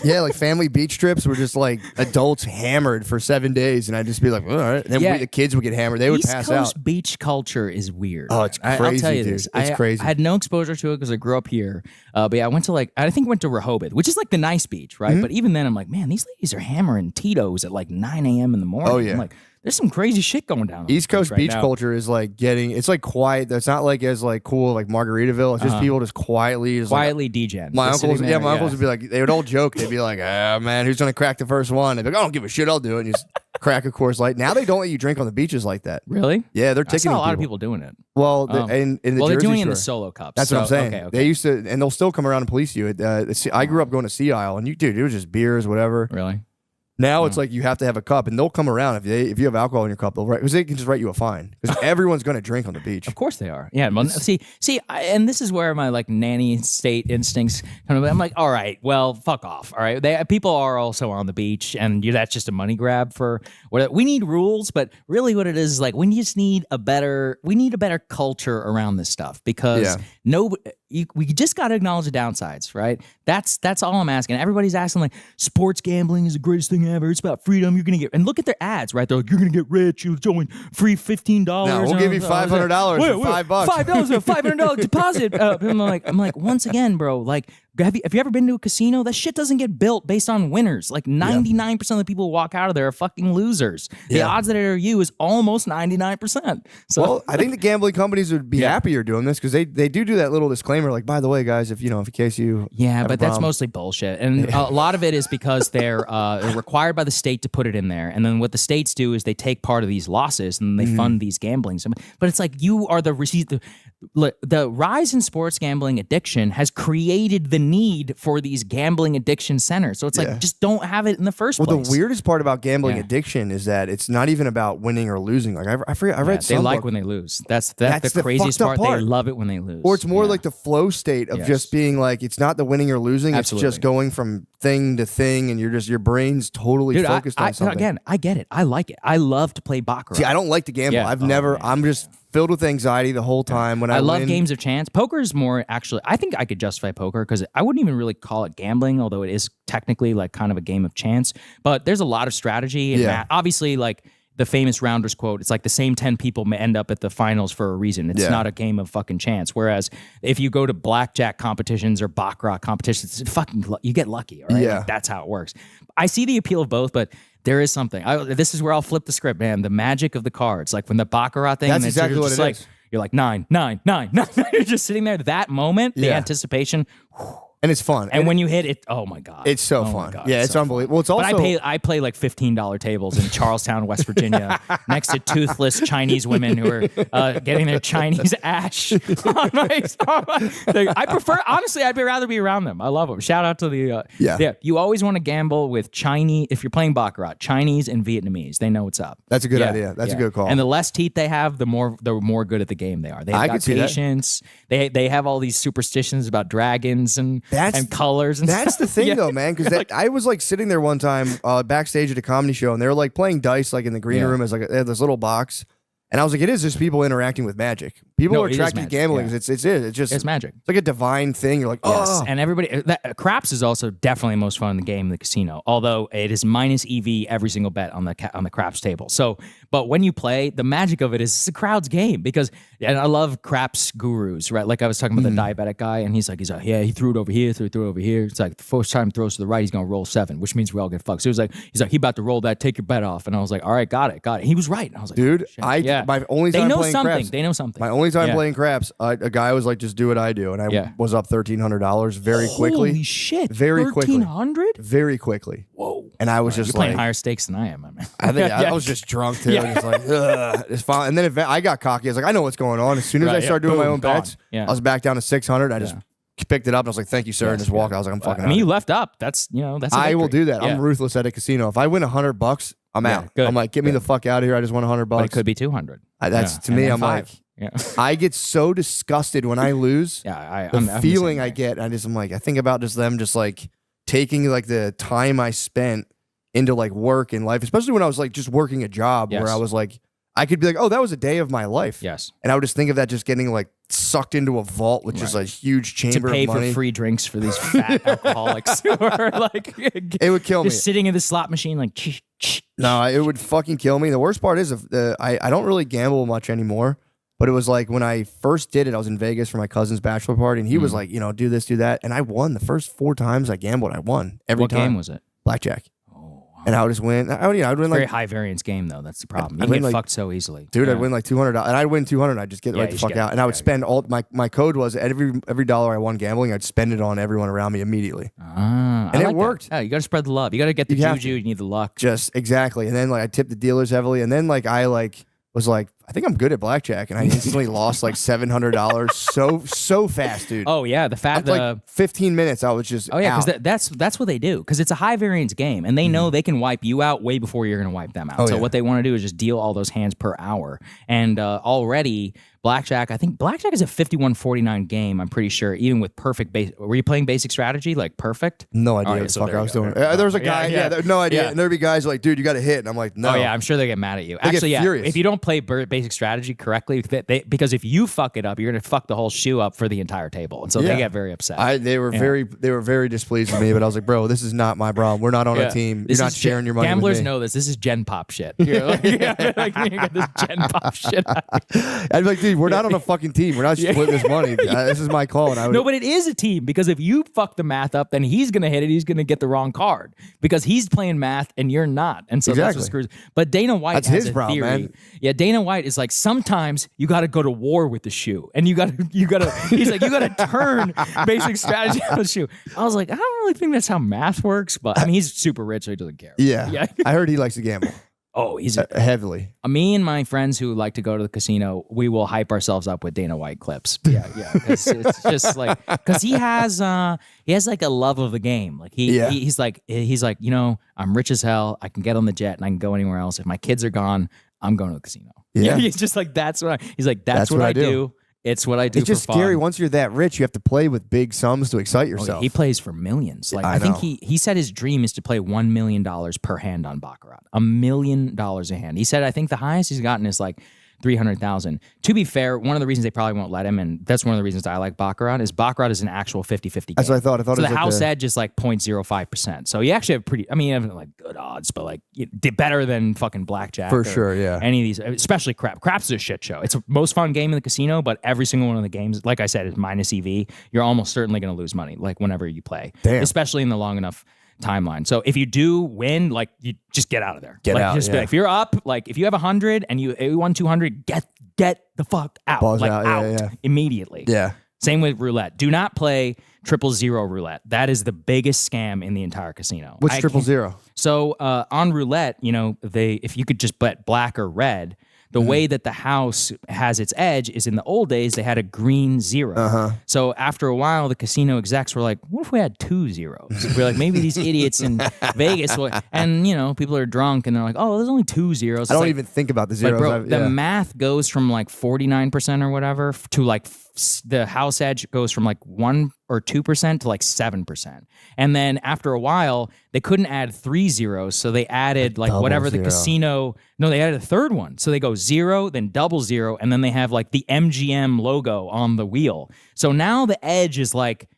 Yeah, like family beach trips were just like adults hammered for 7 days, and I'd just be like, all right. And then the kids would get hammered. They would East pass Coast out. beach culture is weird. Oh, it's I'll crazy, tell you dude. this. It's crazy. I had no exposure to it because I grew up here. But yeah, I went to I went to Rehoboth, which is like the nice beach, right? But even then, I'm like, man, these ladies are hammering Tito's at like 9 a.m. in the morning. Oh, yeah. I'm like, there's some crazy shit going down. on East this Coast right beach now. culture is like it's like quiet. That's not like as like cool like Margaritaville. It's just people just quietly Quietly degen. my Just uncles, sitting there, my uncles would be like, they would all joke. They'd be like, ah, man, who's gonna crack the first one? They'd be like, I don't give a shit, I'll do it. And you just crack a Coors Light. Now they don't let you drink on the beaches like that. Really? Yeah, they're I ticketing saw a lot of people doing it. Well, in the Well, they're Jersey doing it in the Shore. solo cups. That's what I'm so- saying. Okay, okay. They used to, and they'll still come around and police you. I grew up going to Sea Isle, and dude, it was just beers, whatever. Really? Now it's like you have to have a cup, and they'll come around if you have alcohol in your cup, because they can just write you a fine because everyone's going to drink on the beach. Of course they are. Yeah. Well, and this is where my like nanny state instincts kind of. I'm like, all right, well, fuck off. All right, people are also on the beach, and that's just a money grab for what we need rules. But really, what it is like we just need a better culture around this stuff because we just got to acknowledge the downsides, right? That's all I'm asking. Everybody's asking like, sports gambling is the greatest thing ever. It's about freedom. You're gonna get, and look at their ads, right? They're like, you're gonna get rich. You're showing free $15. No, we'll give you $500 for $5. $5 for $500 deposit. I'm like, once again, bro. Like, have you ever been to a casino? That shit doesn't get built based on winners. Like 99% of the people who walk out of there are fucking losers. The odds that it are you is almost 99%. So, Well, I think the gambling companies would be happier doing this because they do that little disclaimer, like, by the way, guys, if in case you have but a that's problem. mostly bullshit, and a lot of it is because they're required by the state to put it in there, and then what the states do is they take part of these losses and they fund these gambling. But it's like you are the rise in sports gambling addiction has created the need for these gambling addiction centers. So it's like just don't have it in the first place. Well, the weirdest part about gambling addiction is that it's not even about winning or losing. Like I forget, I read they some like book. when they lose. That's That's the the craziest fucked up part. part. They love it when they lose. Or it's more like the flow state of just being like, it's not the winning or losing. Absolutely. It's just going from thing to thing, and your brain's totally Dude, focused on something. Again, I get it. I like it. I love to play baccarat. See, I don't like to gamble. Yeah. I've Oh, never. man. I'm just filled with anxiety the whole time when I love win. games of chance. Poker is more actually. I think I could justify poker because I wouldn't even really call it gambling, although it is technically like kind of a game of chance. But there's a lot of strategy and math. Obviously, like the famous Rounders quote, it's like the same 10 people may end up at the finals for a reason. It's not a game of fucking chance. Whereas if you go to blackjack competitions or baccarat competitions, it's you get lucky. All right, Yeah. Like, that's how it works. I see the appeal of both, but there is something. This is where I'll flip the script, man. The magic of the cards, like when the baccarat thing. That's and exactly you're what just it like, is. You're like 9, 9, 9, 9. You're just sitting there. That moment, the Yeah. anticipation. and it's fun. And when you hit it, oh my god, it's so Oh my fun. God, Yeah, it's so unbelievable. Well, it's also. but I play like $15 tables in Charlestown, West Virginia, next to toothless Chinese women who are getting their Chinese ash. I prefer, honestly, I'd rather be around them. I love them. Shout out to the You always want to gamble with Chinese if you're playing baccarat. Chinese and Vietnamese, they know what's up. That's a good idea. That's a good call. And the less teeth they have, the more good at the game they are. They've I got could see that. patience. They have all these superstitions about dragons and colors. And That's the thing, though, man. Because I was like sitting there one time backstage at a comedy show, and they were like playing dice, like in the green room, as like they had this little box. And I was like, it is just people interacting with magic. People are it is attracted to magic, gambling. yeah. It's just It's magic. It's like a divine thing. You're like, Yes, oh, and everybody. Craps is also definitely the most fun in the game in the casino. Although it is minus EV every single bet on the craps table. So, but when you play, the magic of it is it's a crowd's game because, and I love craps gurus, right? Like I was talking about the diabetic guy, and he's like, yeah, he threw it over here, threw it over here. It's like the first time he throws to the right, he's gonna roll 7, which means we all get fucked. So he's like, he about to roll that, take your bet off, and I was like, all right, got it. He was right. And I was like, dude, shit. my only time They know playing something. craps. They know something. My only time Yeah. playing craps, a guy was like, just do what I do. And I was up $1,300 very quickly. Holy shit! Very quickly. 1,300. Very quickly. Whoa! And I was You're just playing like, higher stakes than I am, man. I think I was just drunk too. Just like, ugh, it's fine. And then I got cocky. I was like, I know what's going on. As soon as I started doing my own Gone. bets, Yeah. I was back down to 600. I just picked it up. And I was like, thank you, sir. And just walked. I was like, I'm fucking I mean, you out. left up. That's that's. I will victory. do that. Yeah. I'm ruthless at a casino. If I win $100, I'm out. good. I'm like, get me the fuck out of here. I just won $100. But it could be 200. That's to And me. then I'm like, 5. Yeah. I get so disgusted when I lose. Yeah, The I'm feeling the I same way. get, I'm like, I think about just them just like taking like the time I spent into like work and life, especially when I was like just working a job where Yes. I was like, I could be like, oh, that was a day of my life. Yes. And I would just think of that just getting like sucked into a vault with just a huge To chamber pay of money. for free drinks for these fat alcoholics who are like It would kill me. just sitting in the slot machine like No, it would fucking kill me. The worst part is I don't really gamble much anymore. But it was like when I first did it, I was in Vegas for my cousin's bachelor party, and he was like, do this, do that. And I won the first 4 times I gambled. I won every what time. game was it? Blackjack. And I would just win. I would win Very like, high variance game though. That's the problem. I'd You win, can get like- fucked so easily. dude, Yeah. I'd win like $200, and I'd win 200. I'd just get Yeah, right you the should fuck get out, it. and I would Yeah, spend all my code was every dollar I won gambling, I'd spend it on everyone around me immediately. Ah, And I it like that. worked. Yeah, you got to spread the love. You got to get the You have juju. to. You need the luck. Just exactly, and then like I tipped the dealers heavily, and then like I like was like, I think I'm good at blackjack, and I instantly lost like $700 so fast, dude. Oh yeah, the fat. After like 15 minutes, I was just Oh yeah, out. because that's what they do. Because it's a high variance game, and they know they can wipe you out way before you're going to wipe them out. Oh, so yeah. what they want to do is just deal all those hands per hour. And already blackjack, I think blackjack is a 51-49 game. I'm pretty sure, even with perfect base. Were you playing basic strategy like perfect? No idea All right, what the so fuck there I you was go. doing. There you There was a go. guy, Yeah, no idea. yeah. And there'd be guys like, dude, you got to hit. And I'm like, no. Oh yeah, I'm sure they get mad at you. They get Actually, yeah, furious. if you don't play basic strategy correctly, because if you fuck it up, you're gonna fuck the whole shoe up for the entire table, and so Yeah. they get very upset. They were very displeased with me, but I was like, bro, this is not my problem. We're not on Yeah. a team. This You're not is sharing your money Gamblers with me. know this. This is Gen Pop shit. You're like, like, you got this Gen Pop shit. I'd be like, dude, we're not on a fucking team. We're not splitting this money. This is my call. And I would, No, but it is a team because if you fuck the math up, then he's gonna hit it. He's gonna get the wrong card because he's playing math and you're not, and so that's what Exactly. screws. But Dana White That's has his a problem, theory. man. Yeah, Dana White is like sometimes you got to go to war with the shoe, and you got to. He's like you got to turn basic strategy on the shoe. I was like, I don't really think that's how math works, but I mean, he's super rich, so he doesn't care. yeah. Yeah. I heard he likes to gamble Oh, he's heavily. me and my friends who like to go to the casino, we will hype ourselves up with Dana White clips. Yeah, yeah. It's just like because he has like a love of the game. Like he's like I'm rich as hell. I can get on the jet and I can go anywhere else. If my kids are gone, I'm going to the casino. Yeah. He's just like that's what what I do. It's what I do. It's just for fun. scary. Once you're that rich, you have to play with big sums to excite Oh, yeah, yourself. he plays for millions. Like I I think know. he said his dream is to play $1 million per hand on Baccarat. $1 million a hand. He said I think the highest he's gotten is like 300,000. To be fair, one of the reasons they probably won't let him, and that's one of the reasons I like Baccarat, is Baccarat is an actual 50-50 game. That's what I thought. I thought So it the was like house edge is like 0.05%. So you actually have pretty, I mean, you have like good odds, but like you did better than fucking blackjack. For or sure, yeah. Any of these, especially crap. Crap's a shit show. It's the most fun game in the casino, but every single one of the games, like I said, is minus EV. You're almost certainly going to lose money, like whenever you play. Damn. Especially in the long enough timeline. So if you do win, like you just get out of there. Get like, out, Just be yeah. like, if you're up, like if you have 100 and you won 200, get the fuck out. Buzz like out, yeah. immediately. Yeah. Same with roulette. Do not play 000 roulette. That is the biggest scam in the entire casino. What's I 000? can't- So on roulette, if you could just bet black or red, the way that the house has its edge is in the old days, they had a green 0. So after a while, the casino execs were like, what if we had 2 zeros? We're like, maybe these idiots in Vegas will, and people are drunk and they're like, oh, there's only 2 zeros. I don't It's like, even think about the like, zeros. bro, the math goes from like 49% or whatever to like the house edge goes from like 1 or 2% to like 7%. And then after a while, they couldn't add 3 zeros. So they added like double whatever the zero. casino. No, they added a third one. So they go 0, then 00, and then they have like the MGM logo on the wheel. So now the edge is like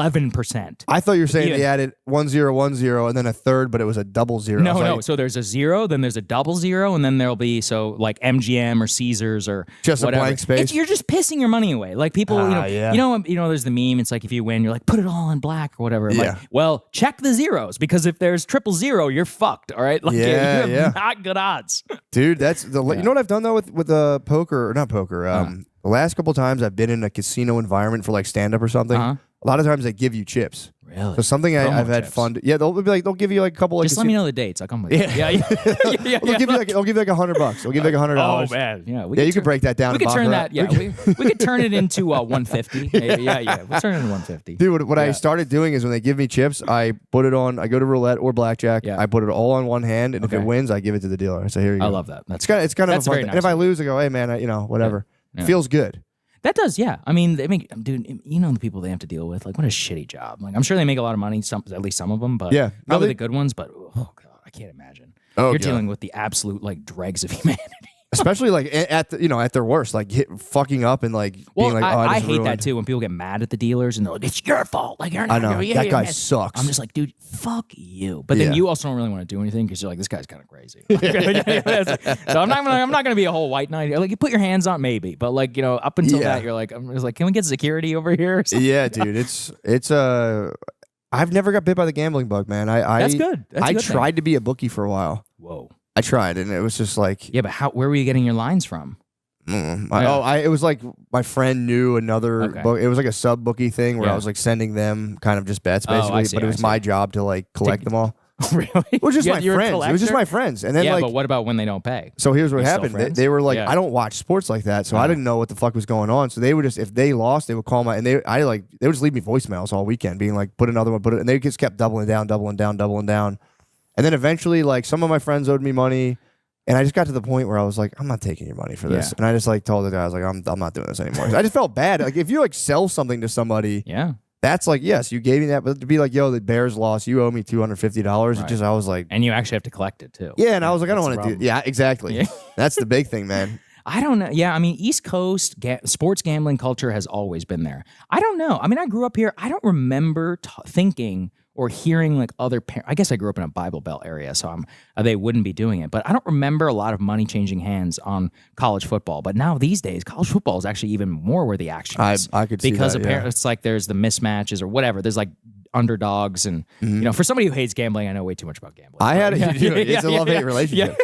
11%. I thought you were saying Yeah. they added 1010 and then a third, but it was a 00. I No, was no. like, So there's a 0, then there's a 00, and then there'll be like MGM or Caesars or Just a whatever. blank space? You're just pissing your money away. Like people, yeah. There's the meme. It's like if you win, you're like put it all on black or whatever. I'm Yeah. like, well, check the zeros because if there's 000, you're fucked. All right, like Yeah, you have yeah. not good odds. Dude, that's the. You know what I've done though with poker or not poker. The last couple times I've been in a casino environment for like stand up or something. Uh-huh. A lot of times they give you chips. Really? So something Promo I've had chips. fun. Yeah, they'll be like they'll give you like a couple. Like Just let me know the dates. I'll come with you. Yeah, yeah. They'll give you like $100. They'll give you like $100. Oh man, yeah. Yeah, you could break that down. We to could turn baccarat. that. Yeah, we could turn it into 150. Yeah. We'll turn it into 150. Dude, what I Yeah. started doing is when they give me chips, I put it on. I go to roulette or blackjack. Yeah. I put it all on one hand, and if Okay. it wins, I give it to the dealer. So here you go. I love that. That's it's kind of a That's fun very thing. nice And if I of lose, I go, hey man, whatever. Yeah. Feels good. That does, yeah. I mean, they make, dude, you know the people they have to deal with. Like, what a shitty job. Like, I'm sure they make a lot of money, at least some of them, but Yeah. probably No, the good ones. But oh god, I can't imagine. Oh, You're God. dealing with the absolute like dregs of humanity. Especially like at their worst, like fucking up and like Well, being like, oh, I just hate that ruined. too when people get mad at the dealers and they're like, "It's your fault." Like, you're I not. know You're, that guy you're- sucks. I'm just like, dude, fuck you. But then Yeah. you also don't really want to do anything because you're like, this guy's kind of crazy. So I'm not gonna be a whole white knight. Like, you put your hands on maybe, but like up until Yeah. that, you're like, I'm just like, can we get security over here? Or something? Yeah, dude, it's I've never got bit by the gambling bug, man. That's good. That's a I good thing. tried to be a bookie for a while. Whoa. I tried, and it was just like, Yeah, but where were you getting your lines from? it was like my friend knew another Okay. book. It was like a sub bookie thing where I Yeah. was like sending them kind of just bets, Oh, I basically. see, But it I was see. my job to like collect them all. Really? It was just my You're a friends. It was just collector? my friends, and then Yeah, like. but what about when they don't pay? So here's what You still happened. They, friends? they were like, Yeah. I don't watch sports like that, so I didn't know what the fuck was going on. So they would just, if they lost, they would call my, and they would just leave me voicemails all weekend, being like, put another one, and they just kept doubling down, and then eventually, like some of my friends owed me money, and I just got to the point where I was like, I'm not taking your money for this, Yeah. and I just like told the guy, I was like, I'm not doing this anymore. I just felt bad. Like if you like sell something to somebody, Yeah. that's like, yes, you gave me that, but to be like, yo, the Bears lost, you owe me $250. Right. It just, I was like, And you actually have to collect it too. yeah, and I was like, I don't That's want the to do. Yeah, exactly. Yeah. That's the big thing, man. I don't know. Yeah, I mean, East Coast sports gambling culture has always been there. I don't know. I mean, I grew up here. I don't remember thinking or hearing like other parents. I guess I grew up in a Bible Belt area, so they wouldn't be doing it. But I don't remember a lot of money changing hands on college football. But now these days, college football is actually even more where the action is. I could see because that, apparently yeah. it's like there's the mismatches or whatever. There's like underdogs and for somebody who hates gambling, I know way too much about gambling. I had Yeah, it's a yeah, love-hate yeah. relationship.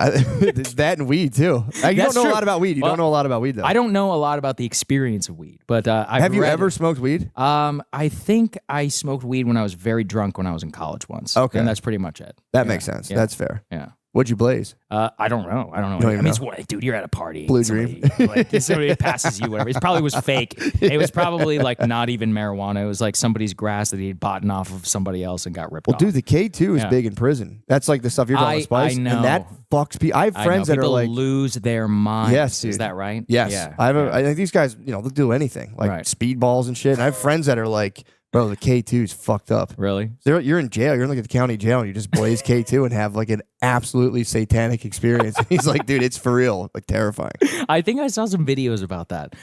It's that and weed too. You don't That's know true. a lot about weed. You Well, don't know a lot about weed though. I don't know a lot about the experience of weed, but Have you ever smoked weed? I think I smoked weed when I was very drunk when I was in college once. Okay. And that's pretty much it. That Yeah, makes sense. yeah, That's fair. yeah. What'd you blaze? I don't know. I don't know. don't I even mean, it's know. what, dude, you're at a party. Blue somebody, Dream. like, somebody passes you, whatever. It probably was fake. It was probably like not even marijuana. It was like somebody's grass that he'd bought off of somebody else and got ripped Well, off. dude, the K2 is Yeah. big in prison. That's like the stuff you're talking about, Spice. I know. And that fucks people. I have I friends know. that are People like, lose their minds. Yes, Is dude. that right? yes. Yeah. I think these guys, they'll do anything, like Right. speedballs and shit. And I have friends that are like, bro, the K2 is fucked up. Really? You're in jail. You're in like the county jail, and you just blaze K2 and have like an absolutely satanic experience. He's like, dude, it's for real, like terrifying. I think I saw some videos about that.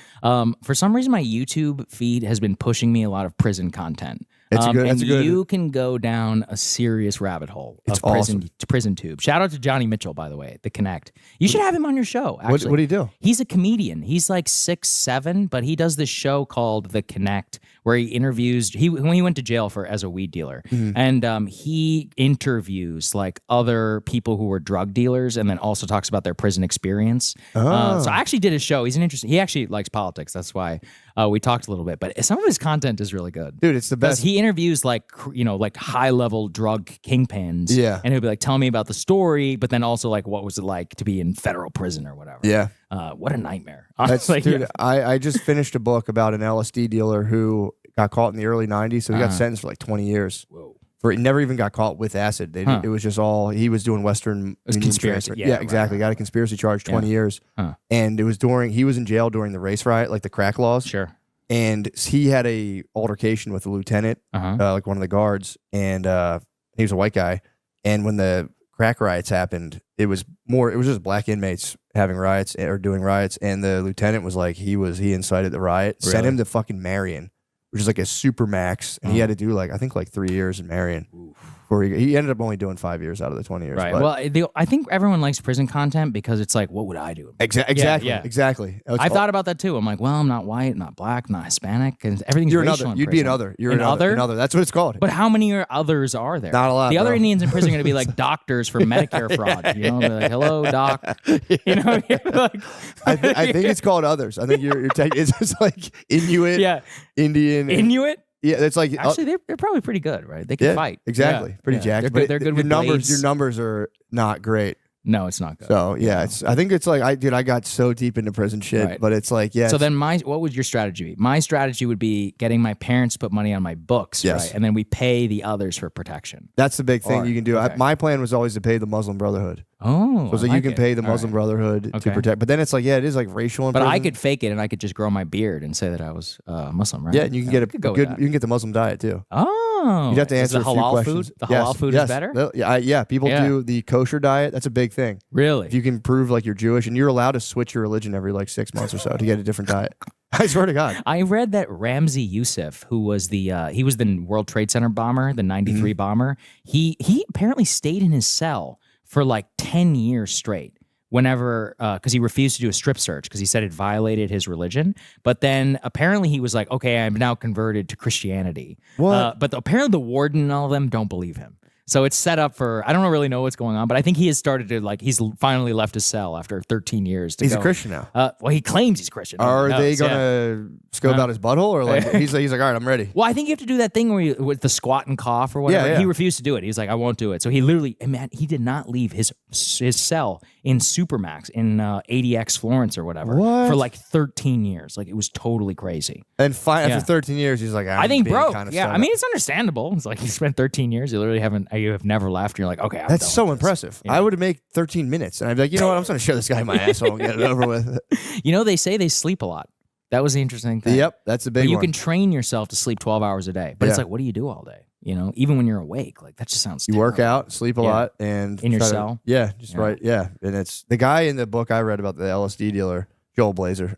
For some reason, my YouTube feed has been pushing me a lot of prison content. It's a good- and that's a good- you can go down a serious rabbit hole It's of prison tube. Shout out to Johnny Mitchell, by the way, the Connect. You should have him on your show. Actually, What do you do? He's a comedian. He's like 6'7", but he does this show called The Connect, where he interviews. When he went to jail as a weed dealer, and he interviews like other people who were drug dealers, and then also talks about their prison experience. So I actually did his show. He's an interesting. He actually likes politics. That's why we talked a little bit. But some of his content is really good. Dude, it's the Because best. he interviews like high level drug kingpins. Yeah. And he'll be like, tell me about the story, but then also like what was it like to be in federal prison or whatever. Yeah. What a nightmare. That's, Like, dude, yeah. I just finished a book about an LSD dealer who got caught in the early 90s. So he got Uh-huh. sentenced for like 20 years. Whoa. For he never even got caught with acid. Huh. It was just all, he was doing Western was Union conspiracy. transfer. Yeah, Yeah, exactly. right. Got a conspiracy charge, 20 years. Huh. And it was he was in jail during the race riot, like the crack laws. Sure. And he had a altercation with a lieutenant, Uh-huh. like one of the guards, and he was a white guy. And when the crack riots happened, it was just black inmates having riots or doing riots, and the lieutenant was like, he incited the riot, sent Really? him to fucking Marion, which is like a super max, and he had to do like I think like 3 years in Marion. Before he ended up only doing 5 years out of the 20 years. Right. but- Well, I think everyone likes prison content because it's like, what would I do? exactly, yeah. exactly. I thought about that too. I'm like, well, I'm not white, not black, not Hispanic, and everything's you're racial another. in You'd be prison. another. You're An other? Another. That's what it's called. But how many others are there? Not a lot, The other bro. Indians in prison are going to be like doctors for Medicare fraud. You know, they're like, hello, doc. You know, like, I think it's called others. I think it's just like Inuit, yeah, Indian, Inuit. yeah. It's like Actually, they're probably pretty good, right? They can yeah, fight. exactly, Yeah, pretty yeah. jacked. They're but good, they're good your with numbers. blades. Your numbers are not great. No, it's not good. So yeah, I think it's like I got so deep into prison shit, Right. but it's like So then what would your strategy be? My strategy would be getting my parents to put money on my books, Yes. right? And then we pay the others for protection. that's the big thing Or- you can do. okay. My plan was always to pay the Muslim Brotherhood. Oh, So it's like you can pay the Muslim Brotherhood to Okay. protect, but then it's like it is like racial. In But I prison. could fake it and I could just grow my beard and say that I was Muslim, right? Yeah, and you can get a I could go with good. that. You can get the Muslim diet too. Oh, You'd have to is answer the a few halal questions. food. The halal food is better. Yeah, people Yeah. do the kosher diet. That's a big thing. Really? If you can prove like you're Jewish, and you're allowed to switch your religion every like 6 months or so to get a different diet. I swear to God. I read that Ramzi Youssef, who was the World Trade Center bomber, the '93 bomber. He apparently stayed in his cell for like 10 years straight. Whenever, because he refused to do a strip search because he said it violated his religion. But then apparently he was like, okay, I'm now converted to Christianity. What? But apparently the warden and all of them don't believe him. So it's set up for, I don't really know what's going on, but I think he has started to he's finally left his cell after 13 years. He's go. a Christian now. Well, he claims he's Christian. Are Who they knows? Yeah. gonna scope out his butthole, or like he's like all right, I'm ready. Well, I think you have to do that thing where with the squat and cough or whatever. Yeah. He refused to do it. He's like, I won't do it. So he literally, man, he did not leave his cell in Supermax in ADX Florence or whatever What? for like 13 years. Like it was totally crazy. And Yeah. after 13 years, he's like, I think, being bro. kind of Yeah, I stubborn. mean, it's understandable. It's like you spent 13 years. You literally you have never left. And you're like, okay, I'm That's done so with this. impressive. Yeah. I would make 13 minutes, and I'd be like, you know what? I'm just gonna show this guy my asshole and get it over with. You know, they say they sleep a lot. That was the interesting thing. Yep, that's a big But you one. can train yourself to sleep 12 hours a day. But it's Yeah. like, what do you do all day? You know, even when you're awake, like that just sounds You work terrible. out, sleep a Yeah. lot, and In your try to- cell? Yeah, just Yeah. right. Yeah, and it's the guy in the book I read about the LSD dealer, Joel Blazer.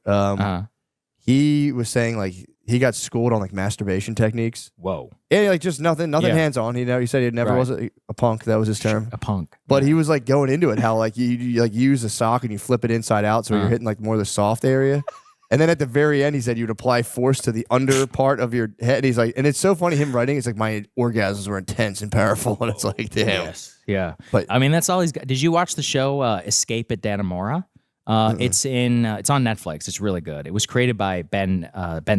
He was saying like he got schooled on like masturbation techniques. Whoa. Yeah, like just nothing Yeah. hands on. He said he never Right. was a punk. That was his term. A punk. But Yeah. he was like going into it how like you like use a sock and you flip it inside out, so you're hitting like more of the soft area. And then at the very end, he said you'd apply force to the under part of your head. He's like, and it's so funny him writing. It's like my orgasms were intense and powerful, and it's like, damn. Yes. Yeah. But- I mean, that's all he's got. Did you watch the show Escape at Dannemora? It's on Netflix. It's really good. It was created by Ben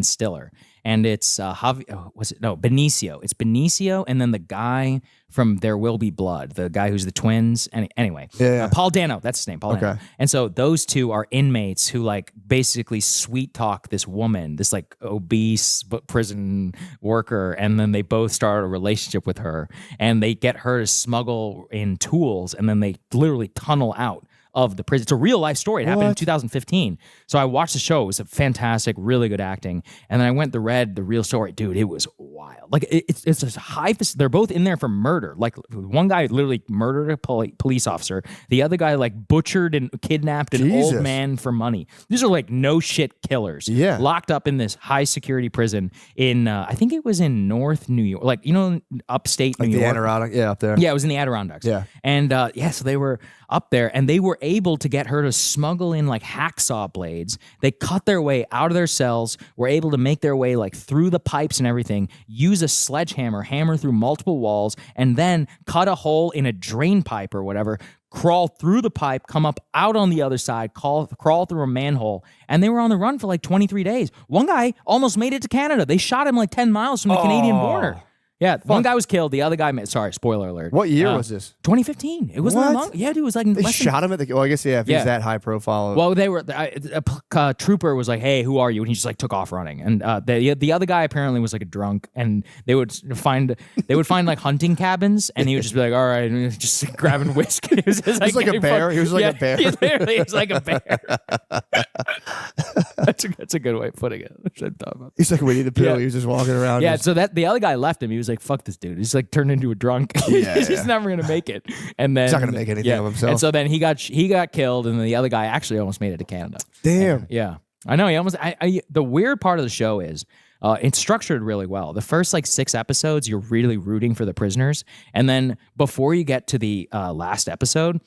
Stiller, and it's Benicio. It's Benicio, and then the guy from There Will Be Blood, the guy who's the twins. Anyway, Yeah. Paul Dano. That's his name. Paul Dano. Okay. And so those two are inmates who like basically sweet talk this woman, this like obese prison worker, and then they both start a relationship with her, and they get her to smuggle in tools, and then they literally tunnel out of the prison. It's a real life story. It happened in What? 2015. So I watched the show. It was a fantastic, really good acting. And then I went read the real story. Dude, it was wild. Like it's a high. They're both in there for murder. Like one guy literally murdered a police officer. The other guy like butchered and kidnapped an Jesus. old man for money. These are like no shit killers. Yeah. Locked up in this high security prison in I think it was in North New York, like upstate Like New the York. Adirondack, up there. Yeah, it was in the Adirondacks. Yeah. And so they were up there and they were able to get her to smuggle in like hacksaw blades. They cut their way out of their cells, were able to make their way like through the pipes and everything, use a sledgehammer, hammer through multiple walls, and then cut a hole in a drain pipe or whatever, crawl through the pipe, come up out on the other side, crawl through a manhole. And they were on the run for like 23 days. One guy almost made it to Canada. They shot him like 10 miles from the Canadian border. Yeah, one guy was killed. The other guy, sorry, spoiler alert. What year was this? 2015. It wasn't that What? long. Yeah, dude, it was like They less than- shot him at the. Well, I guess if Yeah. he's that high profile. Well, they were. A trooper was like, "Hey, who are you?" And he just like took off running. And the other guy apparently was like a drunk. And they would find like hunting cabins, and he would just be like, "All right," and he was just grabbing whiskey. He was just He's like a bear. He was like a bear. He literally was like a bear. That's a good way of putting it. I should have thought about that. he's like Winnie the Pooh. Yeah. He was just walking around. Yeah, just- so that the other guy left him. He was like, "Fuck this dude." He's like turned into a drunk. He's just never gonna make it. And then He's not gonna make anything of himself. And so then he got killed, and then the other guy actually almost made it to Canada. damn. Yeah, I know. He almost. The weird part of the show is it's structured really well. The first like 6 episodes, you're really rooting for the prisoners, and then before you get to the last episode,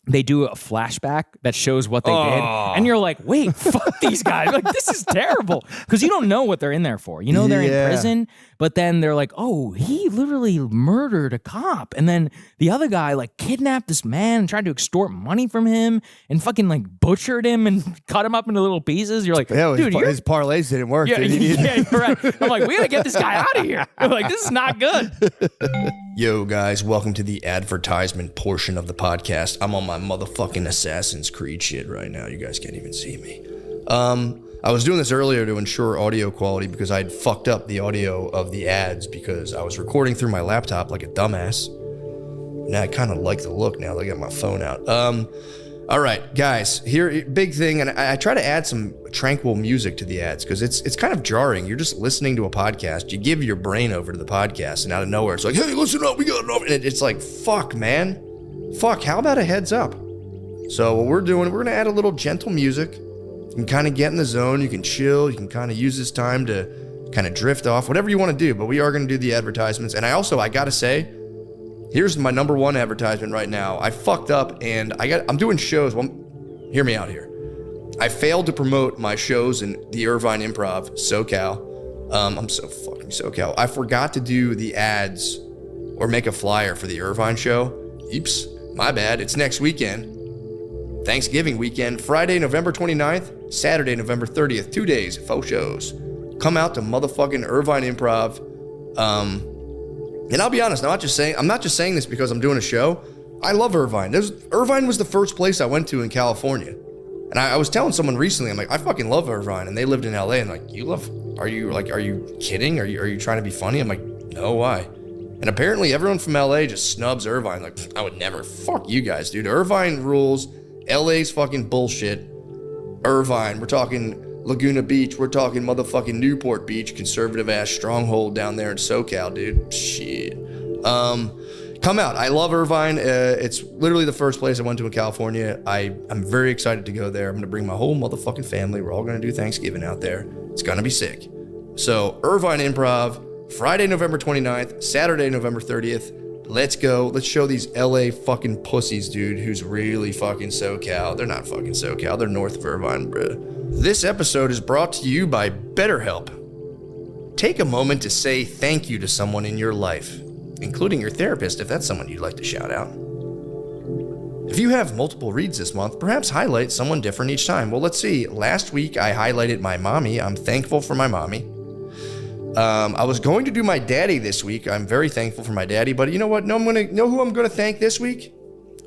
they do a flashback that shows what they did, and you're like, "Wait, fuck these guys! Like, this is terrible." Because you don't know what they're in there for. You know they're Yeah. in prison, but then they're like, "Oh, he literally murdered a cop," and then the other guy like kidnapped this man and tried to extort money from him, and fucking like butchered him and cut him up into little pieces. You're like, Yeah, "Dude, you're his parlays didn't work. yeah, Dude. He needed- yeah, you're right." I'm like, "We gotta get this guy out of here." I'm like, "This is not good." Yo, guys, welcome to the advertisement portion of the podcast. I'm on my motherfucking Assassin's Creed shit right now. You guys can't even see me. I was doing this earlier to ensure audio quality because I'd fucked up the audio of the ads because I was recording through my laptop like a dumbass. Now I kind of like the look now that I got my phone out. All right, guys, here, big thing, and I try to add some tranquil music to the ads because it's kind of jarring. You're just listening to a podcast. You give your brain over to the podcast, and out of nowhere, it's like, hey, listen up, we got enough. And it's like, fuck, man. Fuck, how about a heads up? So what we're doing, we're going to add a little gentle music. You can kind of get in the zone. You can chill. You can kind of use this time to kind of drift off, whatever you want to do. But we are going to do the advertisements. And I got to say, here's my number one advertisement right now. I fucked up and I'm doing shows. Well, hear me out here. I failed to promote my shows in the Irvine Improv, SoCal. I'm so fucking SoCal. I forgot to do the ads or make a flyer for the Irvine show. Oops, my bad. It's next weekend. Thanksgiving weekend, Friday, November 29th, Saturday, November 30th. 2 days, 4 shows. Come out to motherfucking Irvine Improv. And I'll be honest, I'm not just saying this because I'm doing a show. I love Irvine. Irvine was the first place I went to in California. And I was telling someone recently, I'm like, I fucking love Irvine. And they lived in LA. And like, are you kidding? Are you trying to be funny? I'm like, no, why? And apparently everyone from LA just snubs Irvine. Like, I would never. Fuck you guys, dude. Irvine rules. LA's fucking bullshit. Irvine, we're talking Laguna Beach, we're talking motherfucking Newport Beach, conservative ass stronghold down there in SoCal, dude. Shit. Come out. I love Irvine. It's literally the first place I went to in California. I'm very excited to go there. I'm gonna bring my whole motherfucking family. We're all gonna do Thanksgiving out there. It's gonna be sick. So Irvine Improv, Friday, November 29th, Saturday, November 30th. Let's go. Let's show these LA fucking pussies, dude, who's really fucking SoCal. They're not fucking SoCal. They're north of Irvine, bruh. This episode is brought to you by BetterHelp. Take a moment to say thank you to someone in your life, including your therapist if that's someone you'd like to shout out. If you have multiple reads this month, perhaps highlight someone different each time. Well, let's see. Last week, I highlighted my mommy. I'm thankful for my mommy. I was going to do my daddy this week. I'm very thankful for my daddy, but you know what? Know who I'm going to thank this week?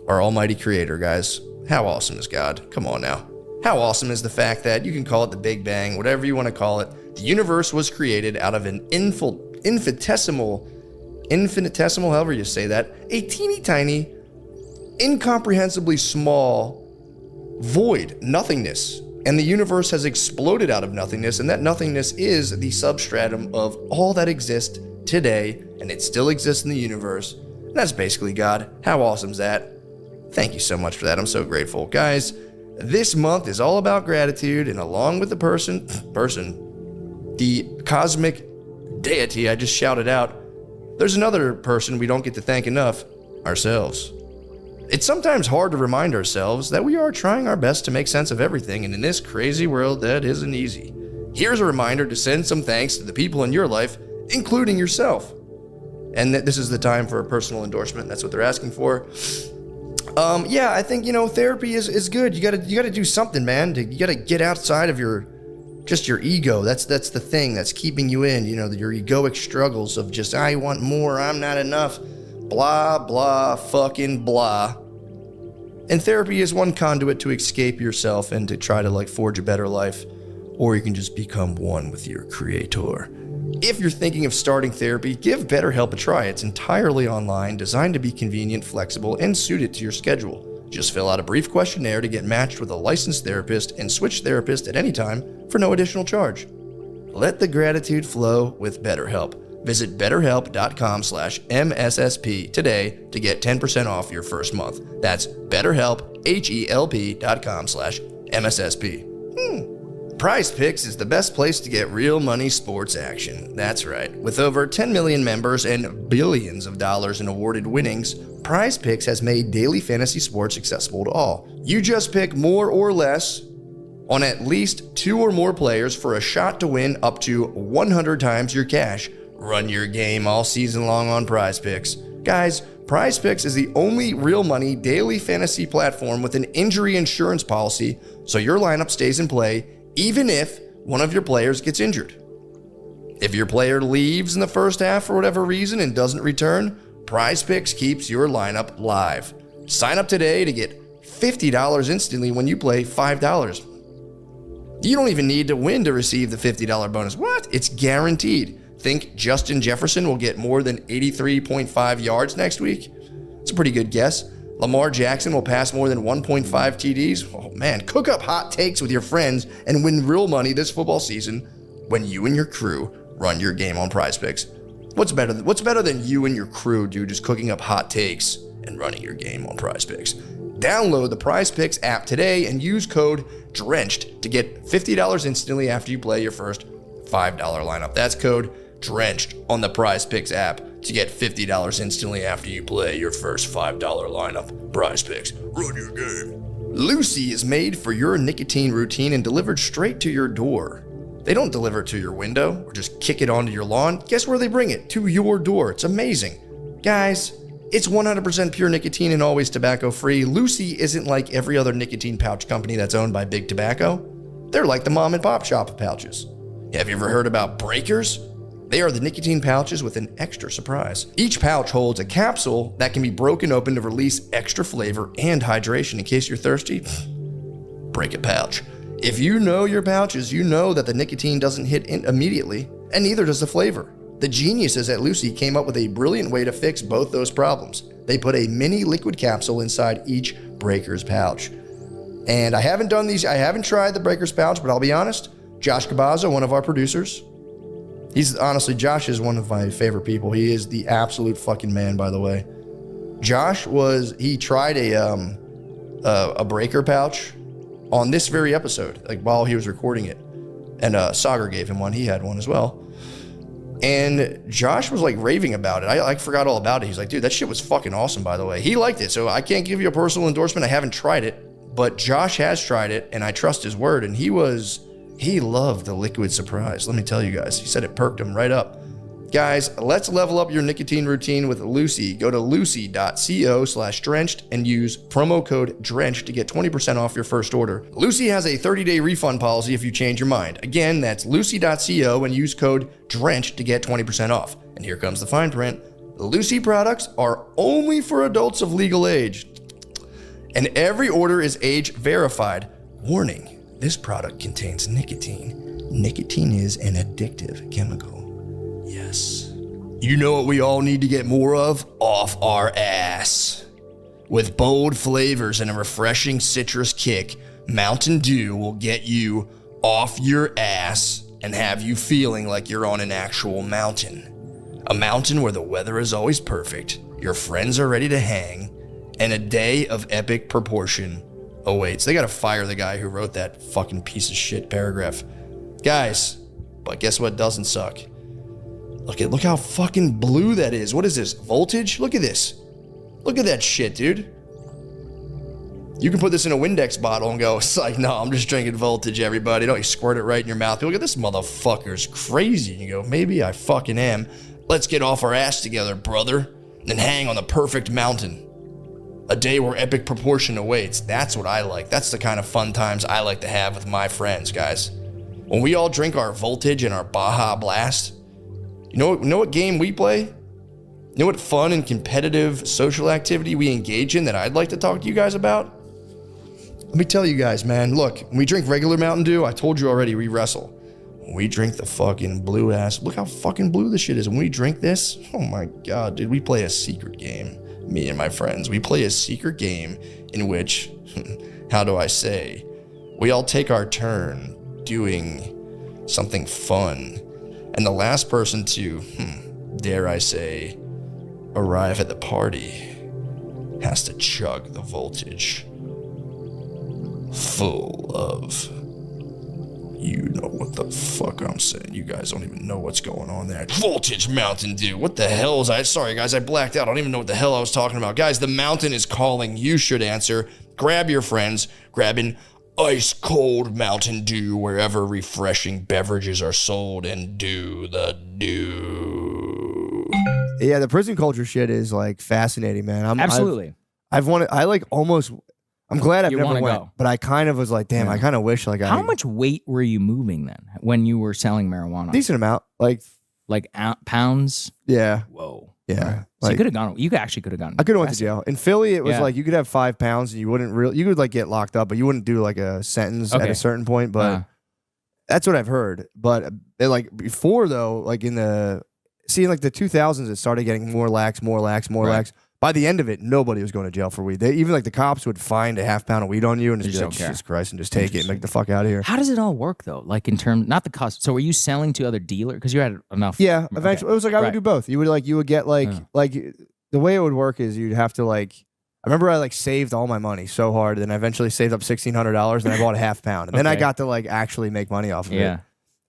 Our almighty creator, guys. How awesome is God? Come on now. How awesome is the fact that you can call it the Big Bang, whatever you want to call it. The universe was created out of an infinitesimal, however you say that, a teeny tiny, incomprehensibly small void, nothingness. And the universe has exploded out of nothingness, and that nothingness is the substratum of all that exists today, and it still exists in the universe. And that's basically God. How awesome is that? Thank you so much for that. I'm so grateful. Guys, this month is all about gratitude, and along with the person, the cosmic deity I just shouted out, there's another person we don't get to thank enough, ourselves. It's sometimes hard to remind ourselves that we are trying our best to make sense of everything, and in this crazy world, that isn't easy. Here's a reminder to send some thanks to the people in your life, including yourself. And that this is the time for a personal endorsement. That's what they're asking for. Yeah, I think, therapy is good. You gotta do something, man. You gotta get outside of your ego. That's the thing that's keeping you in, your egoic struggles of just, I want more, I'm not enough. Blah, blah, fucking blah. And therapy is one conduit to escape yourself and to try to forge a better life. Or you can just become one with your creator. If you're thinking of starting therapy, give BetterHelp a try. It's entirely online, designed to be convenient, flexible, and suited to your schedule. Just fill out a brief questionnaire to get matched with a licensed therapist and switch therapist at any time for no additional charge. Let the gratitude flow with BetterHelp. Visit betterhelp.com/MSSP today to get 10% off your first month. That's BetterHelp, HELP.com/MSSP. PrizePicks is the best place to get real money sports action. That's right. With over 10 million members and billions of dollars in awarded winnings, PrizePicks has made daily fantasy sports accessible to all. You just pick more or less on at least 2 or more players for a shot to win up to 100 times your cash. Run your game all season long on PrizePicks. Guys, PrizePicks is the only real money daily fantasy platform with an injury insurance policy, so your lineup stays in play even if one of your players gets injured. If your player leaves in the first half for whatever reason and doesn't return, PrizePicks keeps your lineup live. Sign up today to get $50 instantly when you play $5. You don't even need to win to receive the $50 bonus. What? It's guaranteed. Think Justin Jefferson will get more than 83.5 yards next week? It's a pretty good guess. Lamar Jackson will pass more than 1.5 TDs? Oh man, cook up hot takes with your friends and win real money this football season when you and your crew run your game on PrizePicks. What's better than you and your crew, dude, just cooking up hot takes and running your game on PrizePicks? Download the PrizePicks app today and use code DRENCHED to get $50 instantly after you play your first $5 lineup. That's code DRENCHED on the PrizePicks app to get $50 instantly after you play your first $5 lineup. PrizePicks, run your game. Lucy is made for your nicotine routine and delivered straight to your door. They don't deliver it to your window or just kick it onto your lawn. Guess where they bring it? To your door. It's amazing. Guys, it's 100% pure nicotine and always tobacco-free. Lucy isn't like every other nicotine pouch company that's owned by Big Tobacco. They're like the mom and pop shop of pouches. Have you ever heard about Breakers? They are the nicotine pouches with an extra surprise. Each pouch holds a capsule that can be broken open to release extra flavor and hydration in case you're thirsty. Break a pouch. If you know your pouches, you know that the nicotine doesn't hit in immediately, and neither does the flavor. The geniuses at Lucy came up with a brilliant way to fix both those problems. They put a mini liquid capsule inside each Breakers pouch. And I haven't tried the Breakers pouch, but I'll be honest, Josh Cabazza, one of our producers, Josh is one of my favorite people. He is the absolute fucking man, by the way. He tried a Breaker pouch on this very episode, like while he was recording it. And Sagar gave him one. He had one as well. And Josh was like raving about it. I forgot all about it. He's like, dude, that shit was fucking awesome, by the way. He liked it. So I can't give you a personal endorsement. I haven't tried it, but Josh has tried it and I trust his word. And he loved the liquid surprise. Let me tell you guys, he said it perked him right up. Guys, let's level up your nicotine routine with Lucy. Go to lucy.co/drenched and use promo code DRENCHED to get 20% off your first order. Lucy has a 30-day refund policy if you change your mind. Again, that's lucy.co and use code DRENCHED to get 20% off. And here comes the fine print. Lucy products are only for adults of legal age. And every order is age verified. Warning, this product contains nicotine. Nicotine is an addictive chemical. Yes. You know what we all need to get more of? Off our ass. With bold flavors and a refreshing citrus kick, Mountain Dew will get you off your ass and have you feeling like you're on an actual mountain. A mountain where the weather is always perfect, your friends are ready to hang, and a day of epic proportion awaits. They gotta fire the guy who wrote that fucking piece of shit paragraph. Guys, but guess what doesn't suck? Look how fucking blue that is. What is this? Voltage? Look at this. Look at that shit, dude. You can put this in a Windex bottle and go, it's like, no, I'm just drinking Voltage, everybody. Don't you squirt it right in your mouth. Look at this motherfucker's crazy. And you go, maybe I fucking am. Let's get off our ass together, brother, and hang on the perfect mountain. A day where epic proportion awaits. That's what I like. That's the kind of fun times I like to have with my friends, guys. When we all drink our Voltage and our Baja Blast, you know what game we play? You know what fun and competitive social activity we engage in that I'd like to talk to you guys about? Let me tell you guys, man. Look, when we drink regular Mountain Dew, I told you already, we wrestle. When we drink the fucking blue ass, look how fucking blue this shit is. When we drink this, oh my God, dude, we play a secret game. Me and my friends, we play a secret game in which, how do I say, we all take our turn doing something fun. And the last person to, dare I say, arrive at the party has to chug the Voltage full of, you know what the fuck I'm saying. You guys don't even know what's going on there. Voltage Mountain Dew. What the hell is sorry guys, I blacked out. I don't even know what the hell I was talking about. Guys, the mountain is calling. You should answer. Grab your friends. Grab an ice cold Mountain Dew wherever refreshing beverages are sold and do the do. Yeah, the prison culture shit is like fascinating, man. Absolutely. I'm glad I've You never wanna went, go. but I kind of was like, damn, I kind of wish like How much weight were you moving then when you were selling marijuana? decent amount, like Like pounds? yeah. Whoa. Yeah. So you could have gone. You actually could have gone. I could have went to jail. In Philly, it was Yeah. like you could have 5 pounds and you wouldn't really, you would like get locked up, but you wouldn't do like a sentence at Okay. a certain point. But that's what I've heard. But like before though, like in the, like the 2000s, it started getting more lax. By the end of it, nobody was going to jail for weed. Even like the cops would find a half pound of weed on you and just be like, Jesus Christ, and just take it and make the fuck out of here. How does it all work though? Like in terms, not the cost. So were you selling to other dealers because you had enough? Yeah, eventually it was like I would Right. do both. You would get like the way it would work is you'd have to like. I remember I like saved all my money so hard, and then I eventually saved up $1,600, and I bought a half pound, and then I got to like actually make money off of it.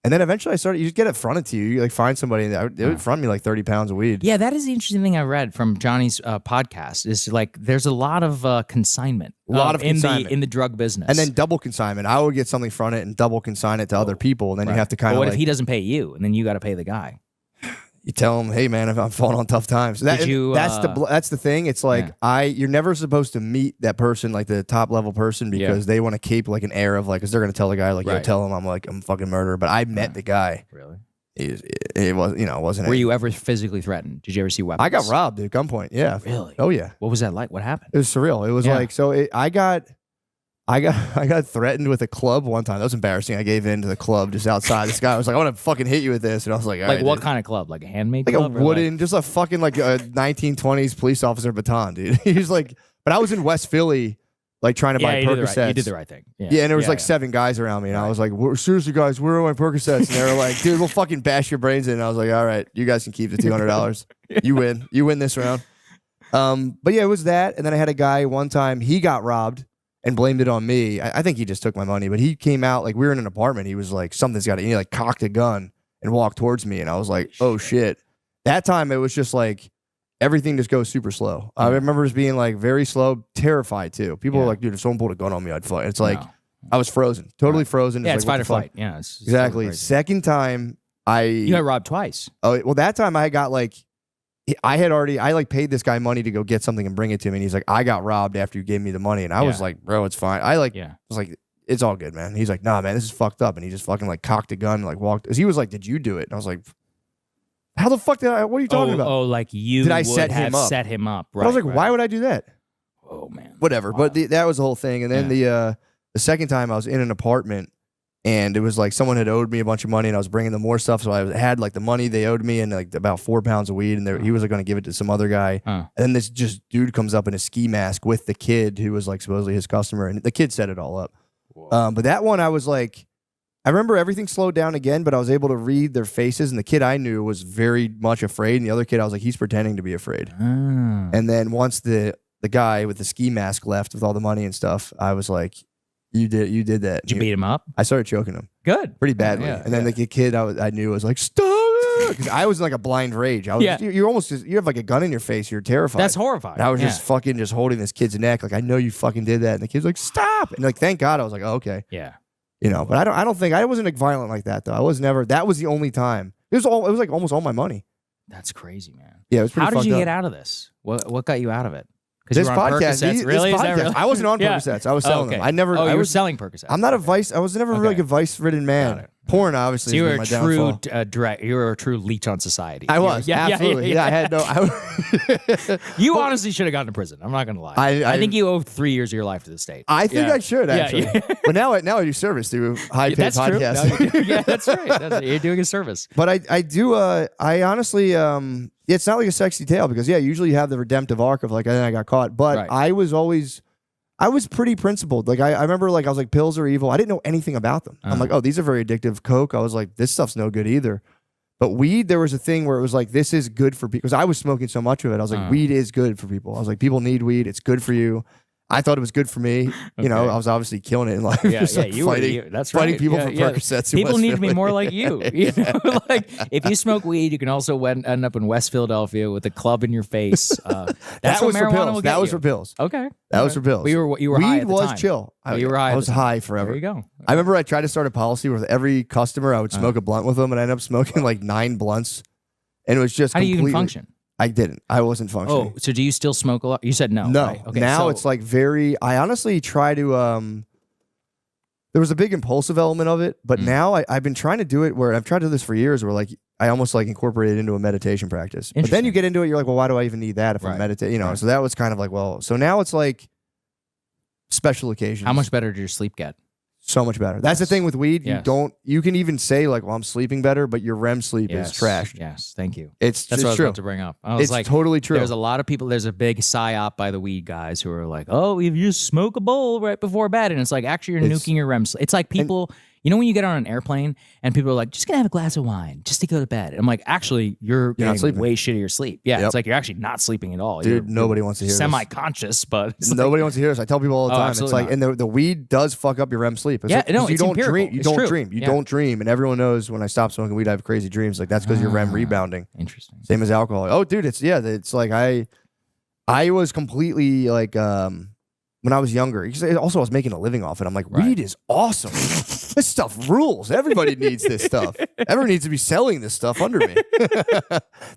And then eventually I started. You just get it fronted to you. You like find somebody that would front me like 30 pounds of weed. Yeah, that is the interesting thing I read from Johnny's podcast. Is like there's a lot of consignment, in the drug business, And then double consignment. I would get something fronted and double consign it to other people, and then you have to kind of. What like, if he doesn't pay you, and then you got to pay the guy? You tell him, hey man, if I'm falling on tough times. That's the thing. It's like you're never supposed to meet that person, like the top level person, because they want to keep like an air of like, because they're gonna tell the guy like, yo, tell him I'm a fucking murderer. But I met the guy. Really? It was, it wasn't. Were you ever physically threatened? Did you ever see weapons? I got robbed at gunpoint. Yeah. Really? Oh yeah. What was that like? What happened? It was surreal. It was like I got threatened with a club one time. That was embarrassing. I gave in to the club just outside. This guy was like, I want to fucking hit you with this. And I was like, all like right, what dude. kind of club? Like a handmade Like club? a wooden, just a fucking like a 1920s police officer baton, dude. He's like, but I was in West Philly, like trying to buy Percocets. You did the right thing. Yeah, and there was like 7 guys around me. And I was like, seriously, guys, where are my Percocets? And they were like, dude, we'll fucking bash your brains in. And I was like, all right, you guys can keep the $200. You win. You win this round. But yeah, it was that. And then I had a guy one time, he got robbed and blamed it on me. I think he just took my money, but he came out, like we were in an apartment. He was like, something's got to, he like cocked a gun and walked towards me. And I was like, oh shit. That time it was just like, everything just goes super slow. I remember it being like very slow, terrified too. People were like, dude, if someone pulled a gun on me, I'd fight. It's like, I was frozen, totally frozen. Yeah, it's like, fight or flight. Yeah, it's exactly. totally Second time, you got robbed twice. Oh, well, that time I got like, I like paid this guy money to go get something and bring it to me. And he's like, I got robbed after you gave me the money. And I was like, bro, it's fine. I was like, it's all good, man. He's like, nah, man, this is fucked up. And he just fucking like cocked a gun and like walked. Cause he was like, did you do it? And I was like, how the fuck what are you talking about? Oh, like you did I would set have him up? set him up. Right, I was like, why would I do that? Oh, man. Whatever. Wow. But that was the whole thing. And then the second time I was in an apartment and it was like someone had owed me a bunch of money and I was bringing them more stuff. So I had like the money they owed me and like about 4 pounds of weed. And he was like, going to give it to some other guy. And then this just dude comes up in a ski mask with the kid who was like supposedly his customer. And the kid set it all up. But that one I was like, I remember everything slowed down again, but I was able to read their faces. And the kid I knew was very much afraid. And the other kid, I was like, he's pretending to be afraid. And then once the guy with the ski mask left with all the money and stuff, I was like, you did that. Did you beat him up? I started choking him. Good. Pretty badly. And then the kid I knew was like, stop. Because I was in like a blind rage. I was you're almost you have like a gun in your face. You're terrified. That's horrifying. And I was just fucking just holding this kid's neck. Like, I know you fucking did that. And the kid's like, stop. And like, thank God I was like, oh, okay. Yeah. But I don't think I wasn't like violent like that though. I was never. That was the only time. It was like almost all my money. That's crazy, man. Yeah, it was pretty. How did you fucked get up. out of this? What got you out of it? This podcast, really? This Is that podcast. really? I wasn't on Percocets. I was selling them. I never. Oh, I you were was selling Percocets. I'm not a vice. I was never like a vice-ridden man. Porn, obviously. So you were my a true downfall. you were a true leech on society. I was absolutely. Yeah, I had no. You honestly should have gone to prison. I'm not gonna lie. I think you owe 3 years of your life to the state. I think I should actually. Yeah. But now I do service through high-paid podcasts. True. Yeah, that's right. You're doing a service. But I do. I honestly. It's not like a sexy tale because usually you have the redemptive arc of like then I got caught. But I was pretty principled. Like I remember like I was like pills are evil. I didn't know anything about them. I'm like, oh, these are very addictive. Coke, I was like, this stuff's no good either. But weed, there was a thing where it was like, this is good for people. Because I was smoking so much of it. I was like, weed is good for people. I was like, people need weed. It's good for you. I thought it was good for me. You know, I was obviously killing it in life. Just like fighting people for Percocets. People need to be more like you. You know? Like if you smoke weed, you can also end up in West Philadelphia with a club in your face. That's what marijuana will get That was you. for pills. Okay. That was for pills. But you were weed high at the was time. chill. You were high. I was high forever. There you go. I remember I tried to start a policy with every customer. I would smoke a blunt with them, and I ended up smoking like 9 blunts, and it was just. How do you even function? I didn't. I wasn't functioning. Oh, so do you still smoke a lot? You said no. No. Right? Okay, now it's like very. I honestly try to. there was a big impulsive element of it, but now I've been trying to do it where I've tried to do this for years where like I almost like incorporate it into a meditation practice. But then you get into it, you're like, well, why do I even need that if I'm meditating? You know, so that was kind of like, well, so now it's like special occasions. How much better did your sleep get? So much better. That's the thing with weed. You can even say like, well, I'm sleeping better, but your REM sleep is trashed. Yes, thank you. That's what I was true. about to bring up. I was It's like, totally true. There's a lot of people. There's a big psyop by the weed guys who are like, oh, if you smoke a bowl right before bed, and it's like actually you're nuking your REM sleep. It's like people. You know when you get on an airplane and people are like, just gonna have a glass of wine just to go to bed. I'm like, actually, you're not getting sleeping. way shittier sleep. Yeah, it's like you're actually not sleeping at all. Dude, nobody wants to hear this. Semi-conscious, but it's Nobody wants to hear this. I tell people all the time. It's absolutely like, and the weed does fuck up your REM sleep. It's Yeah, like, no, 'cause you it's don't empirical. dream. You It's don't true. dream. You Yeah. don't dream. And everyone knows when I stop smoking weed, I have crazy dreams. Like that's because your REM rebounding. Interesting. Same as alcohol. Oh, dude, it's like I was completely like when I was younger. Also, I was making a living off it. I'm like, weed is awesome. This stuff rules. Everybody needs this stuff. Everyone needs to be selling this stuff under me.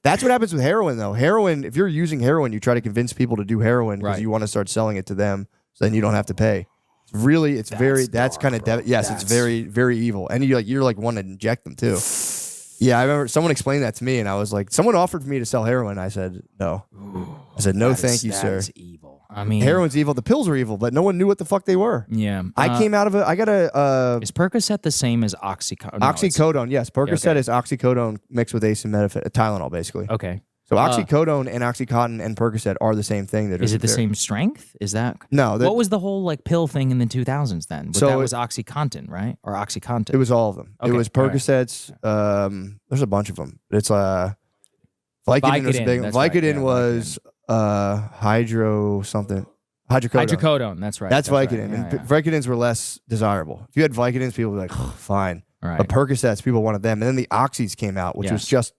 That's what happens with heroin, though. Heroin, if you're using heroin, you try to convince people to do heroin because you want to start selling it to them, so then you don't have to pay. Really, it's that's kind of yes, it's very, very evil. And you're like wanting to inject them too. Yeah, I remember someone explained that to me, and I was like, someone offered for me to sell heroin. I said no. I said no, thank you, sir. That's evil. I mean, Heroin's evil. The pills are evil, but no one knew what the fuck they were. Yeah, I came out of it. I got a is Percocet the same as oxycodone? No, oxycodone. Yes, Percocet is oxycodone mixed with acetaminophen, Tylenol, basically. Okay. So oxycodone and Oxycontin and Percocet are the same thing. Is it the same strength? Is that no? What was the whole like pill thing in the 2000s then? So that was OxyContin, right? Or OxyContin? It was all of them. Okay, It was Percocets. There's a bunch of them. It's Vicodin was Vicodin, big. that's right, Vicodin yeah, was hydro something. Hydrocodone. Hydrocodone, that's right. That's right. Vicodin. Yeah, And Vicodins were less desirable. If you had Vicodins, people would be like, oh, fine. Right. But Percocets, people wanted them. And then the Oxys came out, which was just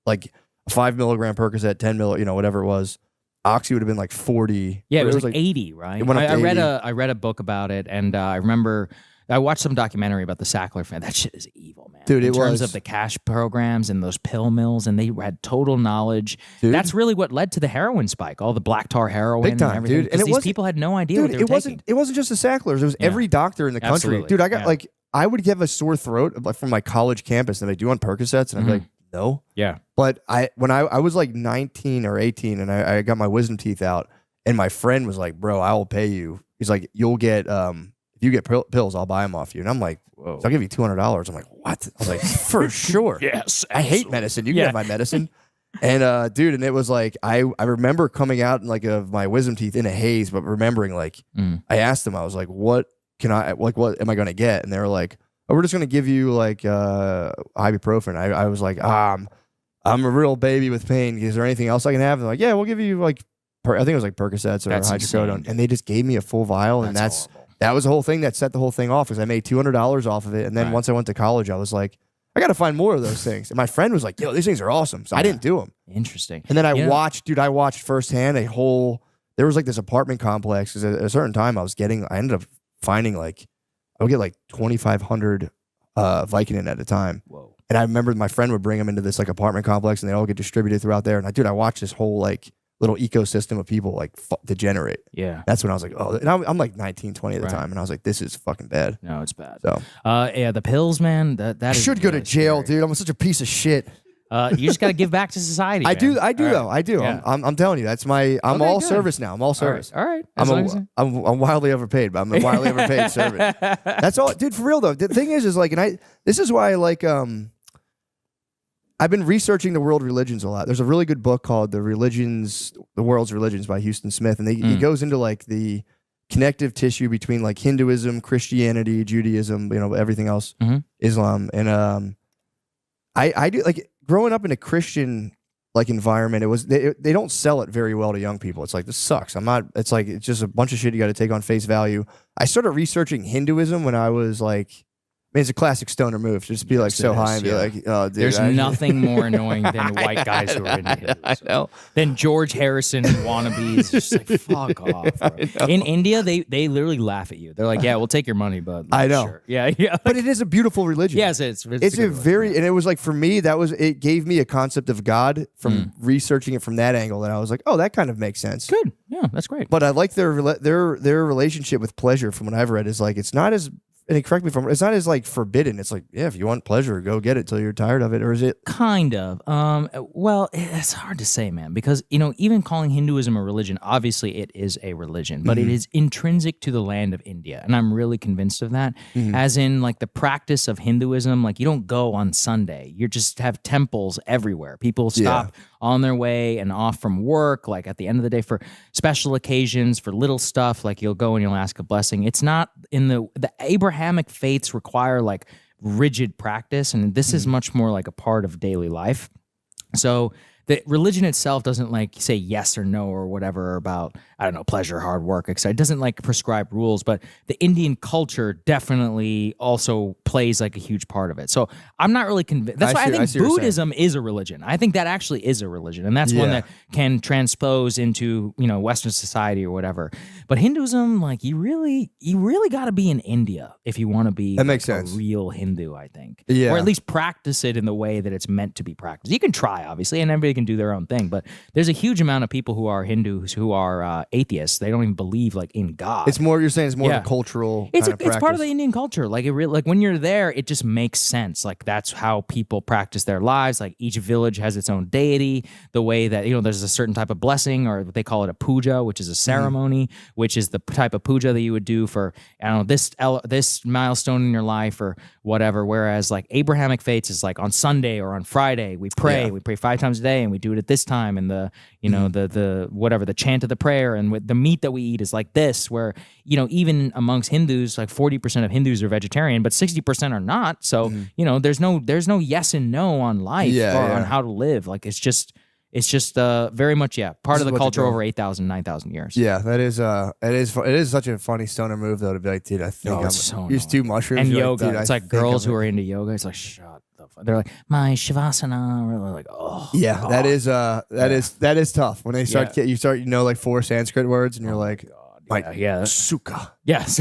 like a 5 milligram Percocet, 10 whatever it was. Oxy would have been like 40. Yeah, it was like 80, right? It went up to 80. I read a book about it, and I remember I watched some documentary about the Sackler family. That shit is evil, man. Dude, in terms of the cash programs and those pill mills, and they had total knowledge. Dude. That's really what led to the heroin spike, all the black tar heroin Big time, and everything. dude. And these people had no idea what they were taking. It wasn't just the Sacklers. It was every doctor in the country. Absolutely. Dude, I got like, I would get a sore throat from my college campus, and they do on Percocets, and I'd be like, no. Yeah. But when I was like 19 or 18, and I got my wisdom teeth out, and my friend was like, bro, I will pay you. He's like, you'll get, if you get pills, I'll buy them off you. And I'm like, whoa. So I'll give you $200. I'm like, what? I was like, for sure. Yes. I hate medicine. You can have my medicine. And dude, and it was like, I remember coming out in like of my wisdom teeth in a haze, but remembering like, I asked them, I was like, what am I going to get? And they were like, oh, we're just going to give you like ibuprofen. I was like, I'm a real baby with pain. Is there anything else I can have? And they're like, yeah, we'll give you like, I think it was like Percocets or hydrocodone. Insane. And they just gave me a full vial. And that was the whole thing that set the whole thing off, because I made $200 off of it. And then once I went to college, I was like, I got to find more of those things. And my friend was like, yo, these things are awesome. So I didn't do them. Interesting. And then I watched firsthand there was like this apartment complex. Because at a certain time I ended up finding like, I would get like 2,500 Vicodin at a time. Whoa. And I remember my friend would bring them into this like apartment complex, and they all get distributed throughout there. And I watched this whole like little ecosystem of people like degenerate. Yeah. That's when I was like, oh, and I'm like 19, 20 at the time. And I was like, this is fucking bad. No, it's bad. So, yeah, the pills, man, that I should go to jail, dude. I'm such a piece of shit. You just got to give back to society. I do man. though. I do. Yeah. I'm telling you, that's my, I'm all good. service now. I'm all service. All right. I'm wildly overpaid, but I'm a wildly overpaid servant. That's all, dude, for real though. The thing is like, this is why I like, I've been researching the world religions a lot. There's a really good book called The World's Religions by Houston Smith. And he goes into like the connective tissue between like Hinduism, Christianity, Judaism, everything else, Islam. And I do like growing up in a Christian like environment, they don't sell it very well to young people. It's like, this sucks. It's just a bunch of shit you got to take on face value. I started researching Hinduism when I was like, I mean, it's a classic stoner move. Just be like so high and be like, oh, dude. There's nothing more annoying than white guys who are into Hinduism. I know. Then George Harrison wannabes. It's just like, fuck off. Bro. In India, they literally laugh at you. They're like, yeah, we'll take your money, but I know. Sure. Yeah. But it is a beautiful religion. Yes, it's a very, and it was like, for me, it gave me a concept of God from researching it from that angle. And I was like, oh, that kind of makes sense. Good. Yeah, that's great. But I like their relationship with pleasure from what I've read is like, it's and correct me if I'm, it's not as like forbidden. It's like, yeah, if you want pleasure, go get it till you're tired of it. Or is it? Kind of. Well, it's hard to say, man, because, even calling Hinduism a religion, obviously it is a religion, but it is intrinsic to the land of India. And I'm really convinced of that. As in, like, the practice of Hinduism, like, you don't go on Sunday. You just have temples everywhere. People stop on their way and off from work, like at the end of the day for special occasions, for little stuff, like you'll go and you'll ask a blessing. It's not in the Abrahamic faiths require like rigid practice, and this is much more like a part of daily life. So the religion itself doesn't like say yes or no or whatever about, I don't know, pleasure, hard work, etc. It doesn't like prescribe rules, but the Indian culture definitely also plays like a huge part of it. So I'm not really convinced. That's why I think Buddhism is a religion. I think that actually is a religion, and that's one that can transpose into, Western society or whatever. But Hinduism, like you really got to be in India if you want to be that makes sense. A real Hindu, I think. Yeah. Or at least practice it in the way that it's meant to be practiced. You can try, obviously, and everybody can do their own thing, but there's a huge amount of people who are Hindus who are atheists. They don't even believe like in God. It's more, you're saying it's more of a cultural kind of it's part of the Indian culture. Like like when you're there, it just makes sense. Like that's how people practice their lives. Like each village has its own deity. The way that, there's a certain type of blessing, or they call it a puja, which is a ceremony, which is the type of puja that you would do for, I don't know, this milestone in your life or whatever. Whereas like Abrahamic faiths is like on Sunday or on Friday, we pray 5 times a day, and we do it at this time, and the the chant of the prayer, and with the meat that we eat is like this, where even amongst Hindus, like 40% of Hindus are vegetarian, but 60% are not. So there's no yes and no on life or on how to live. Like it's just very much part of the culture over 8,000, 9,000 years. Yeah, that is it is such a funny stoner move though, to be like, dude, I think I'm used to mushrooms and you're yoga. Like, it's like girls who are into yoga. It's like, shut the fuck. They're like, my shavasana. We're like, oh yeah, God. that is tough when they start you start like 4 Sanskrit words and you're like, sukha. Yes.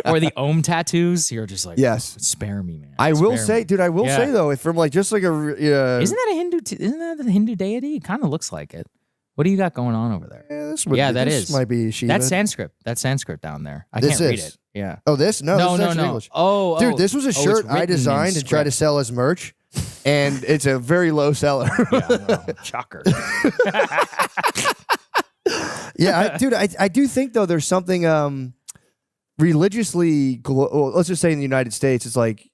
Or the Om tattoos. You're just like, spare me, man. I will say though, if from like just like a isn't that a Hindu? Isn't that the Hindu deity? It kind of looks like it. What do you got going on over there? This might be Shiva. That's Sanskrit. That's Sanskrit down there. I can't read it. Yeah. Oh, this? No, this is English. Oh, dude, this was a shirt I designed to try to sell as merch, and it's a very low seller. Shocker. Yeah, I do think though there's something religiously. Let's just say in the United States, it's like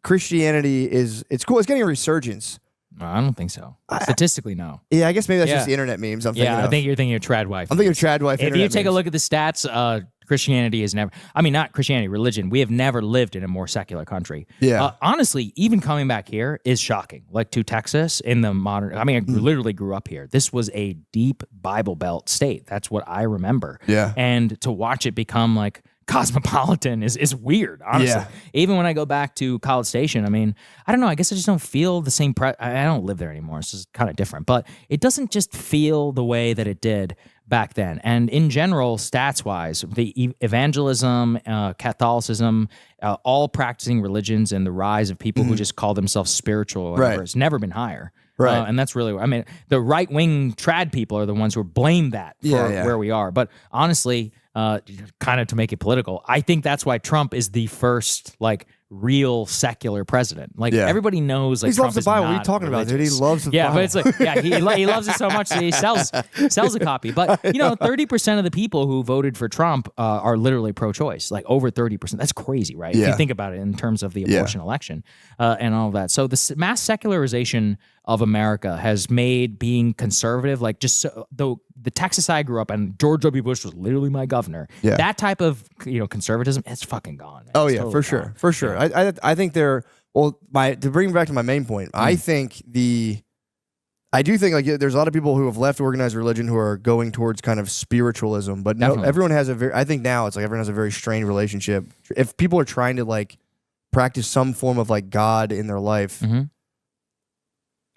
Christianity it's cool. It's getting a resurgence. No, I don't think so. Statistically, no. Yeah, I guess maybe that's just the internet memes. I think you're thinking of trad wife. I'm thinking of trad wife. If you take a look at the stats, Christianity is never. I mean, not Christianity, religion. We have never lived in a more secular country. Yeah. Honestly, even coming back here is shocking. Like to Texas in the modern. I mean, I literally grew up here. This was a deep Bible Belt state. That's what I remember. Yeah. And to watch it become like cosmopolitan is weird, honestly. Yeah. Even when I go back to College Station, I mean, I don't know. I guess I just don't feel the same. I don't live there anymore. It's just kind of different, but it doesn't just feel the way that it did back then. And in general, stats-wise, the evangelism, Catholicism, all practicing religions, and the rise of people who just call themselves spiritual or whatever, has never been higher. Right. And that's really, I mean, the right-wing trad people are the ones who blame that for where we are. But honestly, kind of to make it political, I think that's why Trump is the first, like, real secular president. Like everybody knows, like, he Trump loves the is Bible. not What are you talking religious. about, dude? He loves the Bible. But it's like, he loves it so much that he sells a copy. But 30% of the people who voted for Trump are literally pro-choice, like over 30%. That's crazy, right? If you think about it in terms of the abortion election and all of that. So the mass secularization of America has made being conservative, like just so, though the Texas I grew up in, George W. Bush was literally my governor. Yeah. That type of conservatism, it's fucking gone. Man. Oh it's yeah, totally for sure. I think they're to bring back to my main point. I do think like there's a lot of people who have left organized religion who are going towards kind of spiritualism, but no, everyone has I think now it's like everyone has a very strained relationship. If people are trying to like practice some form of like God in their life.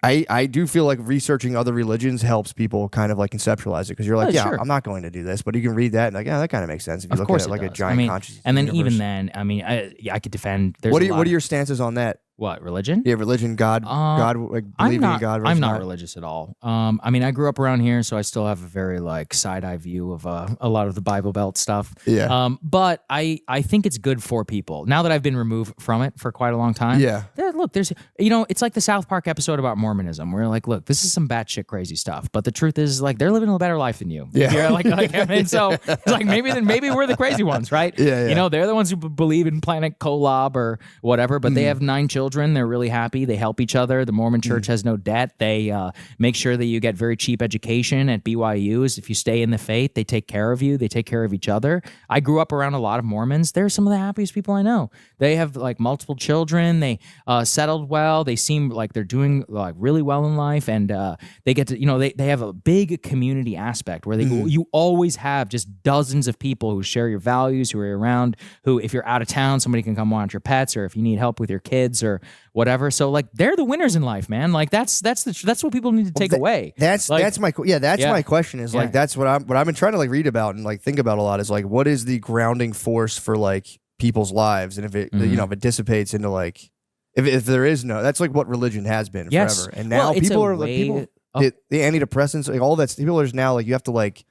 I do feel like researching other religions helps people kind of like conceptualize it, because you're like, sure. I'm not going to do this, but you can read that and like, that kind of makes sense if you look at it like a giant consciousness. And then universe. even then, I mean, I could defend. What are your stances on that? What, religion? Yeah, religion, God, like believing in God. I'm versus not religious at all. I mean, I grew up around here, so I still have a very like side eye view of a lot of the Bible Belt stuff. Yeah. But I think it's good for people now that I've been removed from it for quite a long time. Yeah. Look, there's it's like the South Park episode about Mormonism, where like, look, this is some batshit crazy stuff, but the truth is like they're living a better life than you. Yeah. You're like I mean, so it's like maybe we're the crazy ones, right? Yeah. You know, they're the ones who believe in Planet Kolob or whatever, but they have 9 children. They're really happy. They help each other. The Mormon Church has no debt. They make sure that you get very cheap education at BYU's. If you stay in the faith, they take care of you. They take care of each other. I grew up around a lot of Mormons. They're some of the happiest people I know. They have like multiple children. They settled well. They seem like they're doing like really well in life, and they get to they have a big community aspect where you always have just dozens of people who share your values, who are around, who if you're out of town, somebody can come watch your pets, or if you need help with your kids or whatever. So like they're the winners in life, man. Like that's what people need to take away. That's my question is like that's what I've been trying to like read about and like think about a lot is like what is the grounding force for like people's lives, and if it if it dissipates into like if there is no, that's like what religion has been forever, and now people are like the antidepressants, like all that, people are just now like you have to like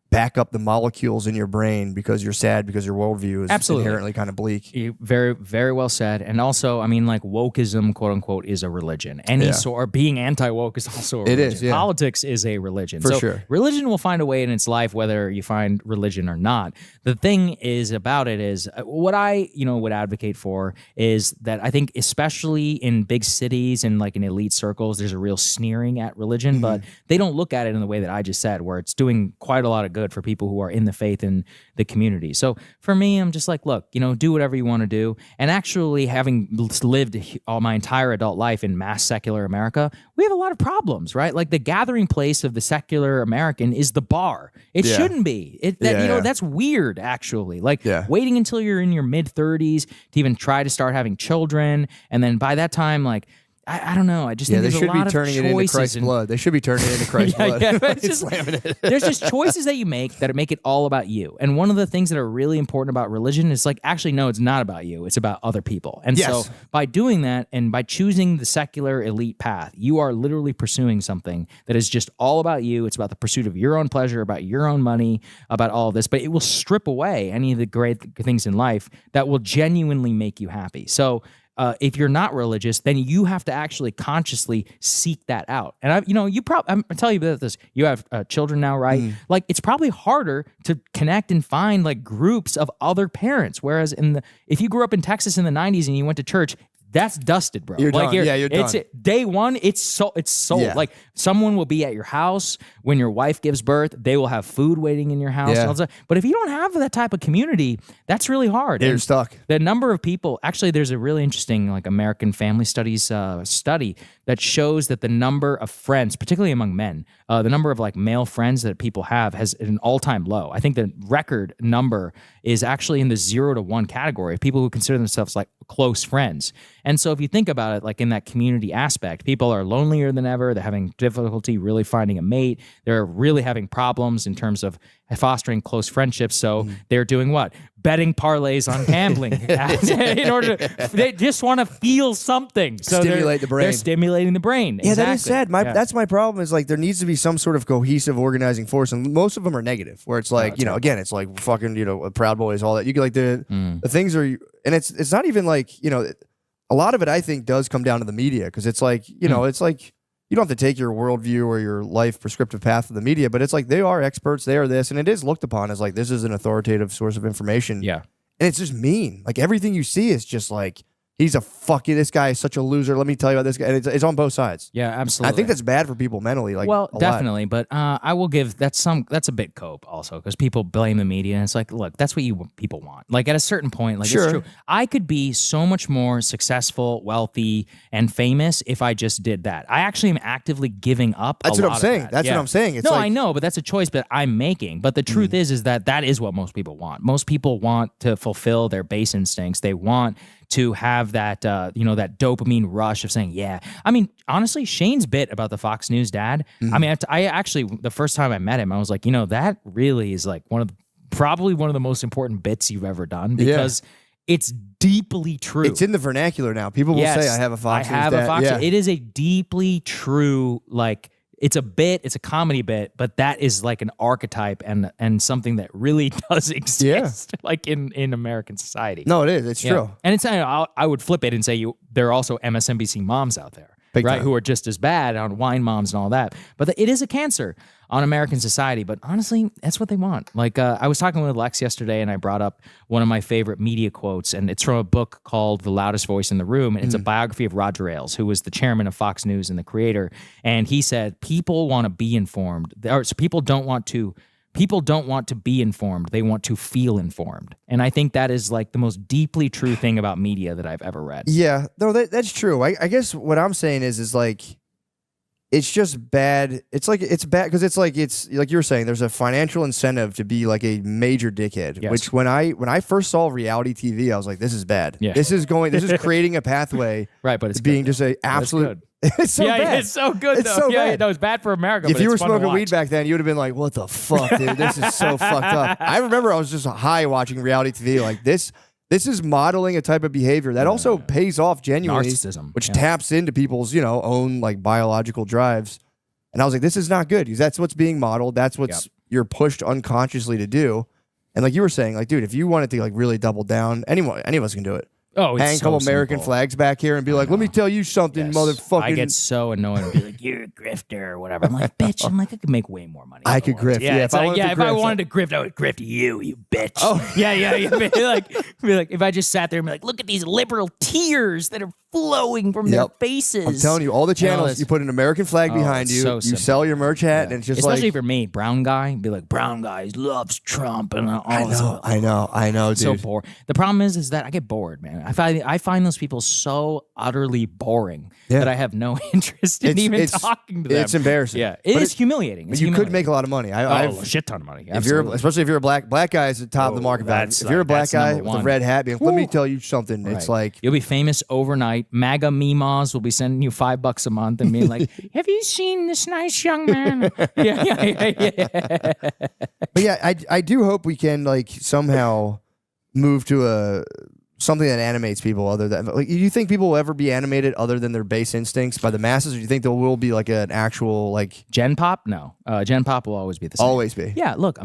back up the molecules in your brain because you're sad because your worldview is inherently kind of bleak. Very, very well said. And also, I mean, like wokeism, quote unquote, is a religion. Any sort, or being anti-woke is also a religion. It is, yeah. Politics is a religion. For so sure. Religion will find a way in its life, whether you find religion or not. The thing is about it is what I, would advocate for is that I think especially in big cities and like in elite circles, there's a real sneering at religion, but they don't look at it in the way that I just said, where it's doing quite a lot of good for people who are in the faith and the community. So for me, I'm just like, look, do whatever you want to do. And actually having lived all my entire adult life in mass secular America, we have a lot of problems, right? Like the gathering place of the secular American is the bar. It shouldn't be. That's weird, actually. Like waiting until you're in your mid 30s to even try to start having children. And then by that time, like, I don't know. I just think there's a lot of choices. They should be turning it into Christ's blood. They should be turning it into Christ's blood. There's just choices that you make that make it all about you. And one of the things that are really important about religion is like, actually, no, it's not about you. It's about other people. And so by doing that and by choosing the secular elite path, you are literally pursuing something that is just all about you. It's about the pursuit of your own pleasure, about your own money, about all of this. But it will strip away any of the great things in life that will genuinely make you happy. So if you're not religious, then you have to actually consciously seek that out. And I'm telling you about this. You have children now, right? Like it's probably harder to connect and find like groups of other parents. Whereas if you grew up in Texas in the 90s and you went to church, that's dusted, bro. You're done. You're done. Day one, it's sold. Yeah. Like someone will be at your house when your wife gives birth. They will have food waiting in your house. Yeah. And all that. But if you don't have that type of community, that's really hard. You're stuck. The number of people, actually, there's a really interesting like American Family Studies study that shows that the number of friends, particularly among men, the number of like male friends that people have has an all-time low. I think the record number is actually in the 0 to 1 category of people who consider themselves like close friends. And so if you think about it, like in that community aspect, people are lonelier than ever. They're having difficulty really finding a mate. They're really having problems in terms of fostering close friendships. So they're doing what? Betting parlays on gambling in order to, they just want to feel something. So Stimulate the brain. They're stimulating the brain. Yeah, exactly. that is sad. That's my problem is like there needs to be some sort of cohesive organizing force, and most of them are negative, where it's like, again, it's like fucking, Proud Boys, all that. You get like the things are, and it's not even like, a lot of it I think does come down to the media, because it's like, it's like, you don't have to take your worldview or your life prescriptive path of the media, but it's like they are experts, they are this, and it is looked upon as like this is an authoritative source of information. Yeah. And it's just mean. Like everything you see is just like, this guy is such a loser. Let me tell you about this guy. And it's on both sides. Yeah, absolutely. I think that's bad for people mentally. Like, well, definitely. But I will give that's a bit cope also, because people blame the media. And it's like, look, that's what people want. Like at a certain point, like it's true. I could be so much more successful, wealthy, and famous if I just did that. I actually am actively giving up. That's what I'm saying. That's what I'm saying. It's I know, but that's a choice that I'm making. But the truth is that is what most people want. Most people want to fulfill their base instincts. They want to have that, that dopamine rush of saying, yeah. I mean, honestly, Shane's bit about the Fox News dad, I mean, I actually, the first time I met him, I was like, that really is like probably one of the most important bits you've ever done, because it's deeply true. It's in the vernacular now. People will say, I have a fox. I have a fox. Yeah. It is a deeply true, like, it's a bit, it's a comedy bit, but that is like an archetype and something that really does exist, like in American society. No, it is. It's true. And it's I would flip it and say there are also MSNBC moms out there, Big right, time. who are just as bad on wine moms and all that. But it is a cancer on American society. But honestly, that's what they want. Like I was talking with Lex yesterday, and I brought up one of my favorite media quotes, and it's from a book called The Loudest Voice in the Room, and it's a biography of Roger Ailes, who was the chairman of Fox News and the creator. And he said, people want to be informed. People don't want to be informed. They want to feel informed. And I think that is like the most deeply true thing about media that I've ever read. Yeah, no, that's true. I guess what I'm saying is like, it's just bad. It's bad because it's like you were saying, there's a financial incentive to be like a major dickhead. Yes. Which when I first saw reality TV, I was like, this is bad. Yeah. This is creating a pathway. Right, but it's being good, just a absolute. It's so yeah, bad. It's so good. It's though. so yeah, bad. no, it's bad for America. If but you were it's fun to smoking weed watch. back then, you would have been like, what the fuck, dude? This is so fucked up. I remember I was just high watching reality TV. Like this is modeling a type of behavior that also pays off genuinely. Narcissism, which yeah. taps into people's, own like biological drives. And I was like, this is not good because that's what's being modeled. That's what's you're pushed unconsciously to do. And like you were saying, like, dude, if you wanted to like really double down, any of us can do it. Oh, it's hang a couple American flags back here and be like, let me tell you something, motherfucker. I get so annoyed and be like, you're a grifter or whatever. I'm like, bitch, I could make way more money. I could grift. Yeah, Yeah, it's like, if I wanted to grift, I would grift you bitch. Oh, yeah. Be like, if I just sat there and be like, look at these liberal tears that are flowing from their faces. I'm telling you, all the channels, you put an American flag behind you, so you simple. sell your merch hat, and it's just especially like, for me, brown guy, be like, brown guy loves Trump and all this. I know, dude. So bored. The problem is that I get bored, man. I find those people so utterly boring that I have no interest in even talking to them. It's embarrassing. Yeah, it is humiliating. But you could make a lot of money. A shit ton of money. Especially if you're a black guy is the top of the market value. If you're a black guy with a red hat, being, let me tell you something. Right. It's like you'll be famous overnight. MAGA memas will be sending you $5 a month and being like, "Have you seen this nice young man?" yeah. But yeah, I do hope we can like somehow move to something that animates people other than like. Do you think people will ever be animated other than their base instincts by the masses, or do you think there will be like an actual like Gen Pop? No, Gen Pop will always be the same. Always be. Yeah, look,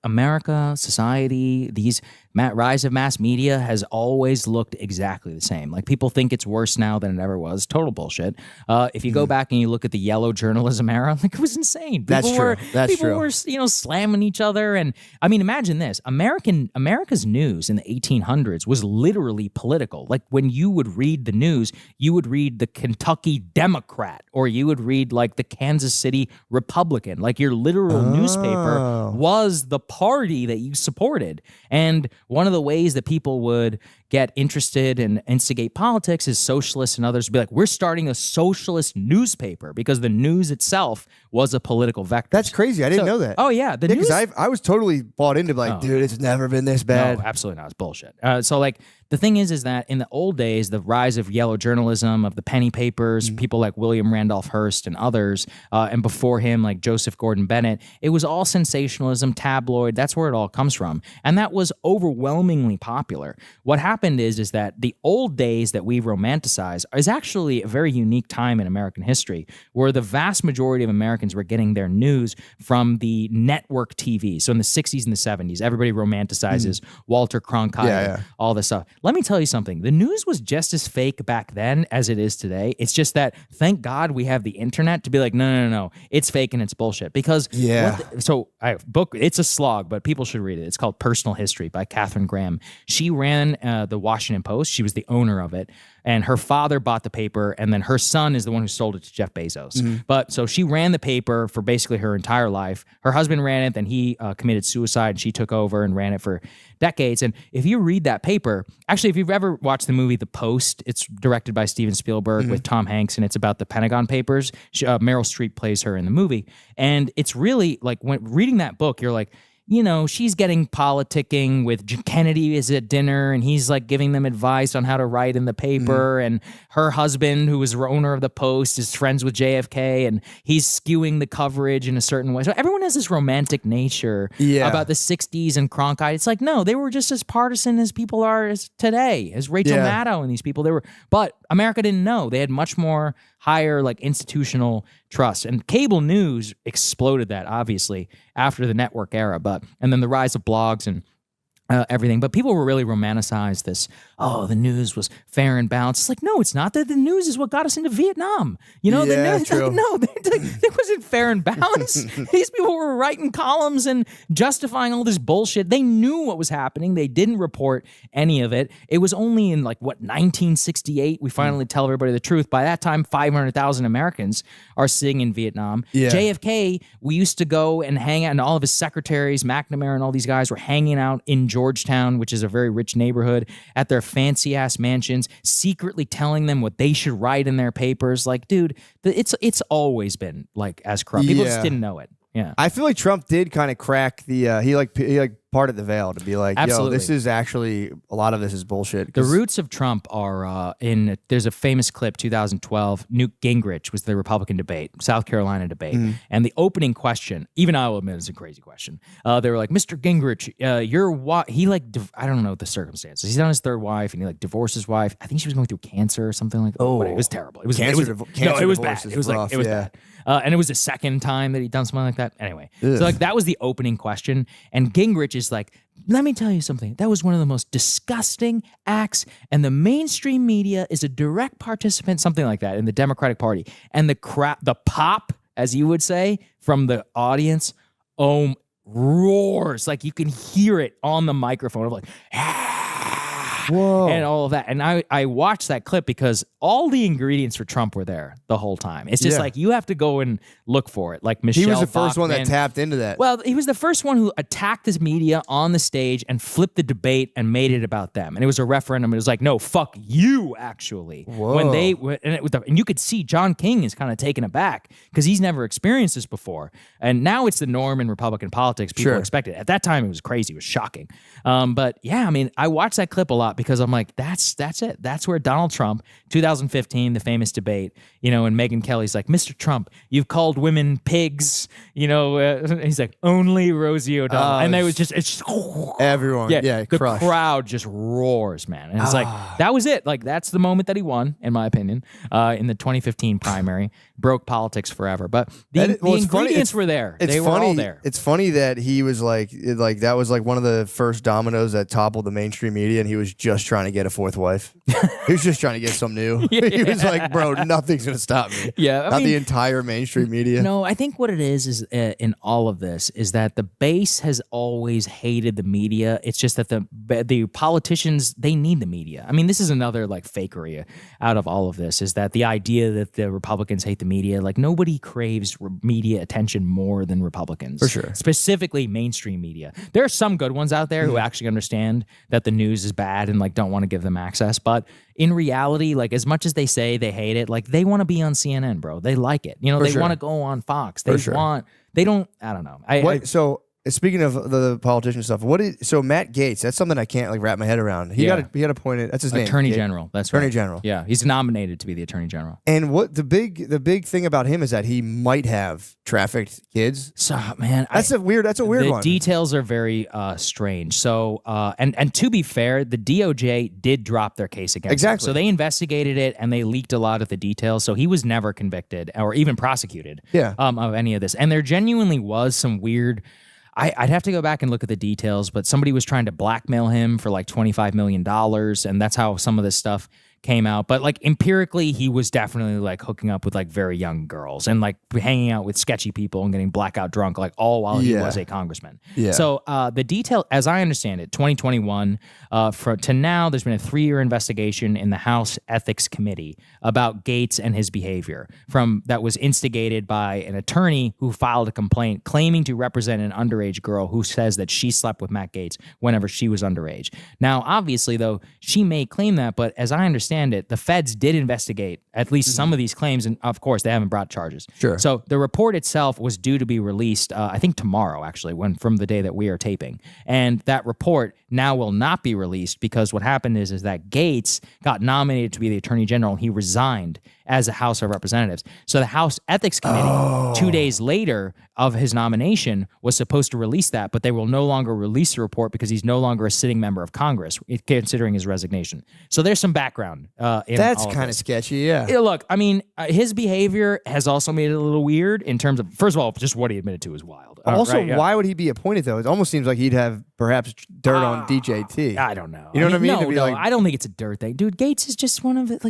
America, society, these rise of mass media has always looked exactly the same. Like people think it's worse now than it ever was. Total bullshit. If you go back and you look at the yellow journalism era, like it was insane. People were slamming each other, and I mean, imagine this: America's news in the 1800s was literally political. Like when you would read the news, you would read the Kentucky Democrat, or you would read like the Kansas City Republican. Like your literal newspaper was the party that you supported. And one of the ways that people would get interested and instigate politics is socialists and others would be like, we're starting a socialist newspaper because the news itself was a political vector. That's crazy. I didn't know that. Oh, yeah. The news. Because I was totally bought into like, dude, it's never been this bad. No, absolutely not. It's bullshit. So like the thing is that in the old days, the rise of yellow journalism, of the penny papers, people like William Randolph Hearst and others, and before him, like Joseph Gordon Bennett, it was all sensationalism, tabloid. That's where it all comes from. And that was overwhelmingly popular. What happened is that the old days that we romanticize is actually a very unique time in American history where the vast majority of Americans were getting their news from the network TV. So in the 60s and the 70s, everybody romanticizes Walter Cronkite, all this stuff. Let me tell you something. The news was just as fake back then as it is today. It's just that, thank God we have the internet to be like, no, it's fake and it's bullshit. Because, so I have a book, it's a slog, but people should read it. It's called Personal History by Katharine Graham. She ran the Washington Post. She was the owner of it. And her father bought the paper, and then her son is the one who sold it to Jeff Bezos. But so she ran the paper for basically her entire life. Her husband ran it, then he committed suicide, and she took over and ran it for decades. And if you read that paper, actually, if you've ever watched the movie The Post, it's directed by Steven Spielberg with Tom Hanks, and it's about the Pentagon Papers. Meryl Streep plays her in the movie. And it's really like when reading that book, you're like, she's getting politicking with Kennedy is at dinner, and he's like giving them advice on how to write in the paper. And her husband, who was the owner of the Post, is friends with JFK, and he's skewing the coverage in a certain way. So everyone has this romantic nature about the 60s and Cronkite. It's like, no, they were just as partisan as people are as today, as Rachel Maddow and these people. But America didn't know. They had much more higher like institutional trust, and cable news exploded that obviously after the network era, and then the rise of blogs and everything. But people were really romanticized this, the news was fair and balanced. It's like, no, it's not. That the news is what got us into Vietnam. The news, true. like, no, it wasn't fair and balanced. These people were writing columns and justifying all this bullshit. They knew what was happening. They didn't report any of it. It was only in 1968 we finally tell everybody the truth. By that time, 500,000 Americans are sitting in Vietnam. Yeah. JFK, we used to go and hang out, and all of his secretaries, McNamara and all these guys were hanging out in Georgetown, which is a very rich neighborhood, at their fancy ass mansions, secretly telling them what they should write in their papers. Like, dude, it's always been like as corrupt. People just didn't know it. Yeah, I feel like Trump did kind of crack the he parted the veil to be like, Absolutely. yo, this is actually a lot of this is bullshit. The roots of Trump are there's a famous clip, 2012, Newt Gingrich was the Republican debate, South Carolina debate. And the opening question, even I will admit it's a crazy question. They were like, Mr. Gingrich, I don't know the circumstances. He's on his third wife and he divorced his wife. I think she was going through cancer or something like that. Oh, it was terrible. It was bad. It was bad. And it was the second time that he'd done something like that. Anyway, so that was the opening question. And Gingrich is like, let me tell you something. That was one of the most disgusting acts, and the mainstream media is a direct participant, something like that, in the Democratic Party. And the pop, as you would say, from the audience, roars. Like you can hear it on the microphone of whoa, and all of that. And I watched that clip because all the ingredients for Trump were there the whole time. It's just like you have to go and look for it. Like Michelle he was the first one that Bachmann. tapped into that. Well, he was the first one who attacked this media on the stage and flipped the debate and made it about them. And it was a referendum. It was like, no, fuck you, actually. Whoa. And you could see John King is kind of taken aback because he's never experienced this before. And now it's the norm in Republican politics. People expect it. At that time, it was crazy. It was shocking. But yeah, I mean, I watched that clip a lot because I'm like, that's it. That's where Donald Trump, 2015, the famous debate, and Megyn Kelly's like, Mr. Trump, you've called women pigs, he's like, only Rosie O'Donnell. And it's just everyone, the crushed. crowd just roars, man. And it's like, that was it. Like, that's the moment that he won, in my opinion, in the 2015 primary. Broke politics forever. But the ingredients were there. They were all there. It's funny that he was that was one of the first dominoes that toppled the mainstream media, and he was just trying to get a fourth wife. He was just trying to get something new. He was like, bro, nothing's going to stop me. Yeah. Not the entire mainstream media. No, I think what it is in all of this is that the base has always hated the media. It's just that the politicians, they need the media. I mean, this is another fakery out of all of this, is that the idea that the Republicans hate the media, nobody craves media attention more than Republicans. For sure. Specifically mainstream media. There are some good ones out there who actually understand that the news is bad and don't want to give them access. But in reality, as much as they say they hate it, they want to be on CNN, bro. They like it. They want to go on Fox. I don't know. So speaking of the politician stuff, so Matt Gaetz, that's something I can't wrap my head around. He got appointed. That's his name. Attorney General. That's right. Attorney General. Yeah, he's nominated to be the Attorney General. And what the big thing about him is that he might have trafficked kids. So man, that's a weird one. The details are very strange. So and to be fair, the DOJ did drop their case against him. So they investigated it and they leaked a lot of the details. So he was never convicted or even prosecuted. Of any of this. And there genuinely was some weird. I'd have to go back and look at the details, but somebody was trying to blackmail him for $25 million, and that's how some of this stuff came out. But empirically, he was definitely hooking up with very young girls and hanging out with sketchy people and getting blackout drunk, all while he was a congressman. Yeah. So the detail, as I understand it, 2021 to now, there's been a 3-year investigation in the House Ethics Committee about Gaetz and his behavior that was instigated by an attorney who filed a complaint claiming to represent an underage girl who says that she slept with Matt Gaetz whenever she was underage. Now, obviously, though, she may claim that, but as I understand understand it, the feds did investigate at least some of these claims, and of course, they haven't brought charges. Sure. So the report itself was due to be released, I think tomorrow, actually, from the day that we are taping. And that report now will not be released because what happened is that Gates got nominated to be the Attorney General, and he resigned as a House of Representatives. So the House Ethics Committee, 2 days later of his nomination, was supposed to release that, but they will no longer release the report because he's no longer a sitting member of Congress, considering his resignation. So there's some background. That's kind of sketchy, yeah. Look, I mean, his behavior has also made it a little weird in terms of, first of all, just what he admitted to is wild. Also, right, yeah. why would he be appointed, though? It almost seems like he'd have perhaps dirt on DJT. I don't know. You know what I mean? To be No, like- I don't think it's a dirt thing. Dude, Gates is just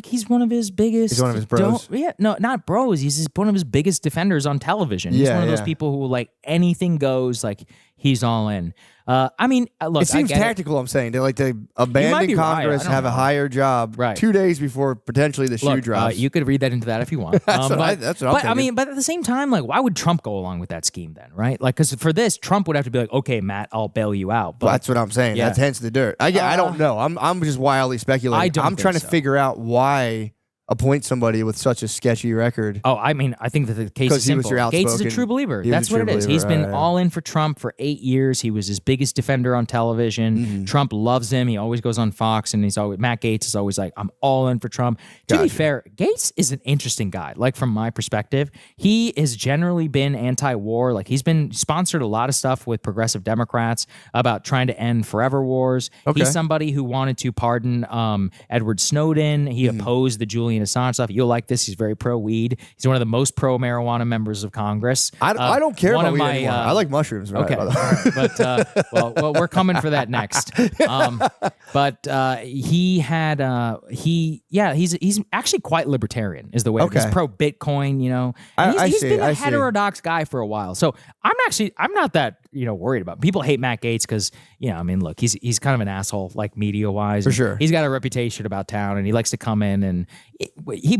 he's one of his biggest. He's one of his bros. No, not bros. He's one of his biggest defenders on television. He's Yeah, one of those yeah. people who, like, anything goes, like, he's all in. I mean, look, It seems I get tactical, I'm saying. To be abandon right. Congress, I don't have a know. higher job Right. 2 days before potentially the shoe Look, drops. you could read that into that if you want. That's what I'm but I thinking. mean, but at the same time, like, why would Trump go along with that scheme then, right? Like, because for this, Trump would have to be like, okay, Matt, I'll bail you out. But Well, that's what I'm saying. Yeah. That's hence the dirt. I don't know. I'm just wildly speculating. I don't I'm think trying to so. figure out why appoint somebody with such a sketchy record. Oh, I mean, I think that the case 'Cause is he was simple. your Gates is a outspoken- true believer. he was That's a what true it is. believer, He's been right. all in for Trump for 8 years. He was his biggest defender on television. Mm-hmm. Trump loves him. He always goes on Fox, and Matt Gates is always like, I'm all in for Trump. To be fair, Gates is an interesting guy. Like, from my perspective, he has generally been anti-war. Like, he's been sponsored a lot of stuff with progressive Democrats about trying to end forever wars. Okay. He's somebody who wanted to pardon Edward Snowden. He Mm-hmm. opposed the Julian Assange stuff. You'll like this. He's very pro-weed. He's one of the most pro-marijuana members of Congress. I don't care one about of weed my, anymore. I like mushrooms. Right, Okay, by the way. but well, we're coming for that next. He's actually quite libertarian, is the way. Okay. He's pro Bitcoin, you know. And I he's see, been a I see. heterodox guy for a while, so I'm not that worried about. People hate Matt Gates because I mean, look, he's kind of an asshole, like media wise. For sure. He's got a reputation about town, and he likes to come in and he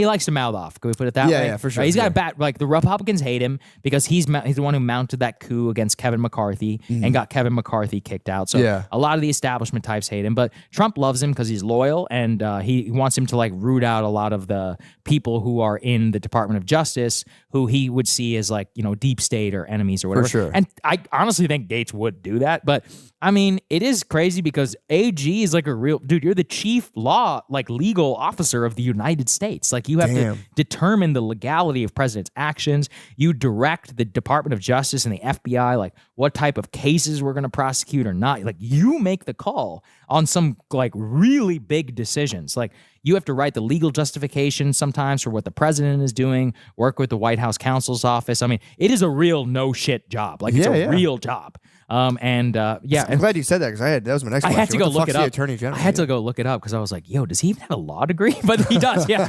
likes to mouth off. Can we put it that Yeah, way? yeah, for sure, Right? He's got sure. a bad, like, the Republicans hate him because he's the one who mounted that coup against Kevin McCarthy and got Kevin McCarthy kicked out. So Yeah. a lot of the establishment types hate him, but Trump loves him because he's loyal, and he wants him to, like, root out a lot of the people who are in the Department of Justice who he would see as, like, deep state or enemies or whatever. sure. And I honestly think Gates would do that, but I mean, it is crazy because AG is like a real dude. You're the chief legal officer of the United States. Like, you have to determine the legality of president's actions. You direct the Department of Justice and the FBI, like, what type of cases we're going to prosecute or not. Like, you make the call on some, like, really big decisions. Like, you have to write the legal justification sometimes for what the president is doing, work with the White House counsel's office. I mean, it is a real no shit job. Like, it's a real job. I'm glad you said that because that was my next I question. had to What go the look fuck's it the up. Attorney General? I had to go look it up because I was like, yo, does he even have a law degree? But he does, yeah.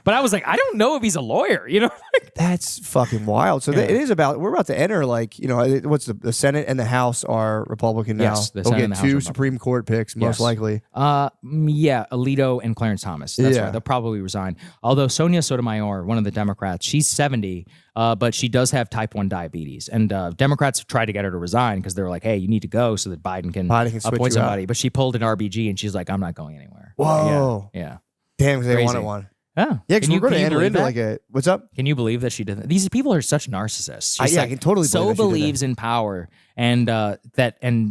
But I was like, I don't know if he's a lawyer, That's fucking wild. So it is about. We're about to enter, like, what's the Senate and the House are Republican now. Yes, the They'll Senate get and the House are 2 Republican. Supreme Court picks most Yes. likely. Yeah, Alito and Clarence Thomas. That's Yeah. right. They'll probably resign. Although Sonia Sotomayor, one of the Democrats, she's 70, but she does have type 1 diabetes. And Democrats tried to get her to resign because they were like, hey, you need to go so that Biden can switch appoint you out. somebody. But she pulled an RBG and she's like, I'm not going anywhere. Whoa. Yeah. Damn, because they Crazy. wanted one. Oh. Yeah, because Can we're going to you enter believe into that? like a. What's up? Can you believe that she did that? These people are such narcissists. She's I can totally believe so that she did that. believes in power and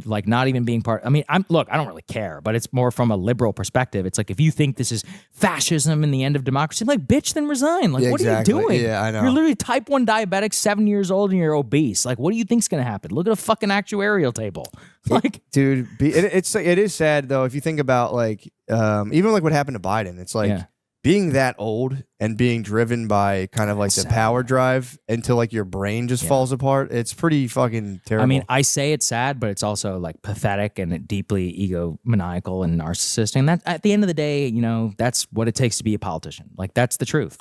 like not even being part. I mean, I don't really care, but it's more from a liberal perspective. It's like, if you think this is fascism and the end of democracy, I'm like, bitch, then resign. Like, Yeah, what exactly. are you doing? Yeah, I know. You're literally type 1 diabetic, 7 years old, and you're obese. Like, what do you think's gonna happen? Look at a fucking actuarial table. Like, Dude, it is sad though if you think about, like, even like what happened to Biden. It's like. Yeah. Being that old and being driven by kind of like the Sad. power drive until like your brain just falls apart, it's pretty fucking terrible. I mean, I say it's sad, but it's also, like, pathetic and deeply egomaniacal and narcissistic. And that, at the end of the day, that's what it takes to be a politician. Like, that's the truth.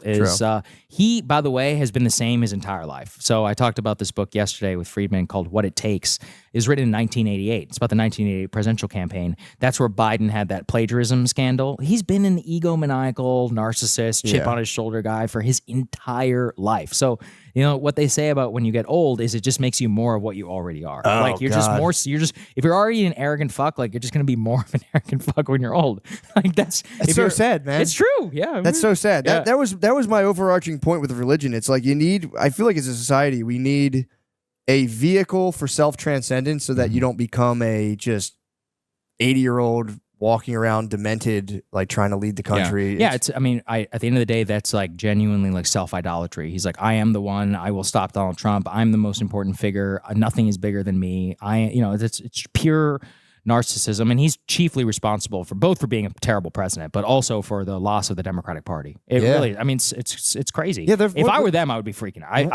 He, by the way, has been the same his entire life. So I talked about this book yesterday with Friedman called What It Takes. It was written in 1988. It's about the 1988 presidential campaign. That's where Biden had that plagiarism scandal. He's been an egomaniacal narcissist, chip on his shoulder guy for his entire life. So You know, what they say about when you get old is it just makes you more of what you already are. Oh, like you're just God. more, if you're already an arrogant fuck, like you're just going to be more of an arrogant fuck when you're old. Like It's so sad, man. It's true. Yeah. That's so sad. Yeah. That was my overarching point with religion. It's like I feel like as a society, we need a vehicle for self-transcendence so that you don't become a just 80-year-old walking around demented, like trying to lead the country. Yeah, at the end of the day, that's like genuinely like self-idolatry. He's like, I am the one. I will stop Donald Trump. I'm the most important figure. Nothing is bigger than me. It's pure narcissism, and he's chiefly responsible for being a terrible president, but also for the loss of the Democratic Party. It really, I mean, it's crazy. Yeah, if I were them, I would be freaking out.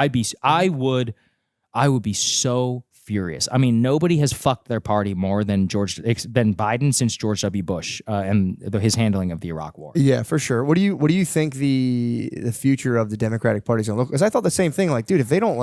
I would be so furious. I mean, nobody has fucked their party more than Biden since George W. Bush and his handling of the Iraq War. Yeah, for sure. What do you think the future of the Democratic Party is going to look? Because I thought the same thing. Like, dude, if they don't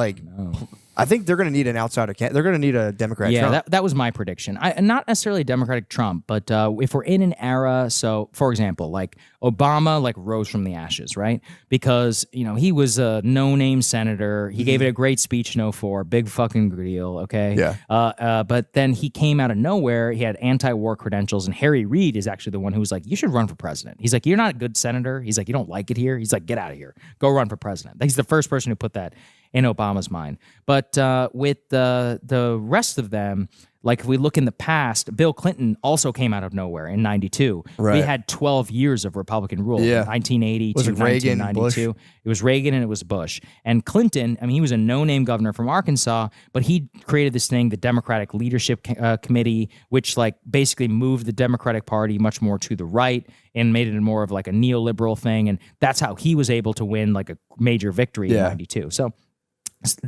I think they're going to need an outsider. They're going to need a Democrat. Yeah, Trump. that was my prediction. Not necessarily Democratic Trump, but if we're in an era, so for example, like Obama, like rose from the ashes, right? Because he was a no-name senator. He gave it a great speech in 2004, big fucking deal. Okay. Yeah. But then he came out of nowhere. He had anti-war credentials, and Harry Reid is actually the one who was like, "You should run for president." He's like, "You're not a good senator." He's like, "You don't like it here." He's like, "Get out of here. Go run for president." He's the first person who put that in Obama's mind. But with the rest of them, like if we look in the past, Bill Clinton also came out of nowhere in 92. Right. We had 12 years of Republican rule, Yeah. 1980 Was to it Reagan, 1992. It was Reagan and it was Bush. And Clinton, I mean, he was a no-name governor from Arkansas, but he created this thing, the Democratic Leadership Committee, which like basically moved the Democratic Party much more to the right and made it more of like a neoliberal thing. And that's how he was able to win like a major victory in 92. So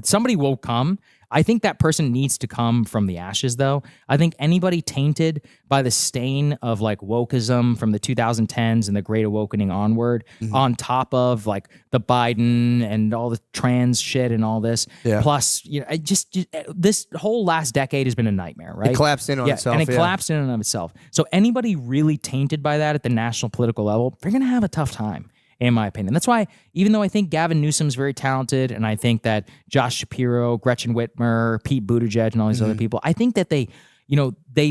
somebody will come. I think that person needs to come from the ashes, though. I think anybody tainted by the stain of like wokeism from the 2010s and the Great Awakening onward, on top of like the Biden and all the trans shit and all this, plus just this whole last decade has been a nightmare, right? It collapsed in on itself, and it collapsed in and of itself. So anybody really tainted by that at the national political level, they're gonna have a tough time, in my opinion. That's why, even though I think Gavin Newsom's very talented, and I think that Josh Shapiro, Gretchen Whitmer, Pete Buttigieg, and all these other people, I think that they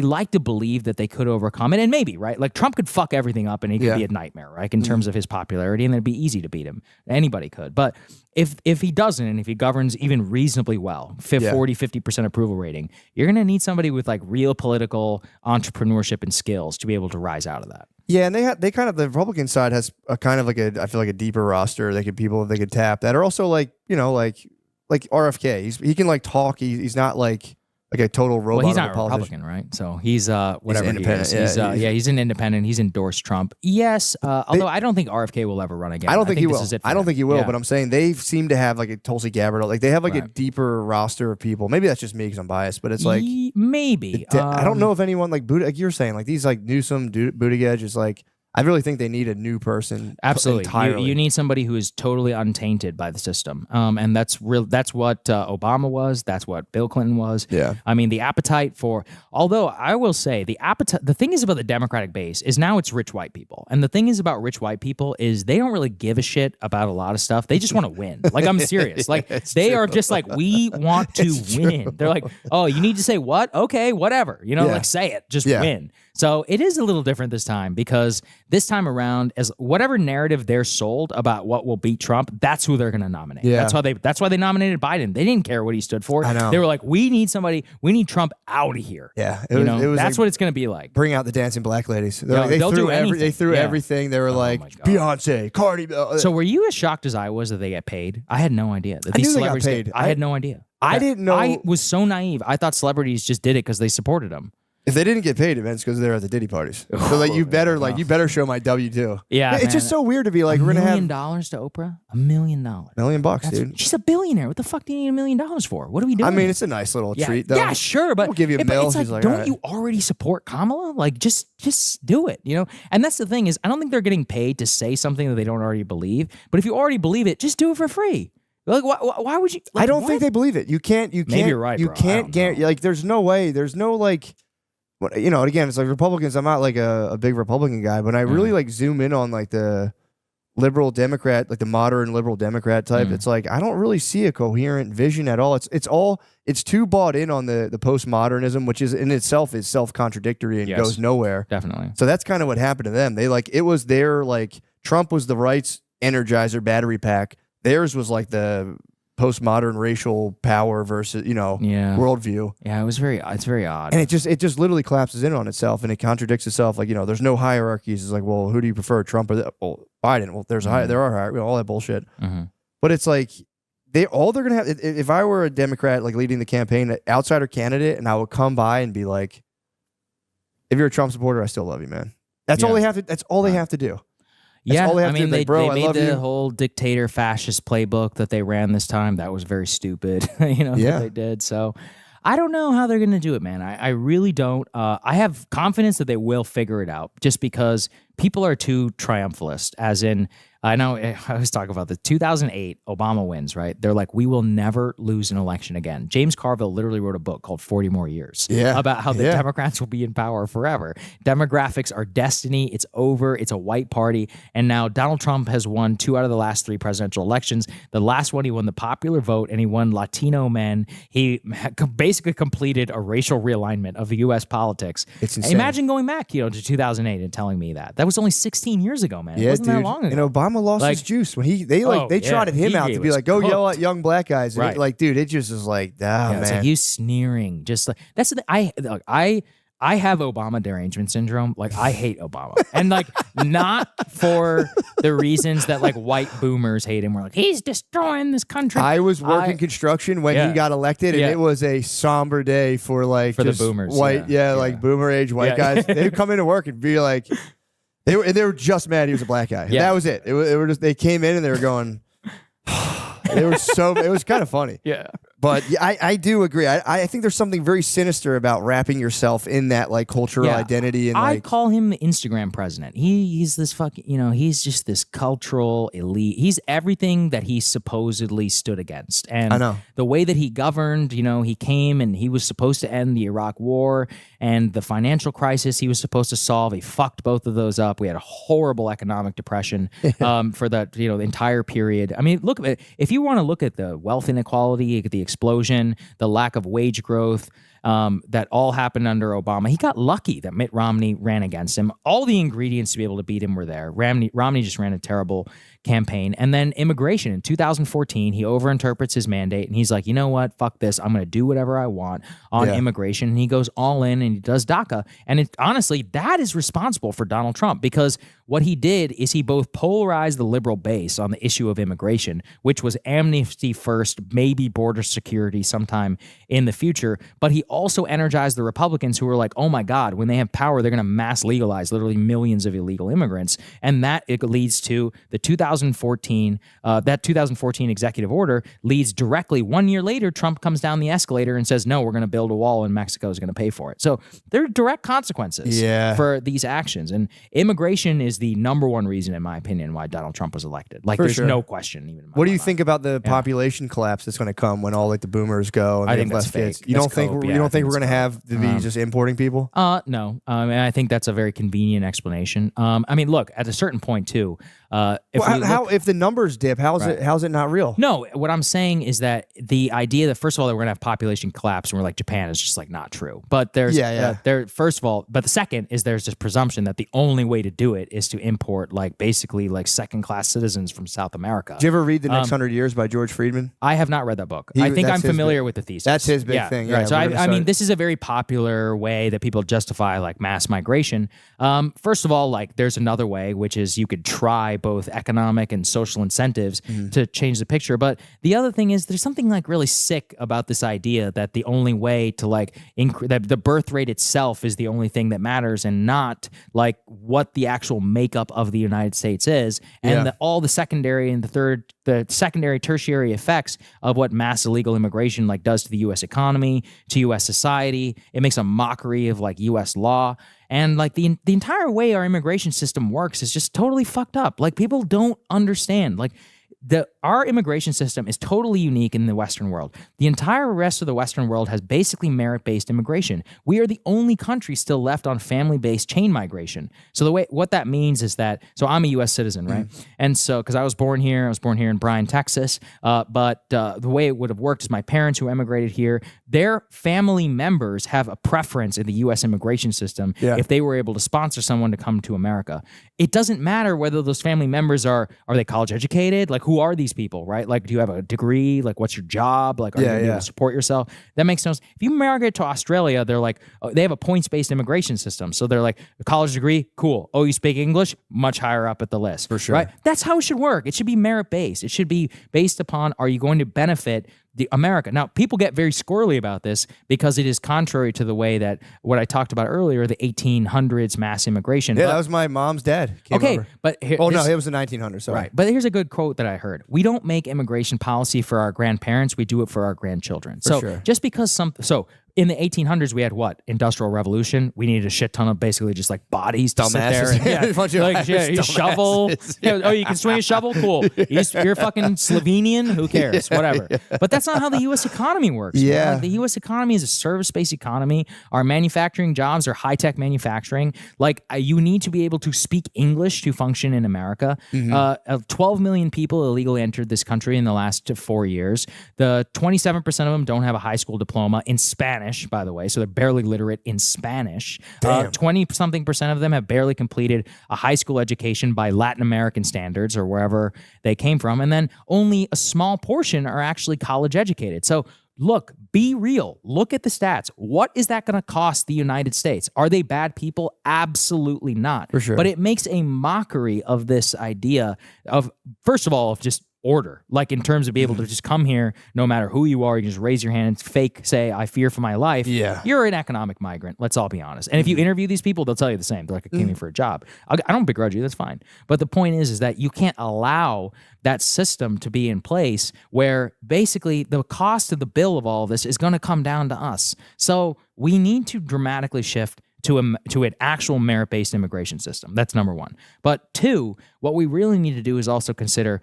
like to believe that they could overcome it. And maybe, right? Like Trump could fuck everything up and he could be a nightmare, right? In terms of his popularity, and it'd be easy to beat him. Anybody could. But if he doesn't, and if he governs even reasonably well, 50% approval rating, you're going to need somebody with like real political entrepreneurship and skills to be able to rise out of that. Yeah, and the Republican side has a kind of like I feel like a deeper roster. They could tap that are also like RFK. He can like talk. He's not like a total robot. Well, he's not a politician. Republican, right? So he's whatever He's independent. he is. He's an independent. He's endorsed Trump. Yes, although I don't think RFK will ever run again. I don't think he will. This is it for I don't him. think he will. Yeah. But I'm saying they seem to have like a Tulsi Gabbard. Like they have like a deeper roster of people. Maybe that's just me because I'm biased. But it's like maybe I don't know if anyone like you're saying like these like Newsom, Buttigieg is like. I really think they need a new person. Absolutely, entirely. you need somebody who is totally untainted by the system, and that's real. That's what Obama was. That's what Bill Clinton was. Yeah. I mean, the appetite for. Although I will say the appetite. The thing is about the Democratic base is now it's rich white people, and the thing is about rich white people is they don't really give a shit about a lot of stuff. They just want to win. Like I'm serious. Like they are just like we want to win. They're like, oh, you need to say what? Okay, whatever. Like say it. Just win. So it is a little different this time because this time around, as whatever narrative they're sold about what will beat Trump, that's who they're going to nominate. Yeah. That's why they nominated Biden. They didn't care what he stood for. I know. They were like, we need Trump out of here. Yeah, it was like, that's what it's going to be like. Bring out the dancing black ladies. They'll do anything. They threw everything. They were like my God. Beyonce, Cardi. So were you as shocked as I was that they get paid? I had no idea that these knew they got celebrities paid. I had no idea. I didn't know. I was so naive. I thought celebrities just did it because they supported them. If they didn't get paid, it's because they're at the Diddy parties. So like you better show my W2. Yeah, it's just so weird to be like we're gonna have $1 million to Oprah. $1 million. $1 million, dude. She's a billionaire. What the fuck do you need $1 million for? What are we doing? I mean, it's a nice little treat, though. Yeah, sure, but we'll give you a mill. It's like, like, don't right. you already support Kamala? Like, just do it, And that's the thing is, I don't think they're getting paid to say something that they don't already believe. But if you already believe it, just do it for free. Like, why would you? Like, I don't think they believe it. You can't. Maybe you're right. You bro. can't guarantee. Like, there's no way. There's no like. Again, it's like Republicans. I'm not like a big Republican guy, but I really like zoom in on like the liberal Democrat, like the modern liberal Democrat type, it's like I don't really see a coherent vision at all. It's too bought in on the postmodernism, which is in itself is self-contradictory and goes nowhere. Definitely. So that's kind of what happened to them. They like it was their like Trump was the right's Energizer battery pack. Theirs was like the postmodern racial power versus worldview. Yeah, it's very odd. And it just literally collapses in on itself and it contradicts itself. Like, there's no hierarchies. It's like, well, who do you prefer, Trump or Biden? Well, there are hierarchies, all that bullshit. But it's like they're gonna have. If I were a Democrat like leading the campaign, an outsider candidate, and I would come by and be like, if you're a Trump supporter, I still love you, man. That's all they have to. That's all they have to they made the whole dictator fascist playbook that they ran this time. That was very stupid, that they did. So I don't know how they're going to do it, man. I really don't. I have confidence that they will figure it out just because people are too triumphalist, as in, I know I was talking about the 2008 Obama wins, right? They're like, we will never lose an election again. James Carville literally wrote a book called 40 More Years about how the Democrats will be in power forever. Demographics are destiny. It's over. It's a white party. And now Donald Trump has won 2 out of the last 3 presidential elections. The last one, he won the popular vote and he won Latino men. He basically completed a racial realignment of U.S. politics. It's insane. Imagine going back, to 2008 and telling me that. That was only 16 years ago, man. It wasn't that long ago. And Obama lost his juice when they trotted him out to be like, go yell at young black guys. And dude, it just is like, man. It's like you sneering. Just like that's the thing. I have Obama derangement syndrome. Like I hate Obama, and like not for the reasons that like white boomers hate him. We're like he's destroying this country. I was working construction when he got elected, and it was a somber day for the boomers, white, like boomer age white guys. They'd come into work and be like, they were just mad he was a black guy. Yeah. That was it. They came in and they were going. It was kind of funny. Yeah. But I do agree. I think there's something very sinister about wrapping yourself in that like cultural identity. And I call him the Instagram president. He's this fucking, he's just this cultural elite. He's everything that he supposedly stood against. And I know. The way that he governed, he came and he was supposed to end the Iraq war and the financial crisis he was supposed to solve. He fucked both of those up. We had a horrible economic depression for that, the entire period. I mean, look at it. If you want to look at the wealth inequality, at the explosion, the lack of wage growth, that all happened under Obama. He got lucky that Mitt Romney ran against him. All the ingredients to be able to beat him were there. Romney just ran a terrible campaign. And then immigration in 2014, he overinterprets his mandate and he's like, you know what? Fuck this. I'm going to do whatever I want on immigration. And he goes all in and he does DACA. And honestly, that is responsible for Donald Trump because what he did is he both polarized the liberal base on the issue of immigration, which was amnesty first, maybe border security sometime in the future. But he also energized the Republicans who were like, oh my God, when they have power, they're going to mass legalize literally millions of illegal immigrants. And that it leads to the 2014 executive order leads directly 1 year later, Trump comes down the escalator and says, no, we're going to build a wall and Mexico is going to pay for it. So there are direct consequences for these actions. And immigration is the number one reason, in my opinion, why Donald Trump was elected. Like there's no question even. What do you think about the population collapse that's going to come when all like the boomers go and I they think have that's less kids? fake. You That's don't think cope. you Yeah, I don't think think we're going to it's have to be just importing people? No. And I think that's a very convenient explanation. I mean, look, at a certain point too, if the numbers dip, how's it not real? No, what I'm saying is that the idea that first of all that we're gonna have population collapse and we're like Japan is just like not true. But there's first of all, but the second is there's this presumption that the only way to do it is to import like basically like second class citizens from South America. Did you ever read The Next 100 Years by George Friedman? I have not read that book. I think I'm familiar with the thesis. That's his big thing. Yeah, right. So I mean, this is a very popular way that people justify like mass migration. First of all, like there's another way, which is you could try both economic and social incentives to change the picture. But the other thing is there's something like really sick about this idea that the only way to like that the birth rate itself is the only thing that matters and not like what the actual makeup of the United States is. And all the secondary and the secondary tertiary effects of what mass illegal immigration like does to the U.S. economy, to U.S. society. It makes a mockery of like U.S. law. And like the entire way our immigration system works is just totally fucked up. Like people don't understand. Like our immigration system is totally unique in the Western world. The entire rest of the Western world has basically merit-based immigration. We are the only country still left on family-based chain migration. So what that means is that, so I'm a U.S. citizen, right? And so, because I was born here in Bryan, Texas, but the way it would have worked is my parents who emigrated here, their family members have a preference in the U.S. immigration system if they were able to sponsor someone to come to America. It doesn't matter whether those family members are they college educated? Like, who are these people, right? Like, do you have a degree? Like, what's your job? Like, are you able to support yourself? That makes no sense. If you migrate to Australia, they're like, they have a points-based immigration system. So they're like, a college degree, cool. Oh, you speak English? Much higher up at the list. For sure. Right? That's how it should work. It should be merit-based. It should be based upon, are you going to benefit the America? Now, people get very squirrely about this because it is contrary to the way that what I talked about earlier, the 1800s mass immigration. Yeah, that was my mom's dad. Okay, over. but here, no, it was the 1900s. Sorry. Right, but here's a good quote that I heard: "We don't make immigration policy for our grandparents; we do it for our grandchildren." Just because in the 1800s, we had what? Industrial Revolution. We needed a shit ton of basically just like bodies to sit there. You shovel. You can swing a shovel? Cool. You're fucking Slovenian? Who cares? Whatever. But that's not how the U.S. economy works. Yeah. Like, the U.S. economy is a service-based economy. Our manufacturing jobs are high-tech manufacturing. Like, you need to be able to speak English to function in America. 12 million people illegally entered this country in the last 4 years. The 27% of them don't have a high school diploma in Spanish, by the way, so they're barely literate in Spanish. 20-something% of them have barely completed a high school education by Latin American standards or wherever they came from, and then only a small portion are actually college educated. So look, be real. Look at the stats. What is that going to cost the United States? Are they bad people? Absolutely not. For sure. But it makes a mockery of this idea of, first of all, of just order, like in terms of being able to just come here, no matter who you are, you can just raise your hand and fake say, I fear for my life. Yeah. You're an economic migrant. Let's all be honest. And if you interview these people, they'll tell you the same. They're like, I came here for a job. I don't begrudge you. That's fine. But the point is that you can't allow that system to be in place where basically the cost of the bill of all of this is going to come down to us. So we need to dramatically shift to an actual merit-based immigration system. That's number one. But two, what we really need to do is also consider,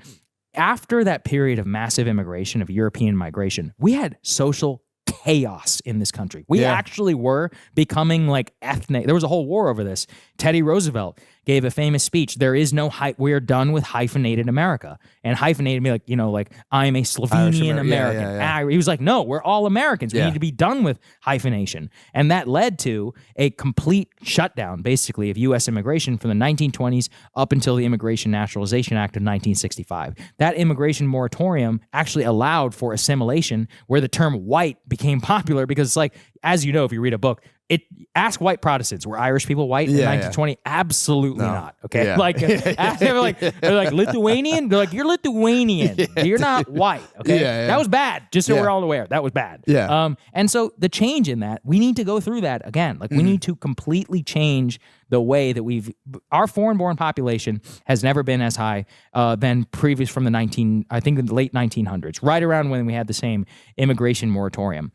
after that period of massive immigration, of European migration, we had social chaos in this country. We actually were becoming like ethnic. There was a whole war over this. Teddy Roosevelt gave a famous speech. There is no we're done with hyphenated America. And hyphenated me like I'm a Slovenian American. He was like, no, we're all Americans. We need to be done with hyphenation. And that led to a complete shutdown, basically, of U.S. immigration from the 1920s up until the Immigration Naturalization Act of 1965. That immigration moratorium actually allowed for assimilation, where the term white became popular because it's like, as you know, if you read a book, ask white Protestants, were Irish people white in 1920? Absolutely not. Okay. They're like Lithuanian. They're like, you're Lithuanian. You're not white. Okay. That was bad. Just so we're all aware. That was bad. Yeah. And so the change in that, we need to go through that again. Like, we need to completely change the way that our foreign-born population has never been as high than previous from the late 1900s, right around when we had the same immigration moratorium.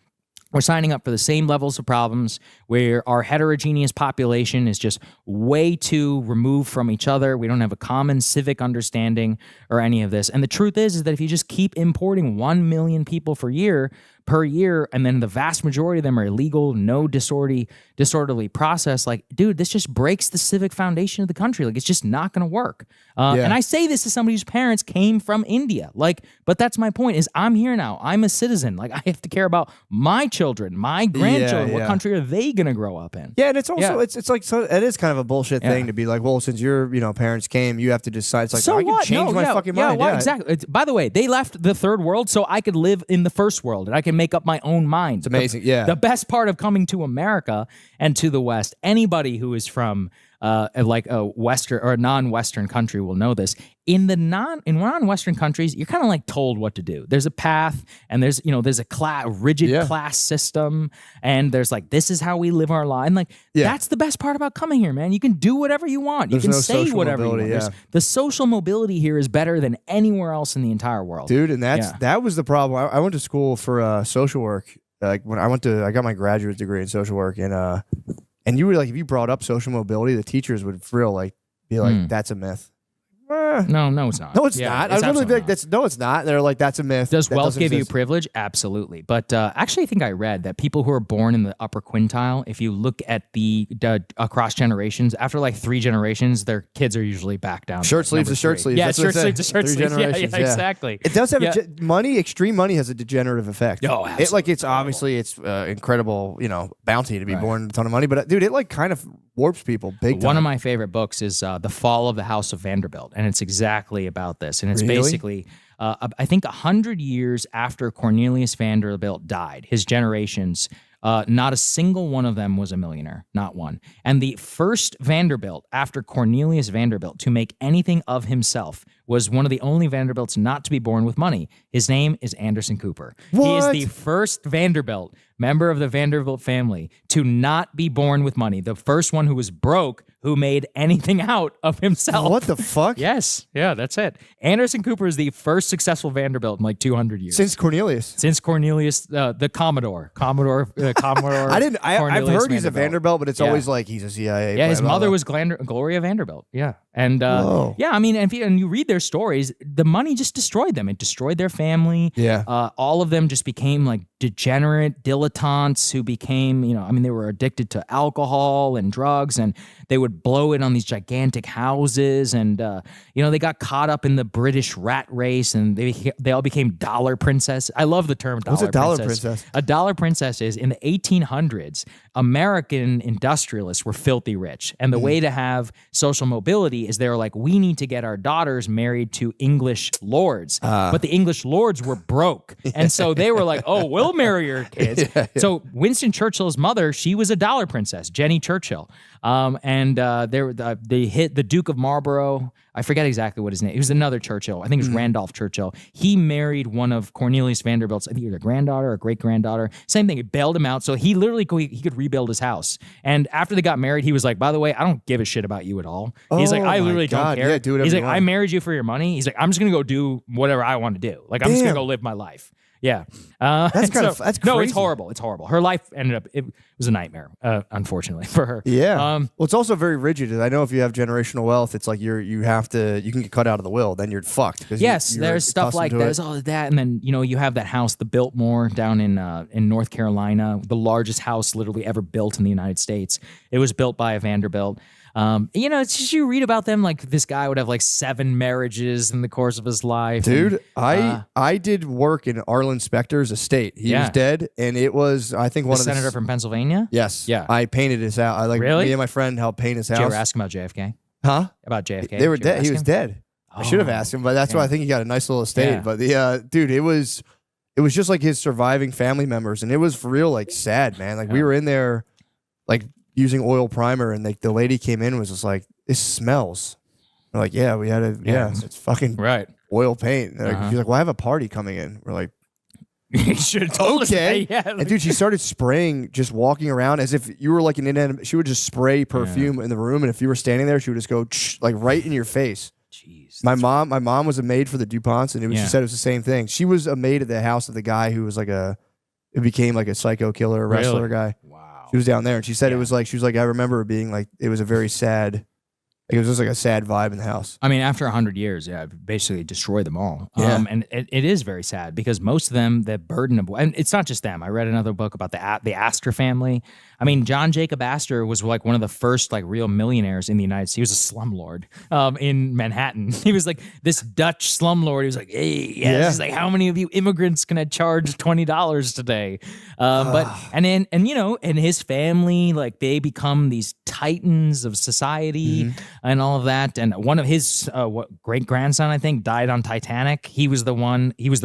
We're signing up for the same levels of problems where our heterogeneous population is just way too removed from each other. We don't have a common civic understanding or any of this. And the truth is that if you just keep importing 1 million people per year, and then the vast majority of them are illegal, no disorderly process, like, dude, this just breaks the civic foundation of the country. Like, it's just not going to work. And I say this as somebody whose parents came from India. Like, but that's my point, is I'm here now. I'm a citizen. Like, I have to care about my children, my grandchildren. What country are they going to grow up in? Yeah, and it's also it's like, so it is kind of a bullshit thing to be like, well, since your parents came, you have to decide. It's like, so I can change my fucking mind. Yeah, exactly. By the way, they left the third world so I could live in the first world, and I can make up my own mind. It's amazing. The best part of coming to America and to the West, anybody who is from like a Western or a non-Western country will know this. In non-Western countries, you're kind of like told what to do. There's a path, and there's a rigid class system, and there's like, this is how we live our life. And like, that's the best part about coming here, man. You can do whatever you want. You can say whatever you want. The social mobility here is better than anywhere else in the entire world, dude. And that was the problem. I went to school for social work. Like, when I got my graduate degree in social work, and you were like, if you brought up social mobility, the teachers would be like, that's a myth. No, it's not. No, it's Yeah, not. I it's was literally absolutely like, not. no, it's not. They're like, that's a myth. Does That wealth doesn't give you exist. privilege? Absolutely. But actually, I think I read that people who are born in the upper quintile, if you look at the across generations, after like 3 generations, their kids are usually back down. Shirt to sleeves number to shirt 3. sleeves. Yeah, That's what shirt they say. sleeves to shirt 3 sleeves. Yeah, generations, exactly. It does have Yeah. money. Extreme money has a degenerative effect. Oh, It like it's obviously it's incredible, bounty to be born with a ton of money, but dude, it like kind of warps people big time. One of my favorite books is The Fall of the House of Vanderbilt, and it's exactly about this. And it's Really? basically, I think, 100 years after Cornelius Vanderbilt died, his generations, not a single one of them was a millionaire, not one. And the first Vanderbilt after Cornelius Vanderbilt to make anything of himself was one of the only Vanderbilts not to be born with money. His name is Anderson Cooper. He is What? the first Vanderbilt, member of the Vanderbilt family, to not be born with money. The first one who was broke, who made anything out of himself. What the fuck? Yes. Yeah, that's it. Anderson Cooper is the first successful Vanderbilt in like 200 years. Since Cornelius. Since Cornelius, the Commodore. Commodore. I've Cornelius heard he's a Vanderbilt, but it's Yeah. always like he's a CIA. Yeah, his blah, blah, mother blah. was Gloria Vanderbilt. Yeah. And Whoa. yeah, I mean, and you read their stories, the money just destroyed them. It destroyed their family. Yeah. All of them just became like degenerate dilettantes who became, they were addicted to alcohol and drugs, and they would blow it on these gigantic houses. And, they got caught up in the British rat race, and they all became dollar princess. I love the term dollar What's a dollar princess. princess? A dollar princess is in the 1800s, American industrialists were filthy rich. And the way to have social mobility is they were like, we need to get our daughters married to English lords. But the English lords were broke. And so they were like, oh, we'll marry your kids. So Winston Churchill's mother, she was a dollar princess, Jenny Churchill. They hit the Duke of Marlborough. I forget exactly what his name. It was another Churchill. I think it was Randolph Churchill. He married one of Cornelius Vanderbilt's, I think either granddaughter or great granddaughter. Same thing. It bailed him out, so he literally he could rebuild his house. And after they got married, he was like, "By the way, I don't give a shit about you at all." He's like, Oh "I my literally God. don't care." Yeah, do whatever He's you like, want. "I married you for your money." He's like, "I'm just gonna go do whatever I want to do. Like I'm just gonna Damn. go live my life." Yeah, That's kind of that's no, crazy. it's horrible. It's horrible. Her life ended up. It was a nightmare, unfortunately for her. Yeah. Um, Well, it's also very rigid. I know if you have generational wealth, it's like you can get cut out of the will, then you're fucked. 'cause Yes, you're there's stuff accustomed like to there's it. all of that, and then you have that house, the Biltmore, down in North Carolina, the largest house literally ever built in the United States. It was built by a Vanderbilt. It's just you read about them like this guy would have like 7 marriages in the course of his life. Dude, And, I did work in Arlen Specter's estate. He was Yeah. dead, and it was I think the one of senator the from Pennsylvania. yes, Yeah. I painted his house. I Really? me and my friend helped paint his Did you house. ever ask him about JFK? Huh? About JFK? They were Did you ever dead. He ask was him? dead. I should have Oh, asked him, but that's why yeah. I think he got a nice little estate. Yeah. But the dude, it was just like his surviving family members, and it was for real like sad, man. Like we were in there, like using oil primer, and like the lady came in and was just like, "This smells." We're like, "Yeah, we had a it's fucking Right. oil paint." And she's like, "Well, I have a party coming in." We're like, You should have told us okay. that. Yeah. And dude, she started spraying, just walking around as if you were like an inanimate. She would just spray perfume in the room, and if you were standing there, she would just go like right in your face. Jeez. My mom was a maid for the DuPonts, and she said it was the same thing. She was a maid at the house of the guy who was it became like a psycho killer wrestler Really? guy. Wow. She was down there, and she said she was like, I remember it being like, it was a very sad. It was just like a sad vibe in the house. I mean, after 100 years, basically destroyed them all. Yeah. And it is very sad because most of them, the burden of, and it's not just them. I read another book about the Astor family. I mean, John Jacob Astor was like one of the first like real millionaires in the United States. He was a slumlord in Manhattan. He was like this Dutch slumlord. He was like, hey, he's like, how many of you immigrants can I charge $20 today? And his family, like they become these titans of society and all of that. And one of his great grandson, I think, died on Titanic. He was the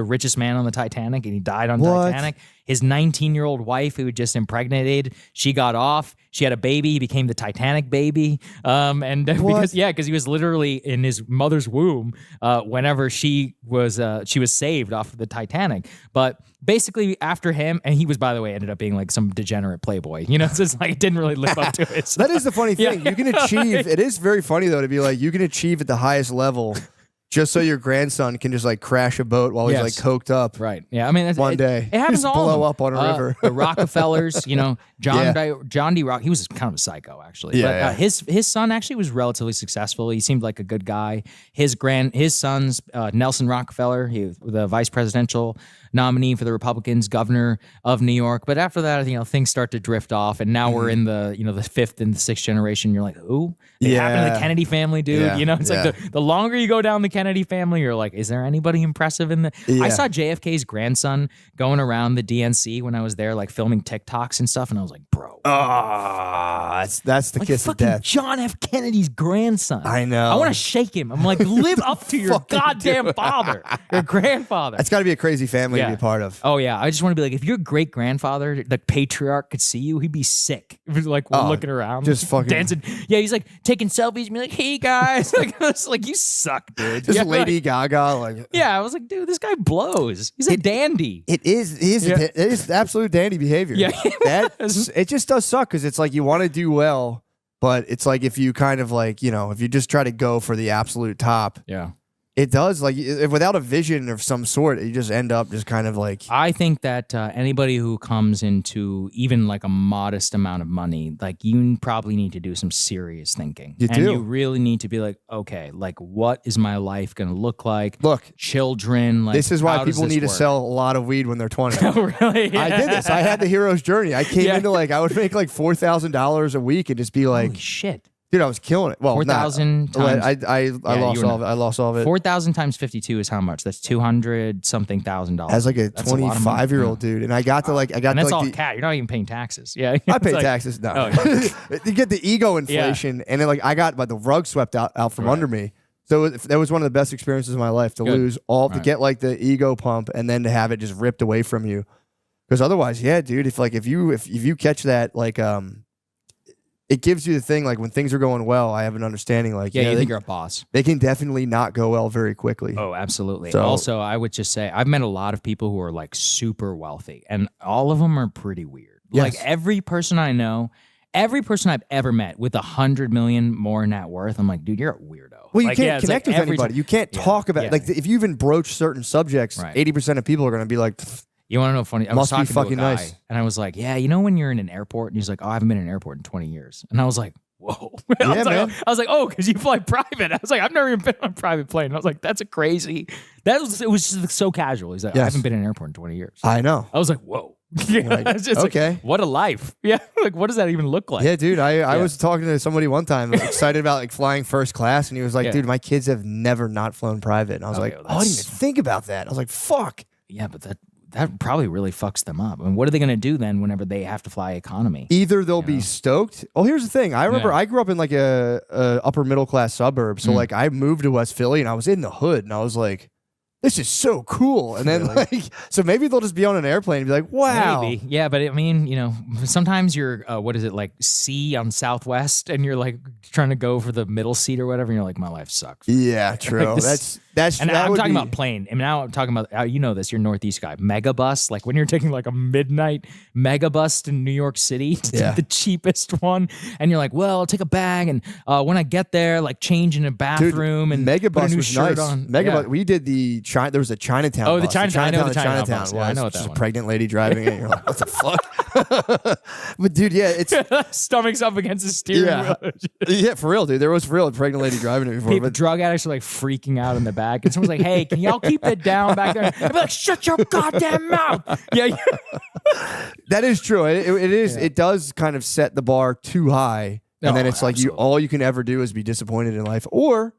richest man on the Titanic, and he died on Titanic. His 19-year-old wife, who had just impregnated, she got off. She had a baby. He became the Titanic baby. Because he was literally in his mother's womb whenever she was saved off of the Titanic. But basically after him, and he was, by the way, ended up being like some degenerate playboy. So it's like it didn't really live up to it. So. That is the funny thing. You can achieve. It is very funny though to be like you can achieve at the highest level, just so your grandson can just like crash a boat while he's like coked up. Right. Yeah. I mean, One day. it happens Just to all of blow them. up on a river. The Rockefellers, John Yeah. John D. Rock. He was kind of a psycho, actually. Yeah, But his son actually was relatively successful. He seemed like a good guy. His son's Nelson Rockefeller. He was the vice presidential nominee for the Republicans, governor of New York. But after that, things start to drift off, and now we're in the fifth and the sixth generation. You're like, who? It happened to the Kennedy family, dude. Yeah. It's like the longer you go down the Kennedy family, you're like, is there anybody impressive in the? Yeah. I saw JFK's grandson going around the DNC when I was there, like filming TikToks and stuff, and I was like, bro, That's the like kiss of fucking death. John F. Kennedy's grandson. I know. I want to shake him. I'm like, live up to your goddamn father, your grandfather. That's got to be a crazy family to be a part of. Oh yeah, I just want to be like, if your great grandfather, the patriarch, could see you, he'd be sick. If like we're looking around, just fucking dancing. Yeah, he's like taking selfies and be like, hey guys, like it's like you suck, dude. Just Yeah, Lady Gaga, like yeah, I was like, dude, this guy blows. He's a dandy. it is absolute dandy behavior. Yeah. It just does suck because it's like you want to do well, but it's like if you kind of like if you just try to go for the absolute top, Yeah. it does like if without a vision of some sort, you just end up just kind of like I think that anybody who comes into even like a modest amount of money, like you probably need to do some serious thinking. You and do. you really need to be like, okay, like what is my life going to look like? Look, Children. Like, this is why how does people this need to work? sell a lot of weed when they're 20. Really? I did this. I had the hero's journey. I came Yeah. into like I would make like $4,000 a week and just be like, Holy shit. dude, I was killing it. Well, 4,000 not- times. I lost you were all of it. I lost all of it. 4,000 times 52 is how much? That's 200 something thousand dollars. As like a That's lot of money. 25-year-old dude, and I got to like And that's all the, cat. You're not even paying taxes. Yeah. I It's pay like- taxes. No, Oh, you get the ego inflation, and then like I got the rug swept out from under me. So that was one of the best experiences of my life to Good. lose to get like the ego pump, and then to have it just ripped away from you. Because otherwise, yeah, dude, if you catch that like it gives you the thing like when things are going well, I have an understanding like Yeah, you they, think you're a boss. they can definitely not go well very quickly. Oh, absolutely. So- Also, I would just say I've met a lot of people who are like super wealthy, and all of them are pretty weird. Like Yes. every person I know, every person I've ever met with 100 million more net worth, I'm like, dude, you're a weirdo. Well, you Like, can't yeah, it's connect like with every anybody. time- You can't Yeah, talk about yeah. like if you even broach certain subjects, Right. 80% of people are going to be like, You want to know funny? I was Must be talking to a fucking guy, nice. and I was like, yeah, when you're in an airport, and he's like, oh, I haven't been in an airport in 20 years, and I was like, whoa. Yeah, man. I was like, oh, because you fly private. I was like, I've never even been on a private plane. And I was like, that's a crazy. It was just so casual. He's like, I Yes. haven't been in an airport in 20 years. I know. I was like, whoa. Yeah, Like, it's just like, okay. what a life. Yeah. Like, what does that even look like? Yeah, dude. I was talking to somebody one time excited about like flying first class, and he was like, Yeah. dude, my kids have never not flown private. And I was Okay, like, well, I didn't that's- even think about that. I was like, fuck. Yeah, but that probably really fucks them up. I mean, what are they going to do then whenever they have to fly economy? Either they'll be stoked. Oh, here's the thing. I remember Yeah. I grew up in like a upper middle class suburb. Mm. So like I moved to West Philly and I was in the hood and I was like, this is so cool. And then like, so maybe they'll just be on an airplane and be like, wow. Maybe. Yeah, but I mean, sometimes you're, what is it, like C on Southwest, and you're like trying to go for the middle seat or whatever, and you're like, my life sucks. Yeah, true. Like this- that's And that I'm would talking be- about plane. And now I'm talking about, you know this, you're Northeast guy. Megabus, like when you're taking like a midnight megabus to New York City to Yeah. take the cheapest one. And you're like, well, I'll take a bag. And when I get there, like change in a Dude, bathroom and put a Megabus new was shirt nice. on. Megabus. Yeah. We did the there was a Chinatown. Oh, the bus. Chinatown- I know the to Chinatown bus. Yeah, I was know what that just one. a pregnant lady driving it. And you're like, what the fuck? But dude, yeah, it's Stomachs up against the steering yeah, wheel. yeah, for real, dude. There was for real a pregnant lady driving it before. People, But drug addicts are like freaking out in the back. And someone's like, hey, can y'all keep it down back there? I'd be like, shut your goddamn mouth. Yeah. that is true. It is. It does kind of set the bar too high, and then Oh, it's like absolutely. all you can ever do is be disappointed in life, or.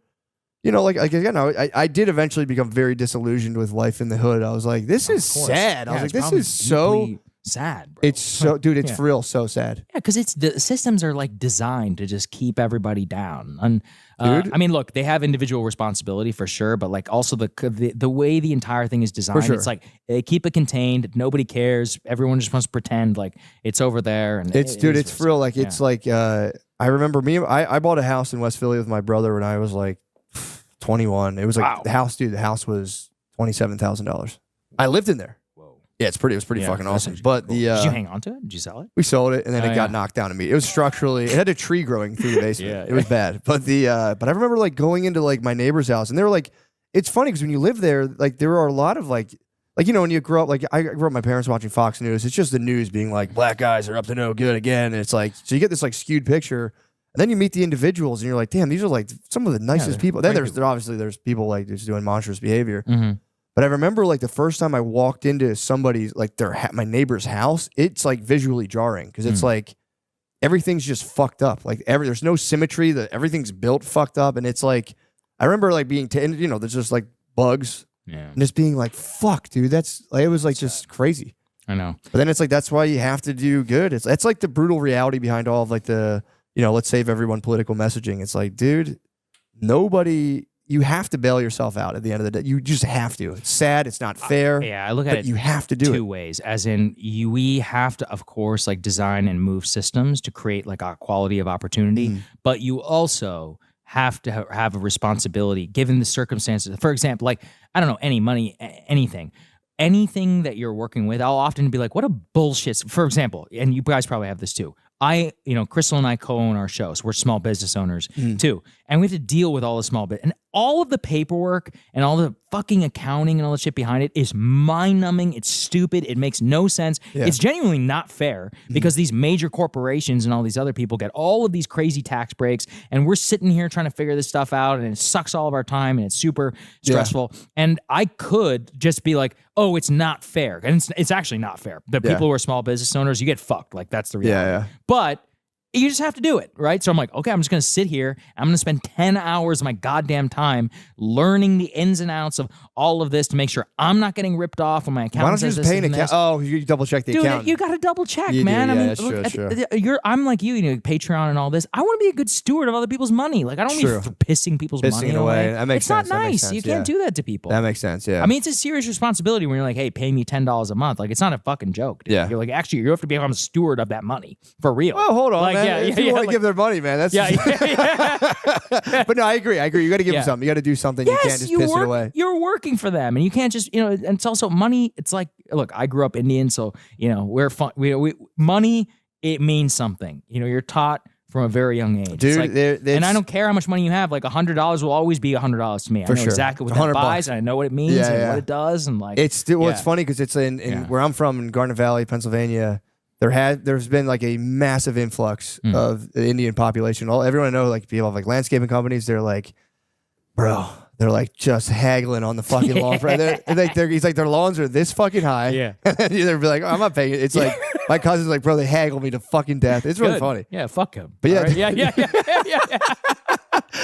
Like again, I did eventually become very disillusioned with life in the hood. I was like, this is sad. I was like, this is so. sad, bro. It's so, dude. It's Yeah. for real, so sad. Yeah, because the systems are like designed to just keep everybody down. And Dude. I mean, look, they have individual responsibility for sure, but like also the way the entire thing is designed, sure. it's like they keep it contained. Nobody cares. Everyone just wants to pretend like it's over there. And It's it dude. is It's what for real. Like yeah. it's like I remember I bought a house in West Philly with my brother when I was like 21. It was like Wow. the house was $27,000. I lived in there. Whoa. Yeah, it was pretty Yeah, fucking that's awesome. actually But cool. the Did you hang on to it? Did you sell it? we sold it and then Oh, it got yeah. knocked down to me. It was structurally, it had a tree growing through the basement. Yeah, It was bad. But but I remember like going into like my neighbor's house and they were like, it's funny because when you live there, like there are a lot of like when you grow up, like I grew up, my parents watching Fox News. It's just the news being like black guys are up to no good again, and it's like so you get this like skewed picture. And then you meet the individuals, and you're like, damn, these are like some of the nicest people. Then there's people like just doing monstrous behavior. Mm-hmm. But I remember like the first time I walked into somebody's like my neighbor's house, it's like visually jarring because it's like everything's just fucked up. Like there's no symmetry. Everything's built fucked up, and it's like I remember like being there's just like bugs, and just being like, fuck, dude, that's like, it was like just crazy. I know. But then it's like that's why you have to do good. It's like the brutal reality behind all of like the. Let's save everyone political messaging. It's like, dude, you have to bail yourself out at the end of the day. You just have to. It's sad. It's not fair. I look at it. You have to do two ways. As in, we have to, of course, like design and move systems to create like a quality of opportunity. But you also have to have a responsibility given the circumstances. For example, like I don't know, any money, anything that you're working with. I'll often be like, what a bullshit. For example, and you guys probably have this too. Crystal and I co-own our shows. We're small business owners too. And we have to deal with all the small bit and all of the paperwork and all the fucking accounting and all the shit behind it is mind-numbing. It's stupid. It makes no sense. Yeah. It's genuinely not fair because these major corporations and all these other people get all of these crazy tax breaks and we're sitting here trying to figure this stuff out and it sucks all of our time and it's super stressful. Yeah. And I could just be like, oh, it's not fair. And it's actually not fair. The people who are small business owners, you get fucked. Like that's the reality. Yeah. But you just have to do it, right? So I'm like, okay, I'm just going to sit here. I'm going to spend 10 hours of my goddamn time learning the ins and outs of all of this to make sure I'm not getting ripped off when my account Why don't you just pay an account? Oh, you double check the account. Dude, you got to double check, you man. Do, yeah, I mean, that's look, true, that's true. I'm like you, Patreon and all this. I want to be a good steward of other people's money. Like, I don't want to be pissing people's money away. That makes sense. It's not nice. You can't do that to people. That makes sense, yeah. I mean, it's a serious responsibility when you're like, hey, pay me $10 a month. Like, it's not a fucking joke, dude. Yeah. You're like, actually, you have to become a steward of that money. For real. Well, hold on, like, man. If you want to give their money, man, that's... But no, I agree. You got to give them something. You got to do something. Yes, you can't just piss it away. You're working for them, and you can't just, and it's also money. It's like, look, I grew up Indian, so we're fun. We money. It means something. You're taught from a very young age, dude. Like, and I don't care how much money you have. Like $100 will always be $100 to me. I know exactly what that buys, and I know what it means and what it does, and like it's still. Well, it's funny because it's in where I'm from in Garnet Valley, Pennsylvania. There's been like a massive influx of the Indian population. Everyone I know, like people have like landscaping companies. They're like, bro, they're like just haggling on the fucking lawn. He's like, their lawns are this fucking high. Yeah. And they're like, oh, I'm not paying it. It's like my cousin's like, bro, they haggle me to fucking death. It's really funny. Yeah, fuck him. But yeah, right? yeah.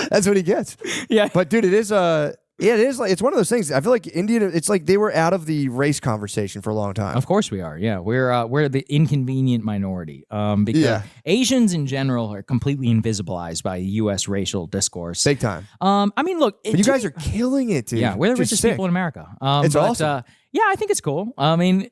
That's what he gets. Yeah. But dude, it is like it's one of those things. I feel like India. It's like they were out of the race conversation for a long time. Of course we are. Yeah, we're the inconvenient minority. Because Asians in general are completely invisibilized by U.S. racial discourse. Big time. I mean, look, but you guys are killing it, dude. Yeah, we're the richest people in America. It's awesome. Yeah, I think it's cool. I mean,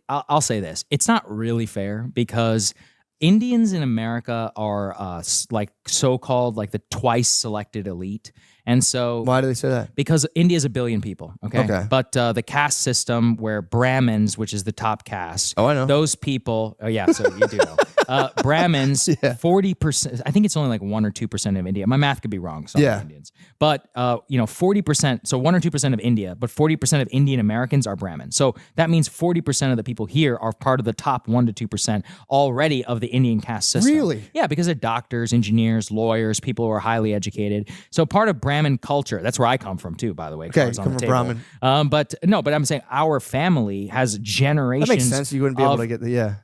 I'll say this: it's not really fair because Indians in America are like so-called like the twice selected elite. And so, why do they say that? Because India is 1 billion people. Okay. But the caste system where Brahmins, which is the top caste. Oh, I know. Those people. Oh, yeah. So you do know. Brahmins, 40%. I think it's only like 1 or 2% of India. My math could be wrong. Some Indians. But 40%. So 1 or 2% of India, but 40% of Indian Americans are Brahmins. So that means 40% of the people here are part of the top 1 to 2% already of the Indian caste system. Really? Yeah, because they're doctors, engineers, lawyers, people who are highly educated. So part of Brahmin culture. That's where I come from too, by the way. Okay, come from Brahmin. But I'm saying our family has generations. That makes sense. You wouldn't be able to get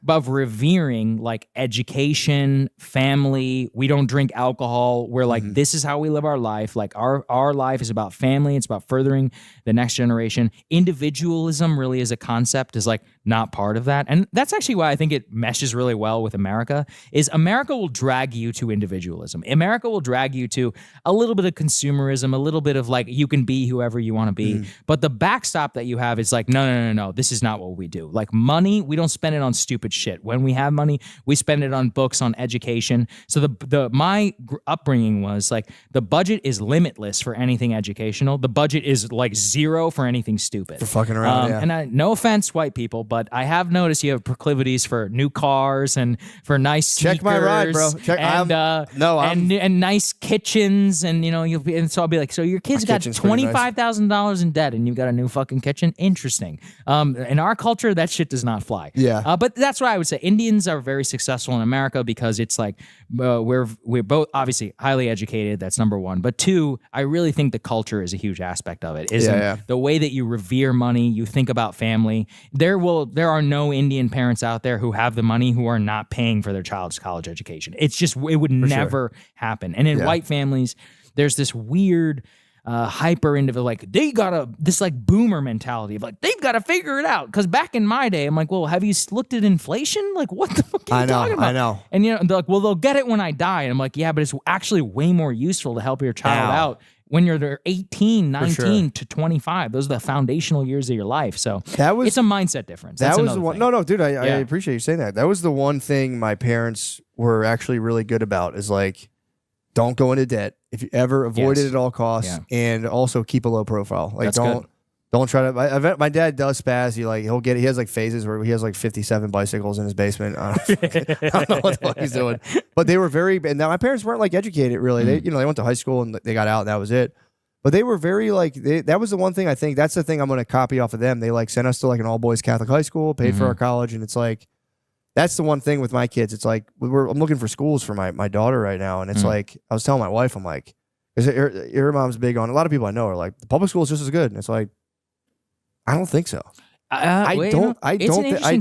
of revering like education, family. We don't drink alcohol. We're like, this is how we live our life. Like our life is about family. It's about furthering the next generation. Individualism really as a concept is like not part of that. And that's actually why I think it meshes really well with America is America will drag you to individualism. America will drag you to a little bit of consumerism, a little bit of like, you can be whoever you want to be. But the backstop that you have is like, no. This is not what we do. Like money, we don't spend it on stupid shit. When we have money, we spend it on books, on education. So my upbringing was like the budget is limitless for anything educational. The budget is like zero for anything stupid. For fucking around, And no offense, white people, but I have noticed you have proclivities for new cars and for nice sneakers. Check my ride, bro. And nice kitchens, and so I'll be like, so your kid's got $25,000 in debt, and you've got a new fucking kitchen. Interesting. In our culture, that shit does not fly. Yeah. But that's why I would say Indians are very successful in America because it's like we're both obviously highly educated. That's number one. But two, I really think the culture is a huge aspect of it. The way that you revere money, you think about family. There are no Indian parents out there who have the money who are not paying for their child's college education. It's just it would never happen. And in white families, there's this weird hyper into like they got this like boomer mentality of like they've got to figure it out. Because back in my day, I'm like, well, have you looked at inflation? Like, what the fuck are you talking about? I know. And they're like, well, they'll get it when I die. And I'm like, yeah, but it's actually way more useful to help your child out when you're 18, 19 to 25. Those are the foundational years of your life. So it's a mindset difference. That's was the one. thing. No, dude, I appreciate you saying that. That was the one thing my parents were actually really good about is like, don't go into debt if you ever avoid it at all costs, and also keep a low profile. Like don't try to. My dad does spaz. He has like phases where he has like 57 bicycles in his basement. I don't know what the fuck he's doing. But they were very. And now my parents weren't like educated really. They went to high school and they got out and that was it. But they were very like that was the one thing I think that's the thing I'm going to copy off of them. They like sent us to like an all boys Catholic high school, paid for our college, and it's like. That's the one thing with my kids. It's like I'm looking for schools for my daughter right now, and it's like I was telling my wife, I'm like, because her mom's big on. A lot of people I know are like the public school is just as good, and it's like, I don't think so. I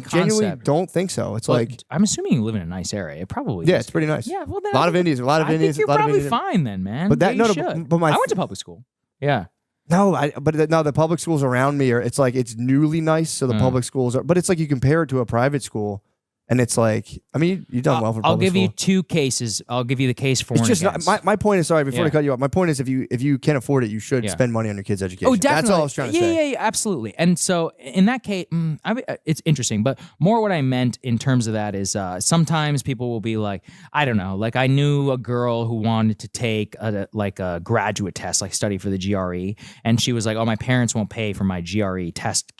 genuinely don't think so. It's like I'm assuming you live in a nice area. It probably it's pretty nice. Yeah, well, then a lot of Indians. I think you're probably fine then, man. But that I went to public school. Yeah. No, the public schools around me it's like it's newly nice, so the public schools are. But it's like you compare it to a private school. And it's like, I mean, you've done well for public I'll give school. you two cases. I'll give you the case for it's and just against. My point is, sorry, before I cut you off, my point is if you can't afford it, you should spend money on your kids' education. Oh, definitely. That's all I was trying to say. Yeah, absolutely. And so in that case, it's interesting, but more what I meant in terms of that is sometimes people will be like, I don't know, like I knew a girl who wanted to take a graduate test, like study for the GRE, and she was like, oh, my parents won't pay for my GRE test,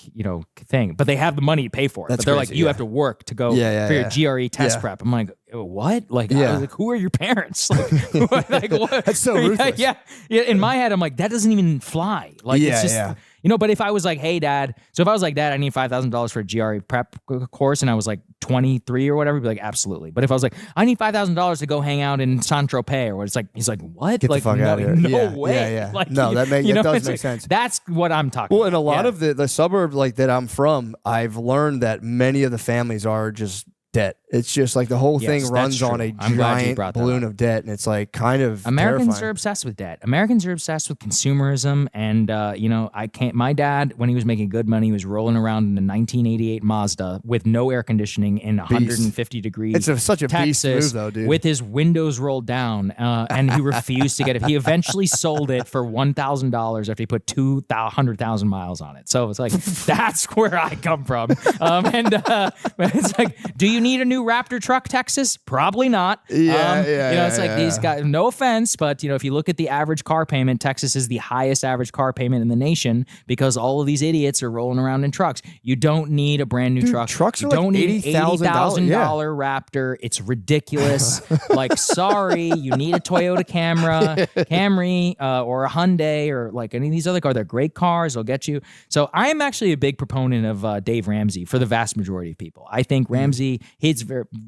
thing, but they have the money to pay for it. That's but they're crazy, like, you have to work to go for your GRE test prep. I'm like, what? Like, I was like, who are your parents? Like what? That's so ruthless. Yeah. In my head, I'm like, that doesn't even fly. Like, it's just, but if I was like, hey, Dad, so if I was like, Dad, I need $5,000 for a GRE prep course, and I was like 23 or whatever, he'd be like, absolutely. But if I was like, I need $5,000 to go hang out in Saint-Tropez, or what, it's like, he's like, what? Get like, the fuck out of here. No way. Yeah. Like, no, that does make sense. That's what I'm talking about. Well, in a lot of the suburbs like that I'm from, I've learned that many of the families are just debt. It's just like the whole thing runs on a giant balloon of debt, and it's like kind of Americans terrifying. are obsessed with debt. Americans are obsessed with consumerism, and I can't. My dad, when he was making good money, was rolling around in a 1988 Mazda with no air conditioning in 150 degrees. It's such a Texas, beast move, though, dude. With his windows rolled down, and he refused to get it. He eventually sold it for $1,000 after he put 200,000 miles on it. So it's like that's where I come from. It's like, do you need a new Raptor truck, Texas? Probably not. It's like these guys, no offense, but if you look at the average car payment, Texas is the highest average car payment in the nation because all of these idiots are rolling around in trucks. You don't need a brand new truck. Trucks are you don't like need $80,000 Raptor. It's ridiculous. Like, sorry, you need a Toyota Camry, or a Hyundai, or like any of these other cars. They're great cars. They'll get you. So I am actually a big proponent of Dave Ramsey for the vast majority of people. I think Ramsey,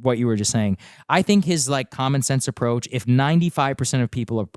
what you were just saying, I think his like common sense approach, if 95% of people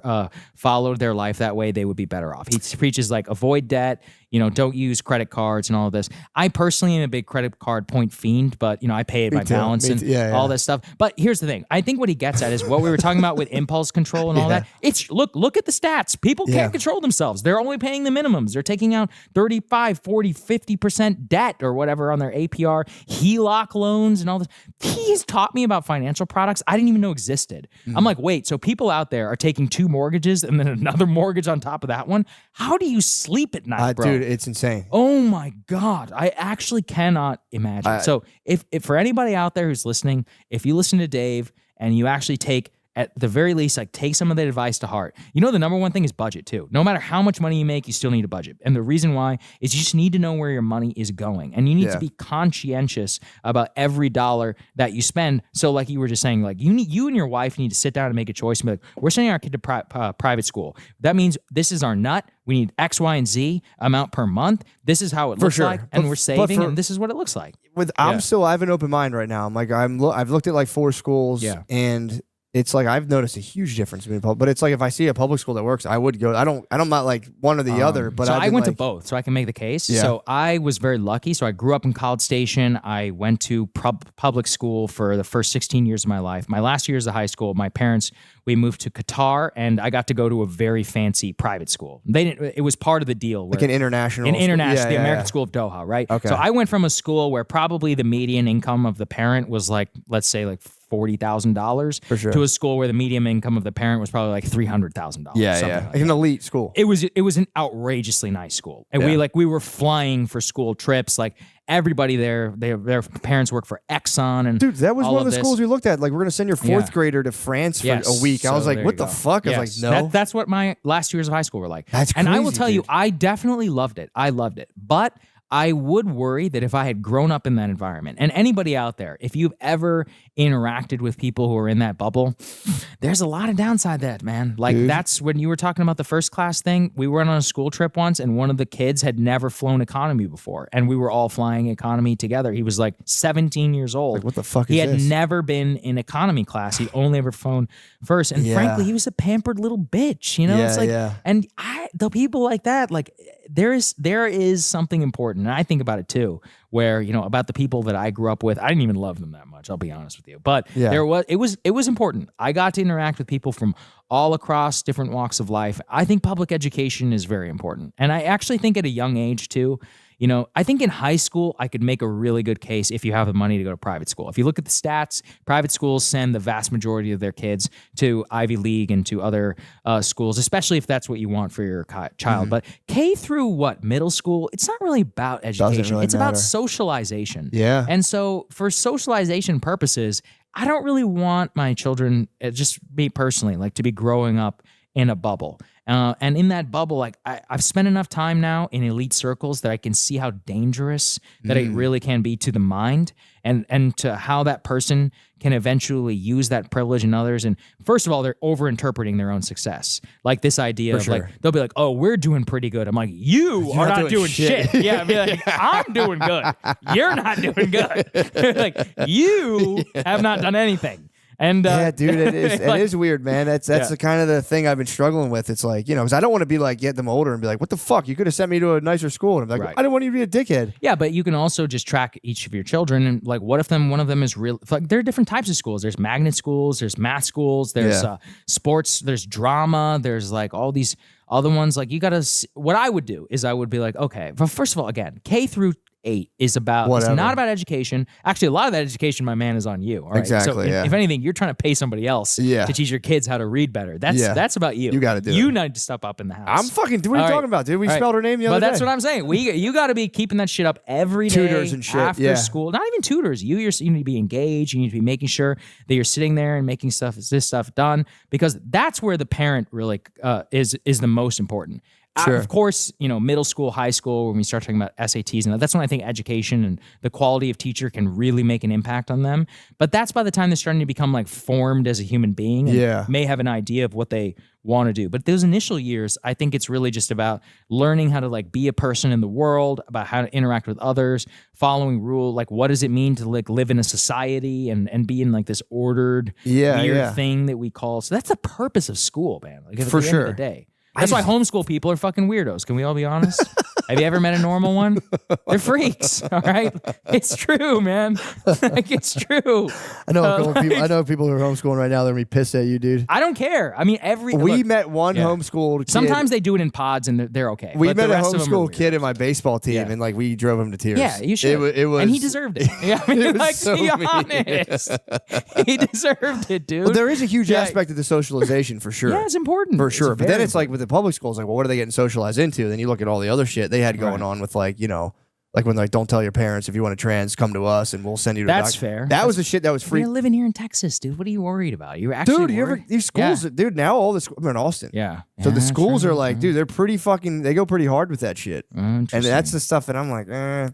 followed their life that way, they would be better off. He preaches like avoid debt, don't use credit cards and all of this. I personally am a big credit card point fiend, but I pay it by balance and all this stuff. But here's the thing. I think what he gets at is what we were talking about with impulse control and all that. It's look at the stats. People can't control themselves. They're only paying the minimums. They're taking out 35, 40, 50% debt or whatever on their APR, HELOC loans and all this. He has taught me about financial products I didn't even know existed. I'm like, wait, so people out there are taking 2 mortgages and then another mortgage on top of that one? How do you sleep at night, bro? dude, it's insane. Oh my God. I actually cannot imagine. So if for anybody out there who's listening, if you listen to Dave and you actually take, at the very least, like take some of the advice to heart. You know, the number one thing is budget too. No matter how much money you make, you still need a budget. And the reason why is you just need to know where your money is going. And you need to be conscientious about every dollar that you spend. So like you were just saying, like you and your wife need to sit down and make a choice and be like, we're sending our kid to private school. That means this is our nut. We need X, Y, and Z amount per month. This is how it looks like. And we're saving, and this is what it looks like. I have an open mind right now. I'm like, I've looked at like 4 schools and it's like I've noticed a huge difference between public, but it's like if I see a public school that works, I would go. I'm not like one or the other, but so I went to both, so I can make the case. Yeah. So I was very lucky. So I grew up in College Station. I went to public school for the first 16 years of my life. My last years of high school, my parents, we moved to Qatar, and I got to go to a very fancy private school. It was part of the deal. Like an international, the American School of Doha, right? Okay. So I went from a school where probably the median income of the parent was like, let's say like $40,000 to a school where the median income of the parent was probably like $300,000. Like an elite school. It was an outrageously nice school, and we were flying for school trips. Like everybody there, their parents work for Exxon, and dude, that was one of the schools we looked at. Like we're gonna send your 4th grader to France for a week. I was like, what the fuck? I was like, no. That's what my last years of high school were like. That's crazy, and I will tell you, I definitely loved it. I loved it, but I would worry that if I had grown up in that environment, and anybody out there, if you've ever interacted with people who are in that bubble, there's a lot of downside to that, man. Like that's when you were talking about the first class thing. We went on a school trip once, and one of the kids had never flown economy before, and we were all flying economy together. He was like 17 years old. Like, what the fuck He is had this? never been in economy class. He'd only ever flown first. And frankly, he was a pampered little bitch, you know? It's like, and the people like that, like, there is something important, and I think about it too, where, you know, about the people that I grew up with. I didn't even love them that much, I'll be honest with you. But it was important. I got to interact with people from all across different walks of life. I think public education is very important. And I actually think at a young age too, you know, I think in high school, I could make a really good case if you have the money to go to private school. If you look at the stats, private schools send the vast majority of their kids to Ivy League and to other schools, especially if that's what you want for your child. But K through middle school, it's not really about education. Really it's about socialization. Yeah. And so for socialization purposes, I don't really want my children, just me personally, like to be growing up in a bubble. And in that bubble, like I've spent enough time now in elite circles that I can see how dangerous that it really can be to the mind, and to how that person can eventually use that privilege in others. And first of all, they're over-interpreting their own success. Like this idea of like, they'll be like, oh, we're doing pretty good. I'm like, you are not doing shit. Yeah, I'd be like, I'm doing good. You're not doing good. Like, you have not done anything. And yeah, dude, it is weird, man. That's the kind of the thing I've been struggling with. It's like, you know, because I don't want to be like, get them older and be like, what the fuck? You could have sent me to a nicer school. And I'm like, I didn't want you to be a dickhead. Yeah, but you can also just track each of your children, and like, what if one of them is real? Like, there are different types of schools. There's magnet schools, there's math schools, there's sports, there's drama, there's like all these other ones. Like, you gotta. What I would do is I would be like, okay, but first of all, again, K through 8 is about, it's not about education. Actually, a lot of that education, my man, is on you. All right? Exactly. So if anything, you're trying to pay somebody else to teach your kids how to read better. That's about you. You got to do it. You need to step up in the house. I'm fucking, what are you talking about, dude? We spelled her name the other day. But that's what I'm saying. You got to be keeping that shit up every day. Tutors and shit. After school. Not even tutors. You need to be engaged. You need to be making sure that you're sitting there and making this stuff done, because that's where the parent really is the most important. Sure. Of course, you know, middle school, high school, when we start talking about SATs, and that's when I think education and the quality of teacher can really make an impact on them. But that's by the time they're starting to become like formed as a human being and may have an idea of what they want to do. But those initial years, I think it's really just about learning how to like be a person in the world, about how to interact with others, following rule. Like, what does it mean to like live in a society and be in like this ordered weird thing that we call. So that's the purpose of school, man. Like, at the end of the day. That's why homeschool people are fucking weirdos. Can we all be honest? Have you ever met a normal one? They're freaks. All right, it's true, man. Like, it's true. I know a couple people. I know people who are homeschooling right now. They're gonna be pissed at you, dude. I don't care. I mean, we met one homeschooled kid. Sometimes they do it in pods and they're okay. We met a homeschool kid in my baseball team, and like we drove him to tears. Yeah, you should. It was, and he deserved it. Yeah, I mean, like, so be honest. He deserved it, dude. Well, there is a huge aspect of the socialization for sure. Yeah, it's important for sure. It's but then it's important. like with the public schools, like, well, what are they getting socialized into? Then you look at all the other shit. they had going on with like, like when like, don't tell your parents if you want to trans, come to us and we'll send you to a That's doctor. fair. That was the shit that was free. You're living here in Texas, dude. What are you worried about? You're actually Dude, these schools, dude, now all the schools, I'm in Austin. Yeah. So the Yeah, schools sure, are like, dude, they're pretty fucking, they go pretty hard with that shit. And Interesting. that's the stuff that I'm like,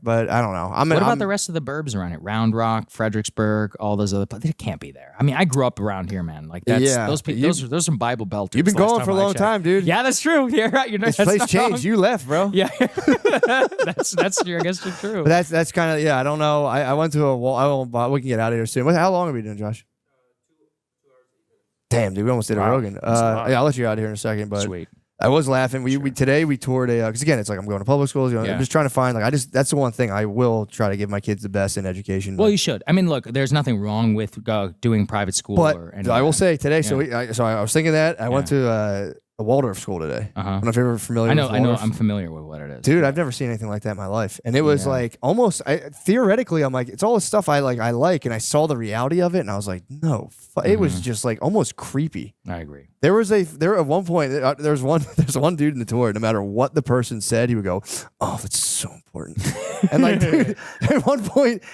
but I don't know. What about the rest of the burbs around it? Round Rock, Fredericksburg, all those other places. They can't be there. I mean, I grew up around here, man. Like that's those people. Those are some Bible belters. You've been the last going for a I long checked. time, dude. Yeah, that's true. Yeah, right. You're This place changed. You left, bro. Yeah, that's true. I guess you're true. But that's kind of, I don't know. I went to a wall. We can get out of here soon. How long have we been doing, Josh? Damn, dude, we almost did a Rogan. Yeah, I'll let you out of here in a second. But Sweet. I was laughing. Today we toured because again, it's like I'm going to public schools. I'm just trying to find that's the one thing I will try to give my kids the best in education. Well, you should. I mean, look, there's nothing wrong with doing private school. But or I will say today. Yeah. So I was thinking that I went to a Waldorf school today. I don't know if you're ever familiar. I know. with Waldorf. I'm familiar with what it is. Dude, I've never seen anything like that in my life. And it was like almost theoretically, I'm like, it's all the stuff I like, and I saw the reality of it, and I was like, no, it was just like almost creepy. I agree. There at one point, there's one dude in the tour, no matter what the person said, he would go, oh, that's so important. And like, dude, at one point,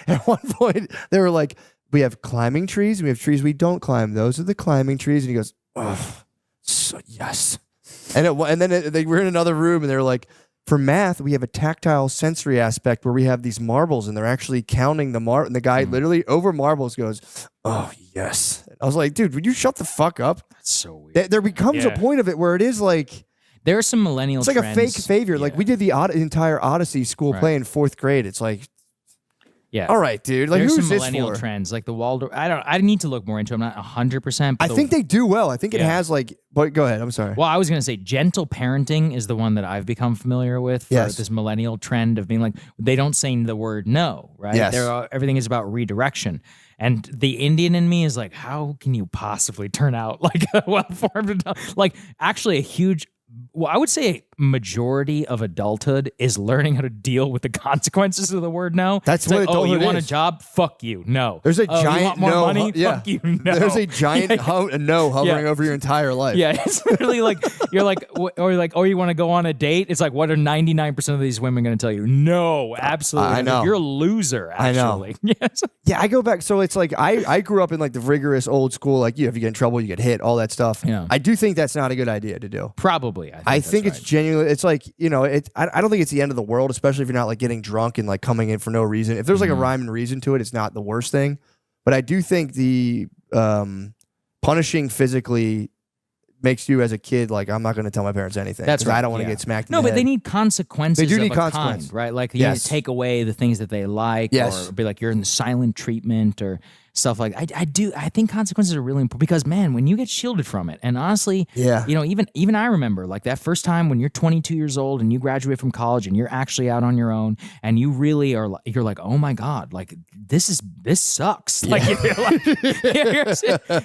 they were like, we have climbing trees, and we have trees we don't climb. Those are the climbing trees. And he goes, oh. So, yes. And then they were in another room and they were like, for math, we have a tactile sensory aspect where we have these marbles and they're actually counting the and the guy literally over marbles goes, oh, yes. I was like, dude, would you shut the fuck up? That's so weird. There becomes a point of it where it is like, there are some millennial it's like trends. a fake savior. Yeah. Like we did the entire Odyssey school play in 4th grade. It's like, yeah. all right, dude. Like, There's who's some this millennial for? trends, like the Waldorf. I need to look more into. I'm not 100%. I think they do well. I think it has like. But go ahead. I'm sorry. Well, I was gonna say gentle parenting is the one that I've become familiar with for this millennial trend of being like they don't say the word no, right? Yes. Everything is about redirection. And the Indian in me is like, how can you possibly turn out like a well-formed adult? Like actually a huge. Well, I would say a majority of adulthood is learning how to deal with the consequences of the word no. That's it's what like, adulthood you want a is. job? Fuck you. No. There's a you giant want more no. money? Fuck you. No. There's a giant no hovering over your entire life. Yeah, it's literally like you're like, or you want to go on a date? It's like, what are 99% of these women going to tell you? No, absolutely. I know. You're a loser. Actually, I know. Yes. Yeah, I go back. So it's like I grew up in like the rigorous old school, like if you get in trouble, you get hit, all that stuff. Yeah. I do think that's not a good idea to do. Probably. I think it's genuinely. It's like I don't think it's the end of the world, especially if you're not like getting drunk and like coming in for no reason. If there's like a rhyme and reason to it, it's not the worst thing. But I do think the punishing physically makes you as a kid like I'm not going to tell my parents anything. That's right. I don't want to get smacked. In No, the but head. they need consequences. They do need of a consequence. kind, right? Like you need to take away the things that they like, or be like you're in the silent treatment or stuff like. I think consequences are really important because man, when you get shielded from it, and honestly, even I remember like that first time when you're 22 years old and you graduate from college and you're actually out on your own and you really are. You're like, oh my god, like this sucks. Like,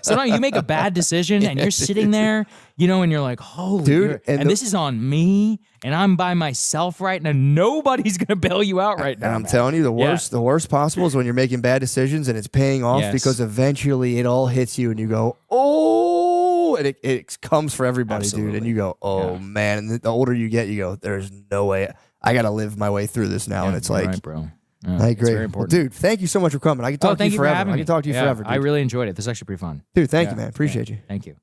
so now you make a bad decision and you're sitting there, and you're like, holy dude, and this is on me, and I'm by myself right now. Nobody's gonna bail you out right now. And I'm telling you, the worst possible is when you're making bad decisions and it's paying off because eventually it all hits you and you go, oh, and it comes for everybody, dude. And you go, oh man. And the older you get, you go, there's no way. I got to live my way through this now. And it's like, right, bro. Yeah, I agree. very important. Well, dude, thank you so much for coming. I can talk to you forever. I can talk to you forever, dude. I really enjoyed it. This is actually pretty fun. Dude, thank you, man. Appreciate you. Thank you.